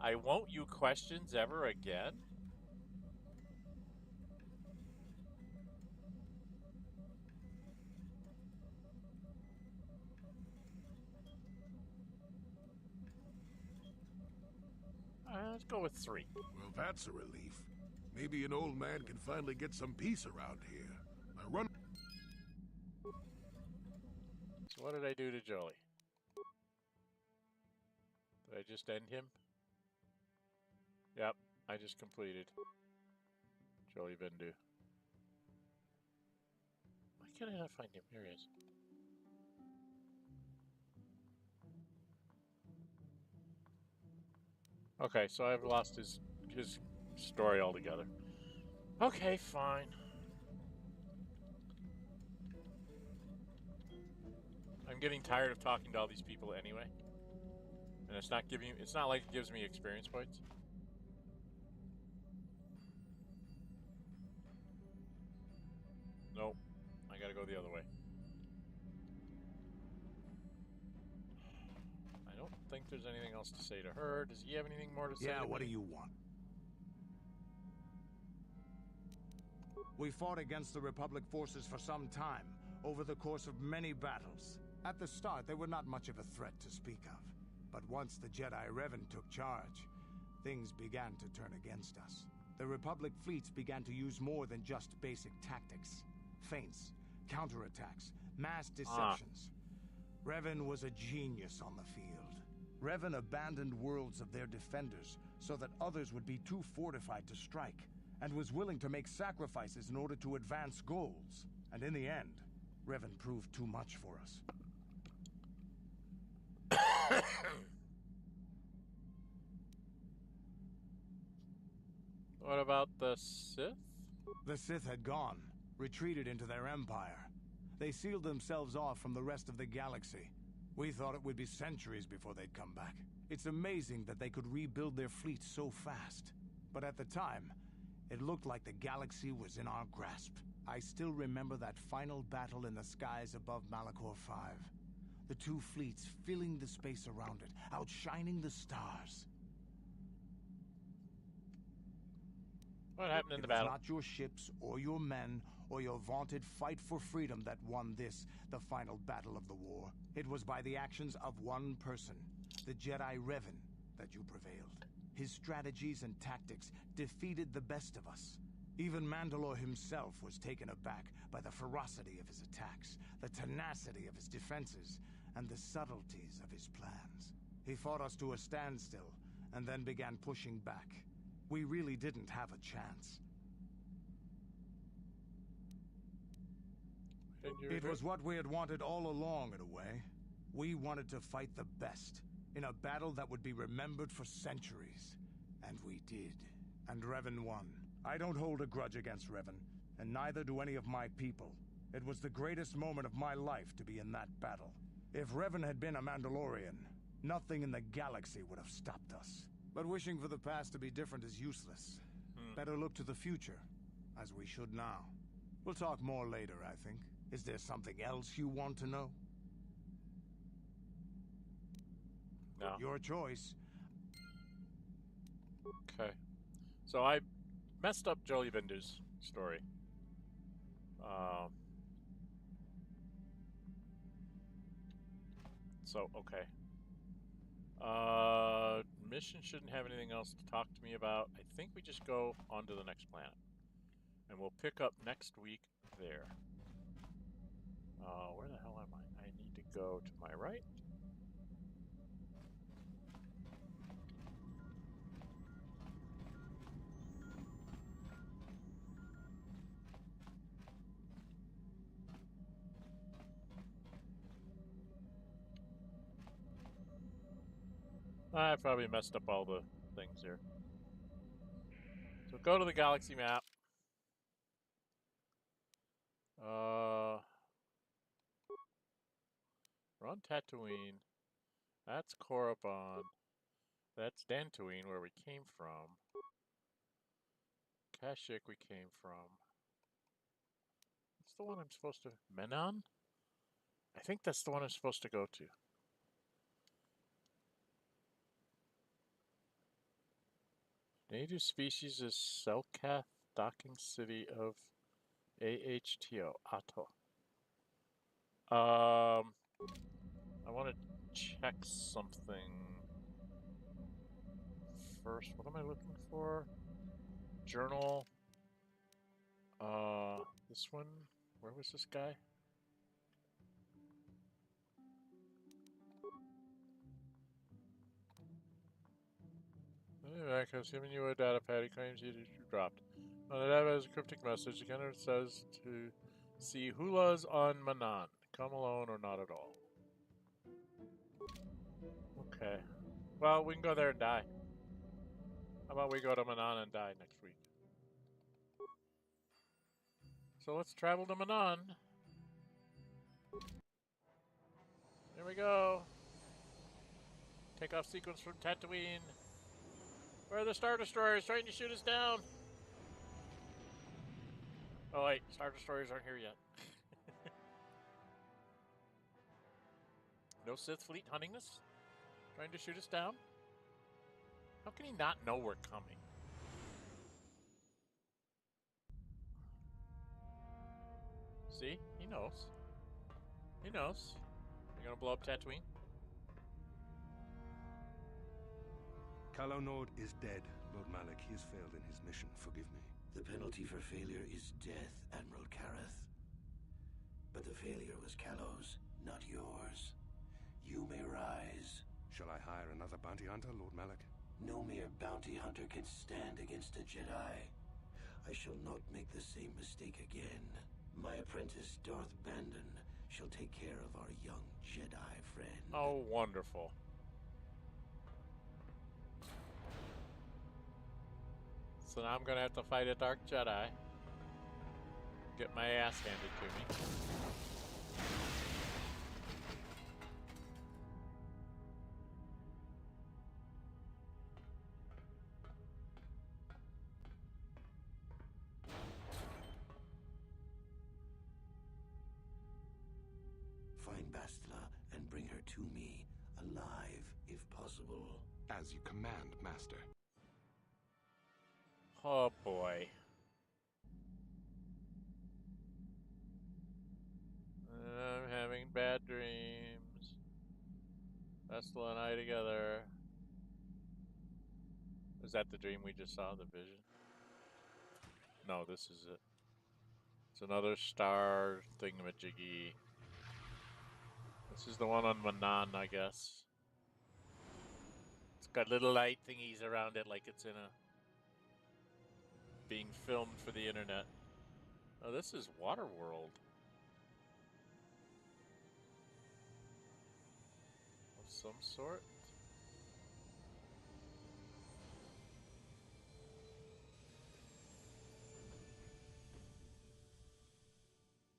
A: I won't you questions ever again? Let's go with 3.
G: Well, that's a relief. Maybe an old man can finally get some peace around here. I run...
A: So what did I do to Jolee? Did I just end him? Yep, I just completed Jolee Bendu. Why can't I not find him? Here he is. Okay, so I've lost his story altogether. Okay, fine. I'm getting tired of talking to all these people anyway. And it's not like it gives me experience points. Nope. I gotta go the other way. I don't think there's anything else to say to her. Does he have anything more to say?
D: Yeah,
A: to
D: what
A: me?
D: do you want? We fought against the Republic forces for some time, over the course of many battles. At the start, they were not much of a threat to speak of. But once the Jedi Revan took charge, things began to turn against us. The Republic fleets began to use more than just basic tactics. Feints, counterattacks, mass deceptions. Revan was a genius on the field. Revan abandoned worlds of their defenders so that others would be too fortified to strike, and was willing to make sacrifices in order to advance goals. And in the end, Revan proved too much for us.
A: What about the Sith?
D: The Sith had gone, retreated into their empire. They sealed themselves off from the rest of the galaxy. We thought it would be centuries before they'd come back. It's amazing that they could rebuild their fleet so fast. But at the time, it looked like the galaxy was in our grasp. I still remember that final battle in the skies above Malachor 5. The two fleets filling the space around it, outshining the stars.
A: What happened in the
D: It was
A: battle?
D: not your ships or your men or your vaunted fight for freedom that won this, the final battle of the war. It was by the actions of one person, the Jedi Revan, that you prevailed. His strategies and tactics defeated the best of us. Even Mandalore himself was taken aback by the ferocity of his attacks, the tenacity of his defenses, and the subtleties of his plans. He fought us to a standstill, and then began pushing back. We really didn't have a chance. It was what we had wanted all along, in a way. We wanted to fight the best, in a battle that would be remembered for centuries. And we did. And Revan won. I don't hold a grudge against Revan, and neither do any of my people. It was the greatest moment of my life to be in that battle. If Revan had been a Mandalorian, nothing in the galaxy would have stopped us. But wishing for the past to be different is useless. Better look to the future, as we should now. We'll talk more later, I think. Is there something else you want to know?
A: No.
D: Your choice.
A: Okay. So I messed up Jolee Bindu's story. Okay. Mission shouldn't have anything else to talk to me about. I think we just go on to the next planet. And we'll pick up next week there. Where the hell am I? I need to go to my right. I probably messed up all the things here. So go to the galaxy map. We're on Tatooine. That's Korriban. That's Dantooine, where we came from. Kashyyyk we came from. What's the one I'm supposed to... Menon? I think that's the one I'm supposed to go to. Native species is Selkath, docking city of AHTO, Atto. I want to check something first. What am I looking for? Journal. This one. Where was this guy? Anyway, assuming you a data pad, he claims you dropped. On the data has a cryptic message. The Canderous says to see Hulas on Manan. Come alone or not at all. Okay. Well, we can go there and die. How about we go to Manan and die next week? So let's travel to Manan. Here we go. Takeoff sequence from Tatooine. Where are the Star Destroyers trying to shoot us down? Oh wait, Star Destroyers aren't here yet. No Sith fleet hunting us? Trying to shoot us down? How can he not know we're coming? See? He knows. He knows. You're gonna blow up Tatooine?
G: Calo Nord is dead, Lord Malak. He has failed in his mission. Forgive me.
L: The penalty for failure is death, Admiral Kareth. But the failure was Calo's, not yours. You may rise.
G: Shall I hire another
M: bounty hunter, Lord Malak?
L: No mere bounty hunter can stand against a Jedi. I shall not make the same mistake again. My apprentice, Darth Bandon, shall take care of our young Jedi friend.
A: Oh, wonderful. So now I'm gonna have to fight a Dark Jedi. Get my ass handed to me.
L: Find Bastila and bring her to me, alive, if possible.
M: As you command, Master.
A: Oh boy. I'm having bad dreams. Bastila and I together. Is that the dream we just saw, the vision? No, this is it. It's another star thingamajiggy. This is the one on Manan, I guess. It's got little light thingies around it like it's in a... being filmed for the internet. Oh, this is Waterworld. Of some sort.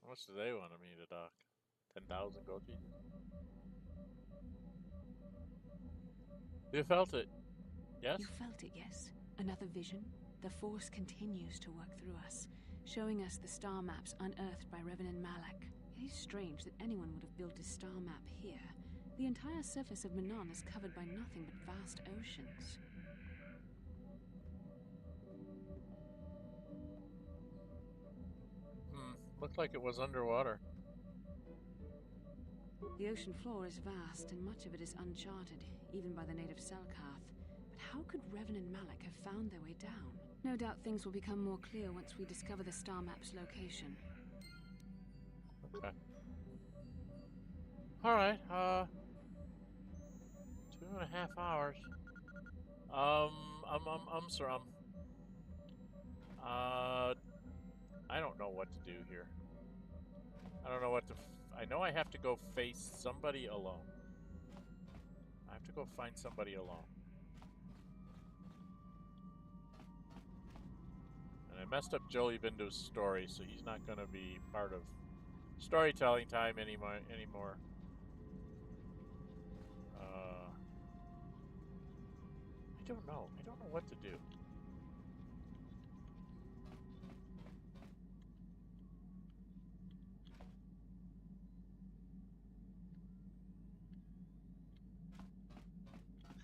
A: How much do they want me to dock? 10,000 gold. You felt it. Yes?
B: You felt it, yes. Another vision? The Force continues to work through us, showing us the star maps unearthed by Revan Malak. It is strange that anyone would have built a star map here. The entire surface of Manan is covered by nothing but vast oceans.
A: Looked like it was underwater.
B: The ocean floor is vast, and much of it is uncharted, even by the native Selkath. But how could Revan and Malak have found their way down? No doubt things will become more clear once we discover the star map's location.
A: Okay. Alright, 2.5 hours. Sir, I don't know what to do here. I don't know what to... I know I have to go face somebody alone. I have to go find somebody alone. And I messed up Jolee Bindu's story, so he's not going to be part of storytelling time anymore. I don't know. I don't know what to do.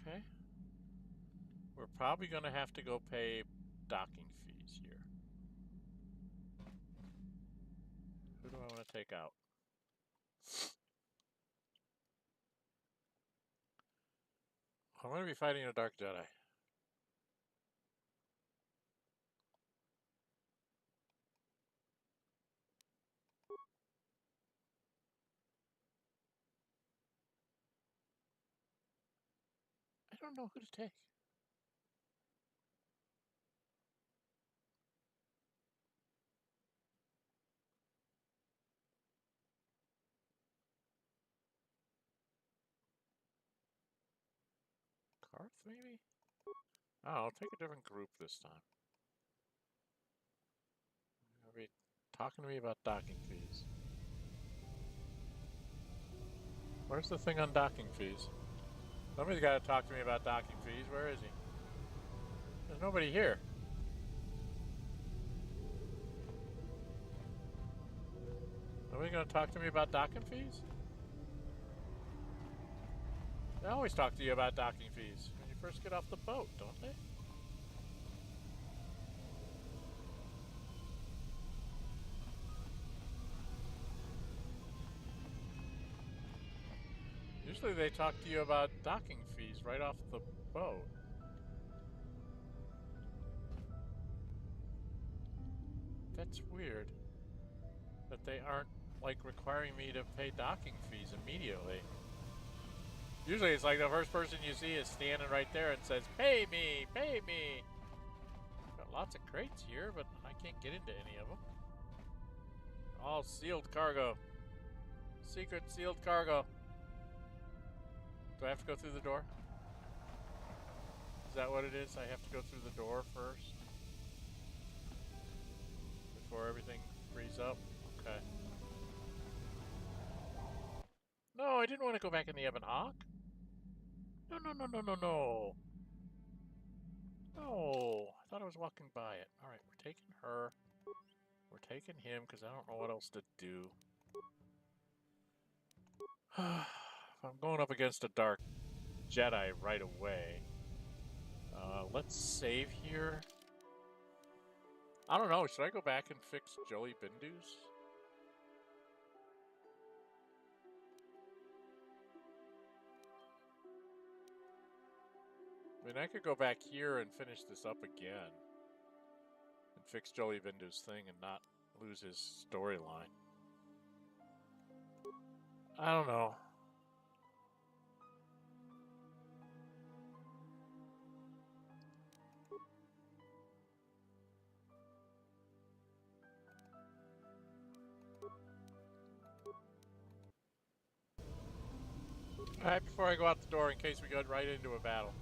A: Okay. We're probably going to have to go pay docking fees here. Who do I want to take out? I'm going to be fighting a Dark Jedi. I don't know who to take. Karth, maybe? Oh, I'll take a different group this time. They'll be talking to me about docking fees. Where's the thing on docking fees? Somebody's got to talk to me about docking fees. Where is he? There's nobody here. Nobody going to talk to me about docking fees? They always talk to you about docking fees when you first get off the boat, don't they? Usually they talk to you about docking fees right off the boat. That's weird. That they aren't, like, requiring me to pay docking fees immediately. Usually it's like the first person you see is standing right there and says, "Pay me, pay me." Got lots of crates here, but I can't get into any of them. All sealed cargo. Secret sealed cargo. Do I have to go through the door? Is that what it is? I have to go through the door first? Before everything frees up? Okay. No, I didn't want to go back in the Ebon Hawk. No, no, no, no, no, no. No, I thought I was walking by it. Alright, we're taking her. We're taking him because I don't know what else to do. If I'm going up against a dark Jedi right away, let's save here. I don't know, should I go back and fix Jolee Bindu's? I mean, I could go back here and finish this up again. And fix Jolee Bindu's thing and not lose his storyline. I don't know. Alright, before I go out the door, in case we go right into a battle.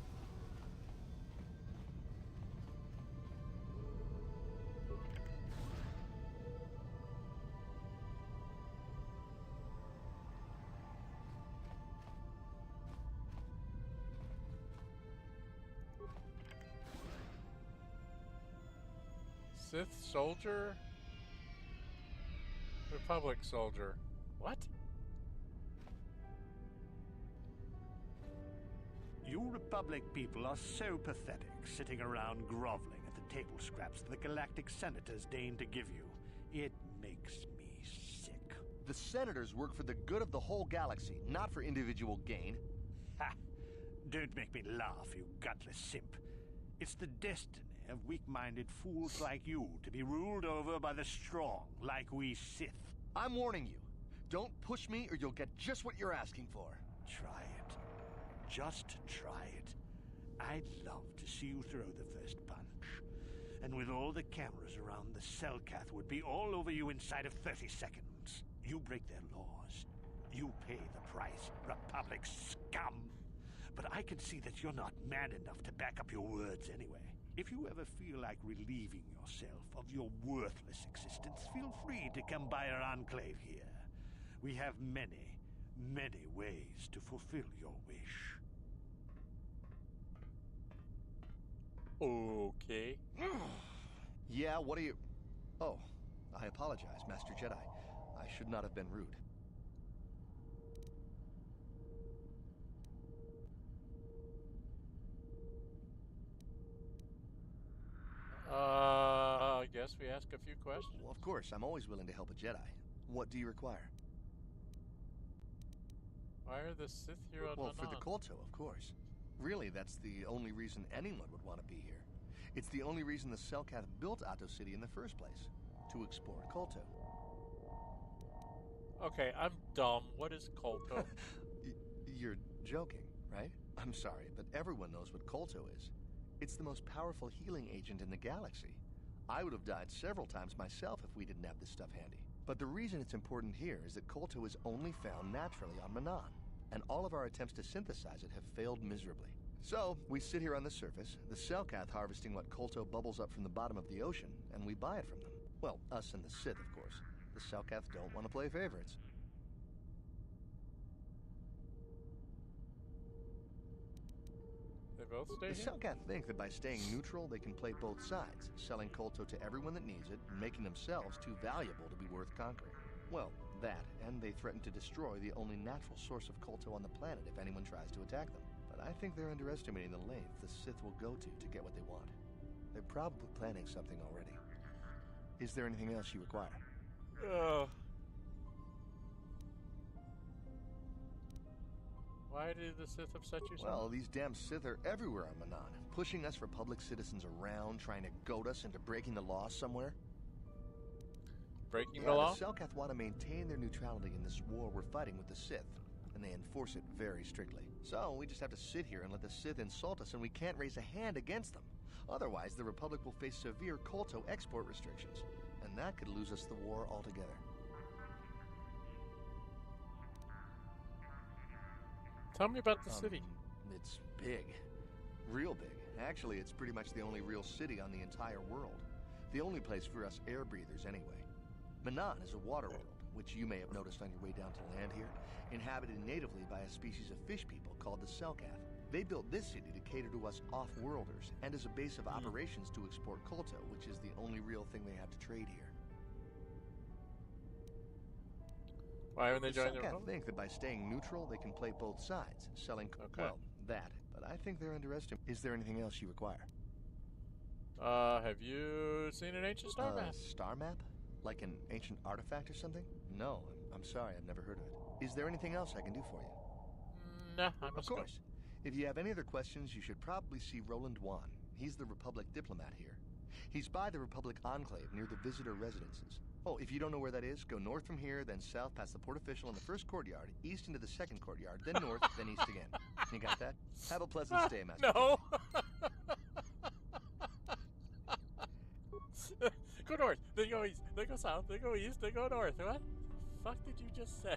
A: Sith soldier? Republic soldier. What?
D: You Republic people are so pathetic, sitting around groveling at the table scraps the galactic senators deign to give you. It makes me sick.
N: The senators work for the good of the whole galaxy, not for individual gain.
D: Ha! Don't make me laugh, you gutless simp. It's the destiny of weak-minded fools like you to be ruled over by the strong, like we Sith.
N: I'm warning you. Don't push me or you'll get just what you're asking for.
D: Try it. Just try it. I'd love to see you throw the first punch. And with all the cameras around, the Selkath would be all over you inside of 30 seconds. You break their laws. You pay the price, Republic scum. But I can see that you're not man enough to back up your words anyway. If you ever feel like relieving yourself of your worthless existence, feel free to come by our enclave here. We have many, many ways to fulfill your wish.
A: Okay.
N: Yeah, what are you... Oh, I apologize, Master Jedi. I should not have been rude.
A: I guess we ask a few questions.
N: Well, of course, I'm always willing to help a Jedi. What do you require?
A: Why are the Sith here on
N: Well,
A: Manon?
N: for the KOTOR, of course. Really, that's the only reason anyone would want to be here. It's the only reason the Selkath built Ahto City in the first place. To explore KOTOR.
A: Okay, I'm dumb. What is KOTOR?
N: You're joking, right? I'm sorry, but everyone knows what KOTOR is. It's the most powerful healing agent in the galaxy. I would have died several times myself if we didn't have this stuff handy. But the reason it's important here is that KOTOR is only found naturally on Manon, and all of our attempts to synthesize it have failed miserably. So, we sit here on the surface, the Selkath harvesting what KOTOR bubbles up from the bottom of the ocean, and we buy it from them. Well, us and the Sith, of course. The Selkath don't want to play favorites.
A: They both stay
N: The
A: here?
N: Selkath think that by staying neutral, they can play both sides, selling KOTOR to everyone that needs it, and making themselves too valuable to be worth conquering. Well, that, and they threaten to destroy the only natural source of KOTOR on the planet if anyone tries to attack them. But I think they're underestimating the length the Sith will go to get what they want. They're probably planning something already. Is there anything else you require?
A: Why did the Sith upset you so
N: Well,
A: much?
N: these damn Sith are everywhere on Manon, pushing us Republic citizens around, trying to goad us into breaking the law somewhere.
A: Breaking the law?
N: The Selkath want to maintain their neutrality in this war we're fighting with the Sith. and they enforce it very strictly. So we just have to sit here and let the Sith insult us, and we can't raise a hand against them. Otherwise, the Republic will face severe KOTOR export restrictions, and that could lose us the war altogether.
A: Tell me about the city.
N: It's big. Real big. Actually, it's pretty much the only real city on the entire world. The only place for us air breathers, anyway. Manan is a water world, which you may have noticed on your way down to land here, inhabited natively by a species of fish people called the Selkath. They built this city to cater to us off-worlders, and as a base of operations to export KOTOR, which is the only real thing they have to trade here.
A: Why haven't they joined
N: the
A: their
N: Selkath think that by staying neutral, they can play both sides, selling...
A: Okay.
N: Well, that. But I think they're underestimated. Is there anything else you require?
A: Have you seen an ancient star map?
N: Star map? Like an ancient artifact or something? No, I'm sorry, I've never heard of it. Is there anything else I can do for you?
A: No, I must
N: Of course. If you have any other questions, you should probably see Roland Wan. He's the Republic diplomat here. He's by the Republic Enclave near the visitor residences. Oh, if you don't know where that is, go north from here, then south past the port official in the first courtyard, east into the second courtyard, then north, then east again. You got that? Have a pleasant stay, Master.
A: No! Go north, then go east, then go south, then go east, then go north. What the fuck did you just say?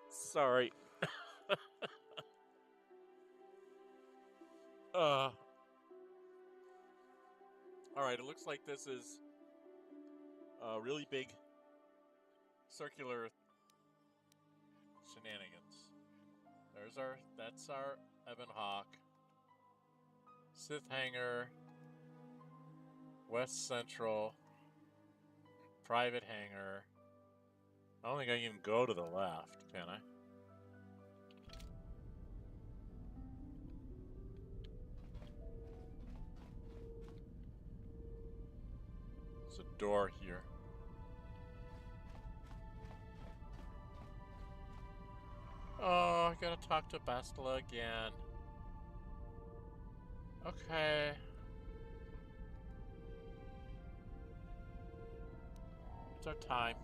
A: Sorry. Alright, it looks like this is a really big circular shenanigans. That's our Ebon Hawk. Sith Hangar. West Central. Private Hangar. I don't think I can even go to the left, can I? There's a door here. Oh, I gotta talk to Bastila again. Okay. It's our time.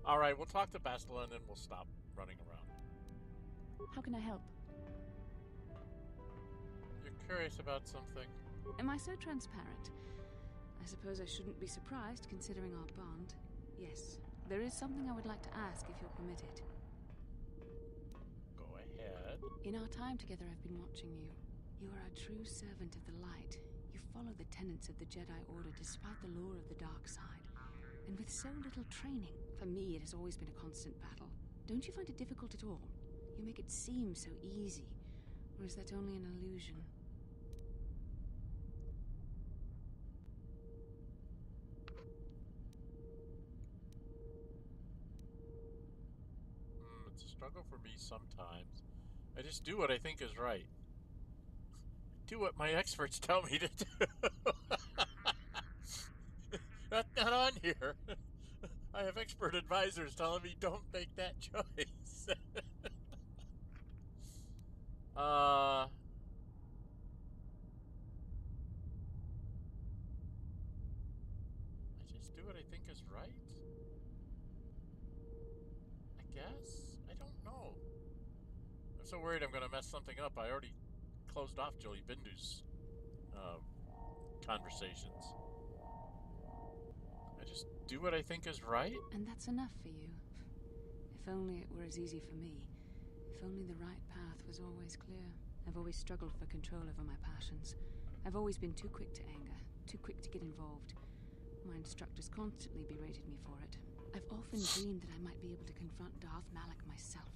A: Alright, we'll talk to Bastila and then we'll stop running around.
B: How can I help?
A: You're curious about something.
B: Am I so transparent? I suppose I shouldn't be surprised, considering our bond. Yes, there is something I would like to ask, if you're permitted.
A: Go ahead.
B: In our time together, I've been watching you. You are a true servant of the light. You follow the tenets of the Jedi Order despite the lure of the dark side. And with so little training, for me it has always been a constant battle. Don't you find it difficult at all? You make it seem so easy. Or is that only an illusion?
A: It's a struggle for me sometimes. I just do what I think is right. Do what my experts tell me to do. That's not on here. I have expert advisors telling me don't make that choice. I just do what I think is right? I guess? I don't know. I'm so worried I'm going to mess something up. I already closed off Jolee Bindu's conversations. I just do what I think is right.
B: And that's enough for you. If only it were as easy for me. If only the right path was always clear. I've always struggled for control over my passions. I've always been too quick to anger, too quick to get involved. My instructors constantly berated me for it. I've often dreamed that I might be able to confront Darth Malak myself.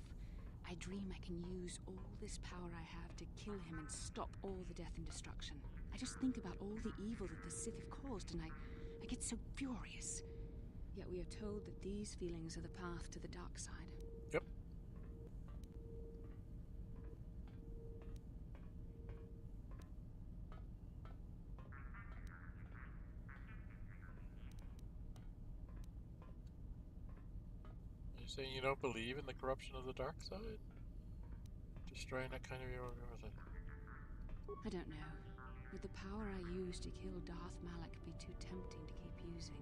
B: I dream I can use all this power I have to kill him and stop all the death and destruction. I just think about all the evil that the Sith have caused and I get so furious. Yet we are told that these feelings are the path to the dark side.
A: Yep. You saying you don't believe in the corruption of the dark side? Destroying that kind of your everything?
B: I don't know. Would the power I use to kill Darth Malak be too tempting to keep using?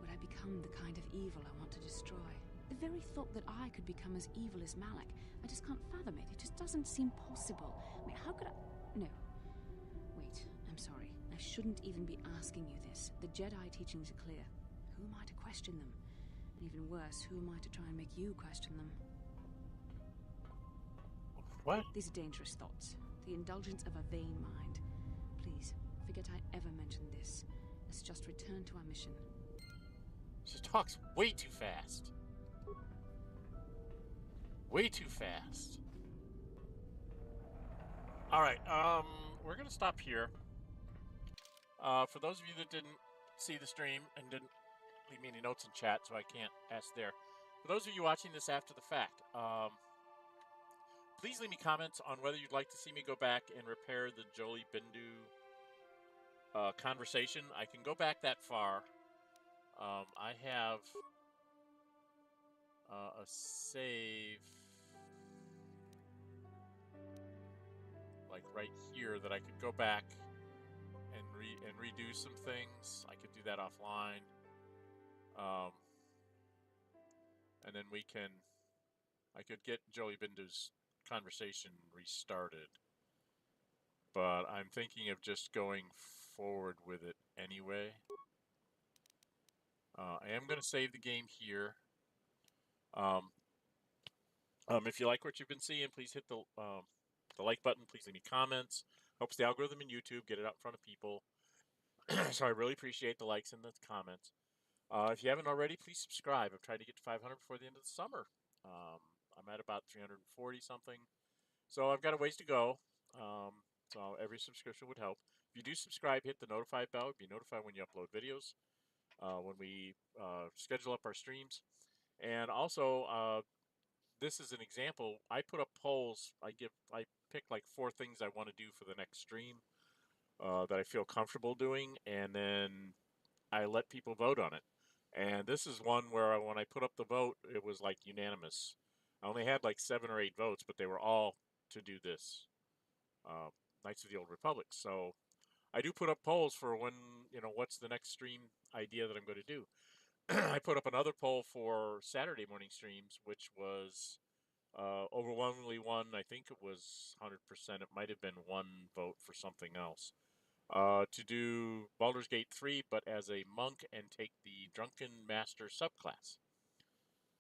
B: would I become the kind of evil I want to destroy? The very thought that I could become as evil as Malak, I just can't fathom it. It just doesn't seem possible. I mean, how could I... No. Wait, I'm sorry. I shouldn't even be asking you this. The Jedi teachings are clear. Who am I to question them? And even worse, who am I to try and make you question them?
A: What?
B: These are dangerous thoughts. The indulgence of a vain mind. Please, forget I ever mentioned this. Let's just return to our mission.
A: She talks way too fast. Way too fast. Alright, we're gonna stop here. For those of you that didn't see the stream and didn't leave me any notes in chat, so I can't ask there. For those of you watching this after the fact, please leave me comments on whether you'd like to see me go back and repair the Jolee Bindu conversation. I can go back that far. I have a save like right here that I could go back and redo some things. I could do that offline. And then I could get Jolee Bindu's conversation restarted. But I'm thinking of just going forward with it anyway. I am going to save the game here. If you like what you've been seeing, please hit the like button. Please leave me comments. Helps the algorithm in YouTube get it out in front of people. So I really appreciate the likes and the comments. If you haven't already, please subscribe. I'm trying to get to 500 before the end of the summer. I'm at about 340 something. So I've got a ways to go. So every subscription would help. If you do subscribe, hit the notify bell. Be notified when you upload videos, when we schedule up our streams. And also, this is an example. I put up polls. I pick like 4 things I want to do for the next stream that I feel comfortable doing, and then I let people vote on it. And this is one where when I put up the vote, it was like unanimous. I only had like 7 or 8 votes, but they were all to do this. Knights of the Old Republic. So I do put up polls for when, what's the next stream idea that I'm going to do. I put up another poll for Saturday morning streams, which was overwhelmingly won. I think it was 100%. It might have been 1 vote for something else. To do Baldur's Gate 3, but as a monk and take the Drunken Master subclass.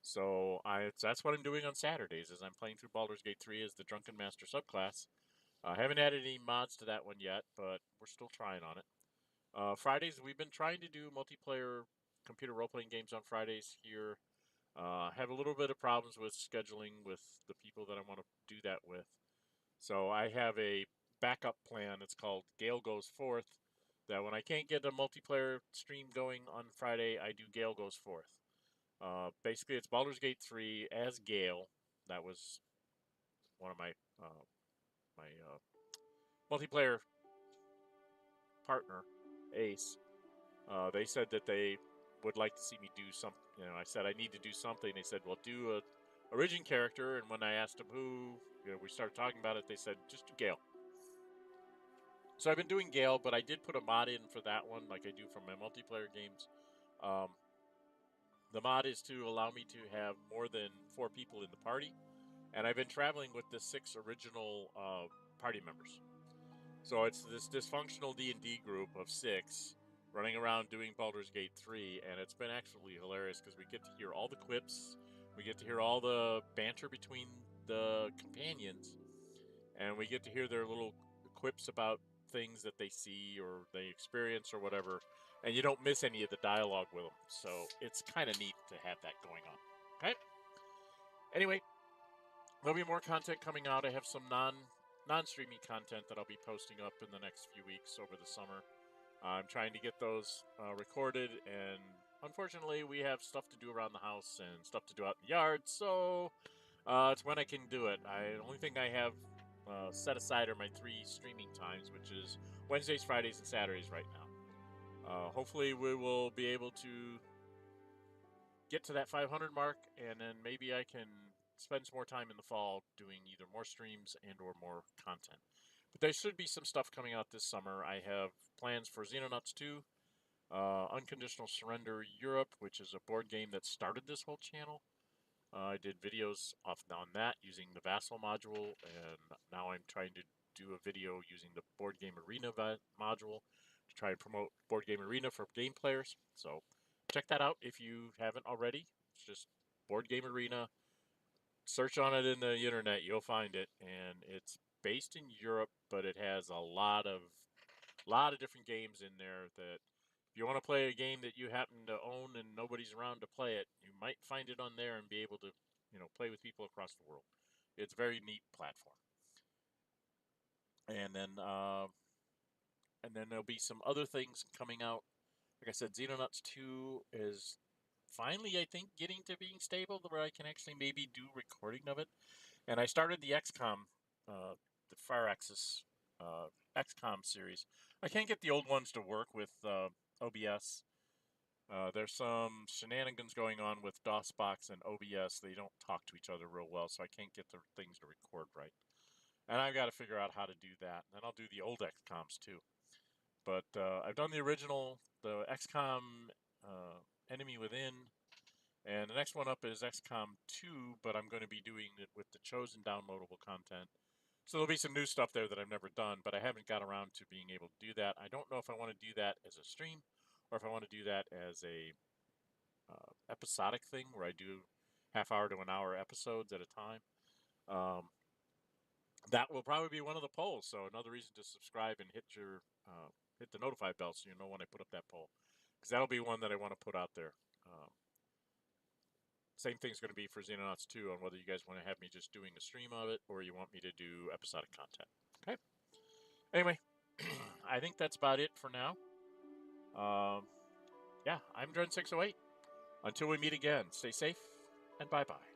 A: So that's what I'm doing on Saturdays, is I'm playing through Baldur's Gate 3 as the Drunken Master subclass. I haven't added any mods to that one yet, but we're still trying on it. Fridays, we've been trying to do multiplayer computer role-playing games on Fridays here. Have a little bit of problems with scheduling with the people that I want to do that with. So I have a backup plan. It's called Gale Goes Forth, that when I can't get a multiplayer stream going on Friday, I do Gale Goes Forth. Basically, it's Baldur's Gate 3 as Gale. That was one of my multiplayer partner, Ace. They said that they would like to see me do something. I said I need to do something. They said, well, do a origin character. And when I asked them who, we started talking about it, they said, just do Gale. So I've been doing Gale, but I did put a mod in for that one, like I do for my multiplayer games. The mod is to allow me to have more than 4 people in the party. And I've been traveling with the 6 original party members. So it's this dysfunctional D&D group of 6 running around doing Baldur's Gate 3, and it's been absolutely hilarious because we get to hear all the quips, we get to hear all the banter between the companions, and we get to hear their little quips about things that they see or they experience or whatever, and you don't miss any of the dialogue with them. So it's kind of neat to have that going on. Okay? Anyway, there'll be more content coming out. I have some non-streaming content that I'll be posting up in the next few weeks over the summer. I'm trying to get those recorded, and unfortunately we have stuff to do around the house and stuff to do out in the yard, so it's when I can do it. The only thing I have set aside are my 3 streaming times, which is Wednesdays, Fridays, and Saturdays right now. Hopefully we will be able to get to that 500 mark, and then maybe I can spend some more time in the fall doing either more streams and or more content. But there should be some stuff coming out this summer. I have plans for Xenonauts 2. Unconditional Surrender Europe, which is a board game that started this whole channel. I did videos on that using the Vassal module, and now I'm trying to do a video using the Board Game Arena module to try and promote Board Game Arena for game players. So check that out if you haven't already. It's just Board Game Arena. Search on it in the internet, you'll find it, and it's based in Europe, but it has a lot of different games in there that if you want to play a game that you happen to own and nobody's around to play it, you might find it on there and be able to, play with people across the world. It's a very neat platform. And then there'll be some other things coming out. Like I said, Xenonauts 2 is finally, I think, getting to being stable where I can actually maybe do recording of it. And I started the XCOM, the Far Axis XCOM series. I can't get the old ones to work with OBS. There's some shenanigans going on with DOSBox and OBS. They don't talk to each other real well, so I can't get the things to record right. And I've got to figure out how to do that. And I'll do the old XCOMs too. But I've done the original, the XCOM Enemy Within, and the next one up is XCOM 2, but I'm going to be doing it with the Chosen downloadable content. So there'll be some new stuff there that I've never done, but I haven't got around to being able to do that. I don't know if I want to do that as a stream or if I want to do that as a episodic thing where I do half-hour to an hour episodes at a time. That will probably be one of the polls. So another reason to subscribe and hit the notify bell so you know when I put up that poll, because that'll be one that I want to put out there. Same thing's going to be for Xenonauts 2 on whether you guys want to have me just doing a stream of it or you want me to do episodic content. Okay. Anyway, I think that's about it for now. Yeah, I'm Dren608. Until we meet again, stay safe and bye-bye.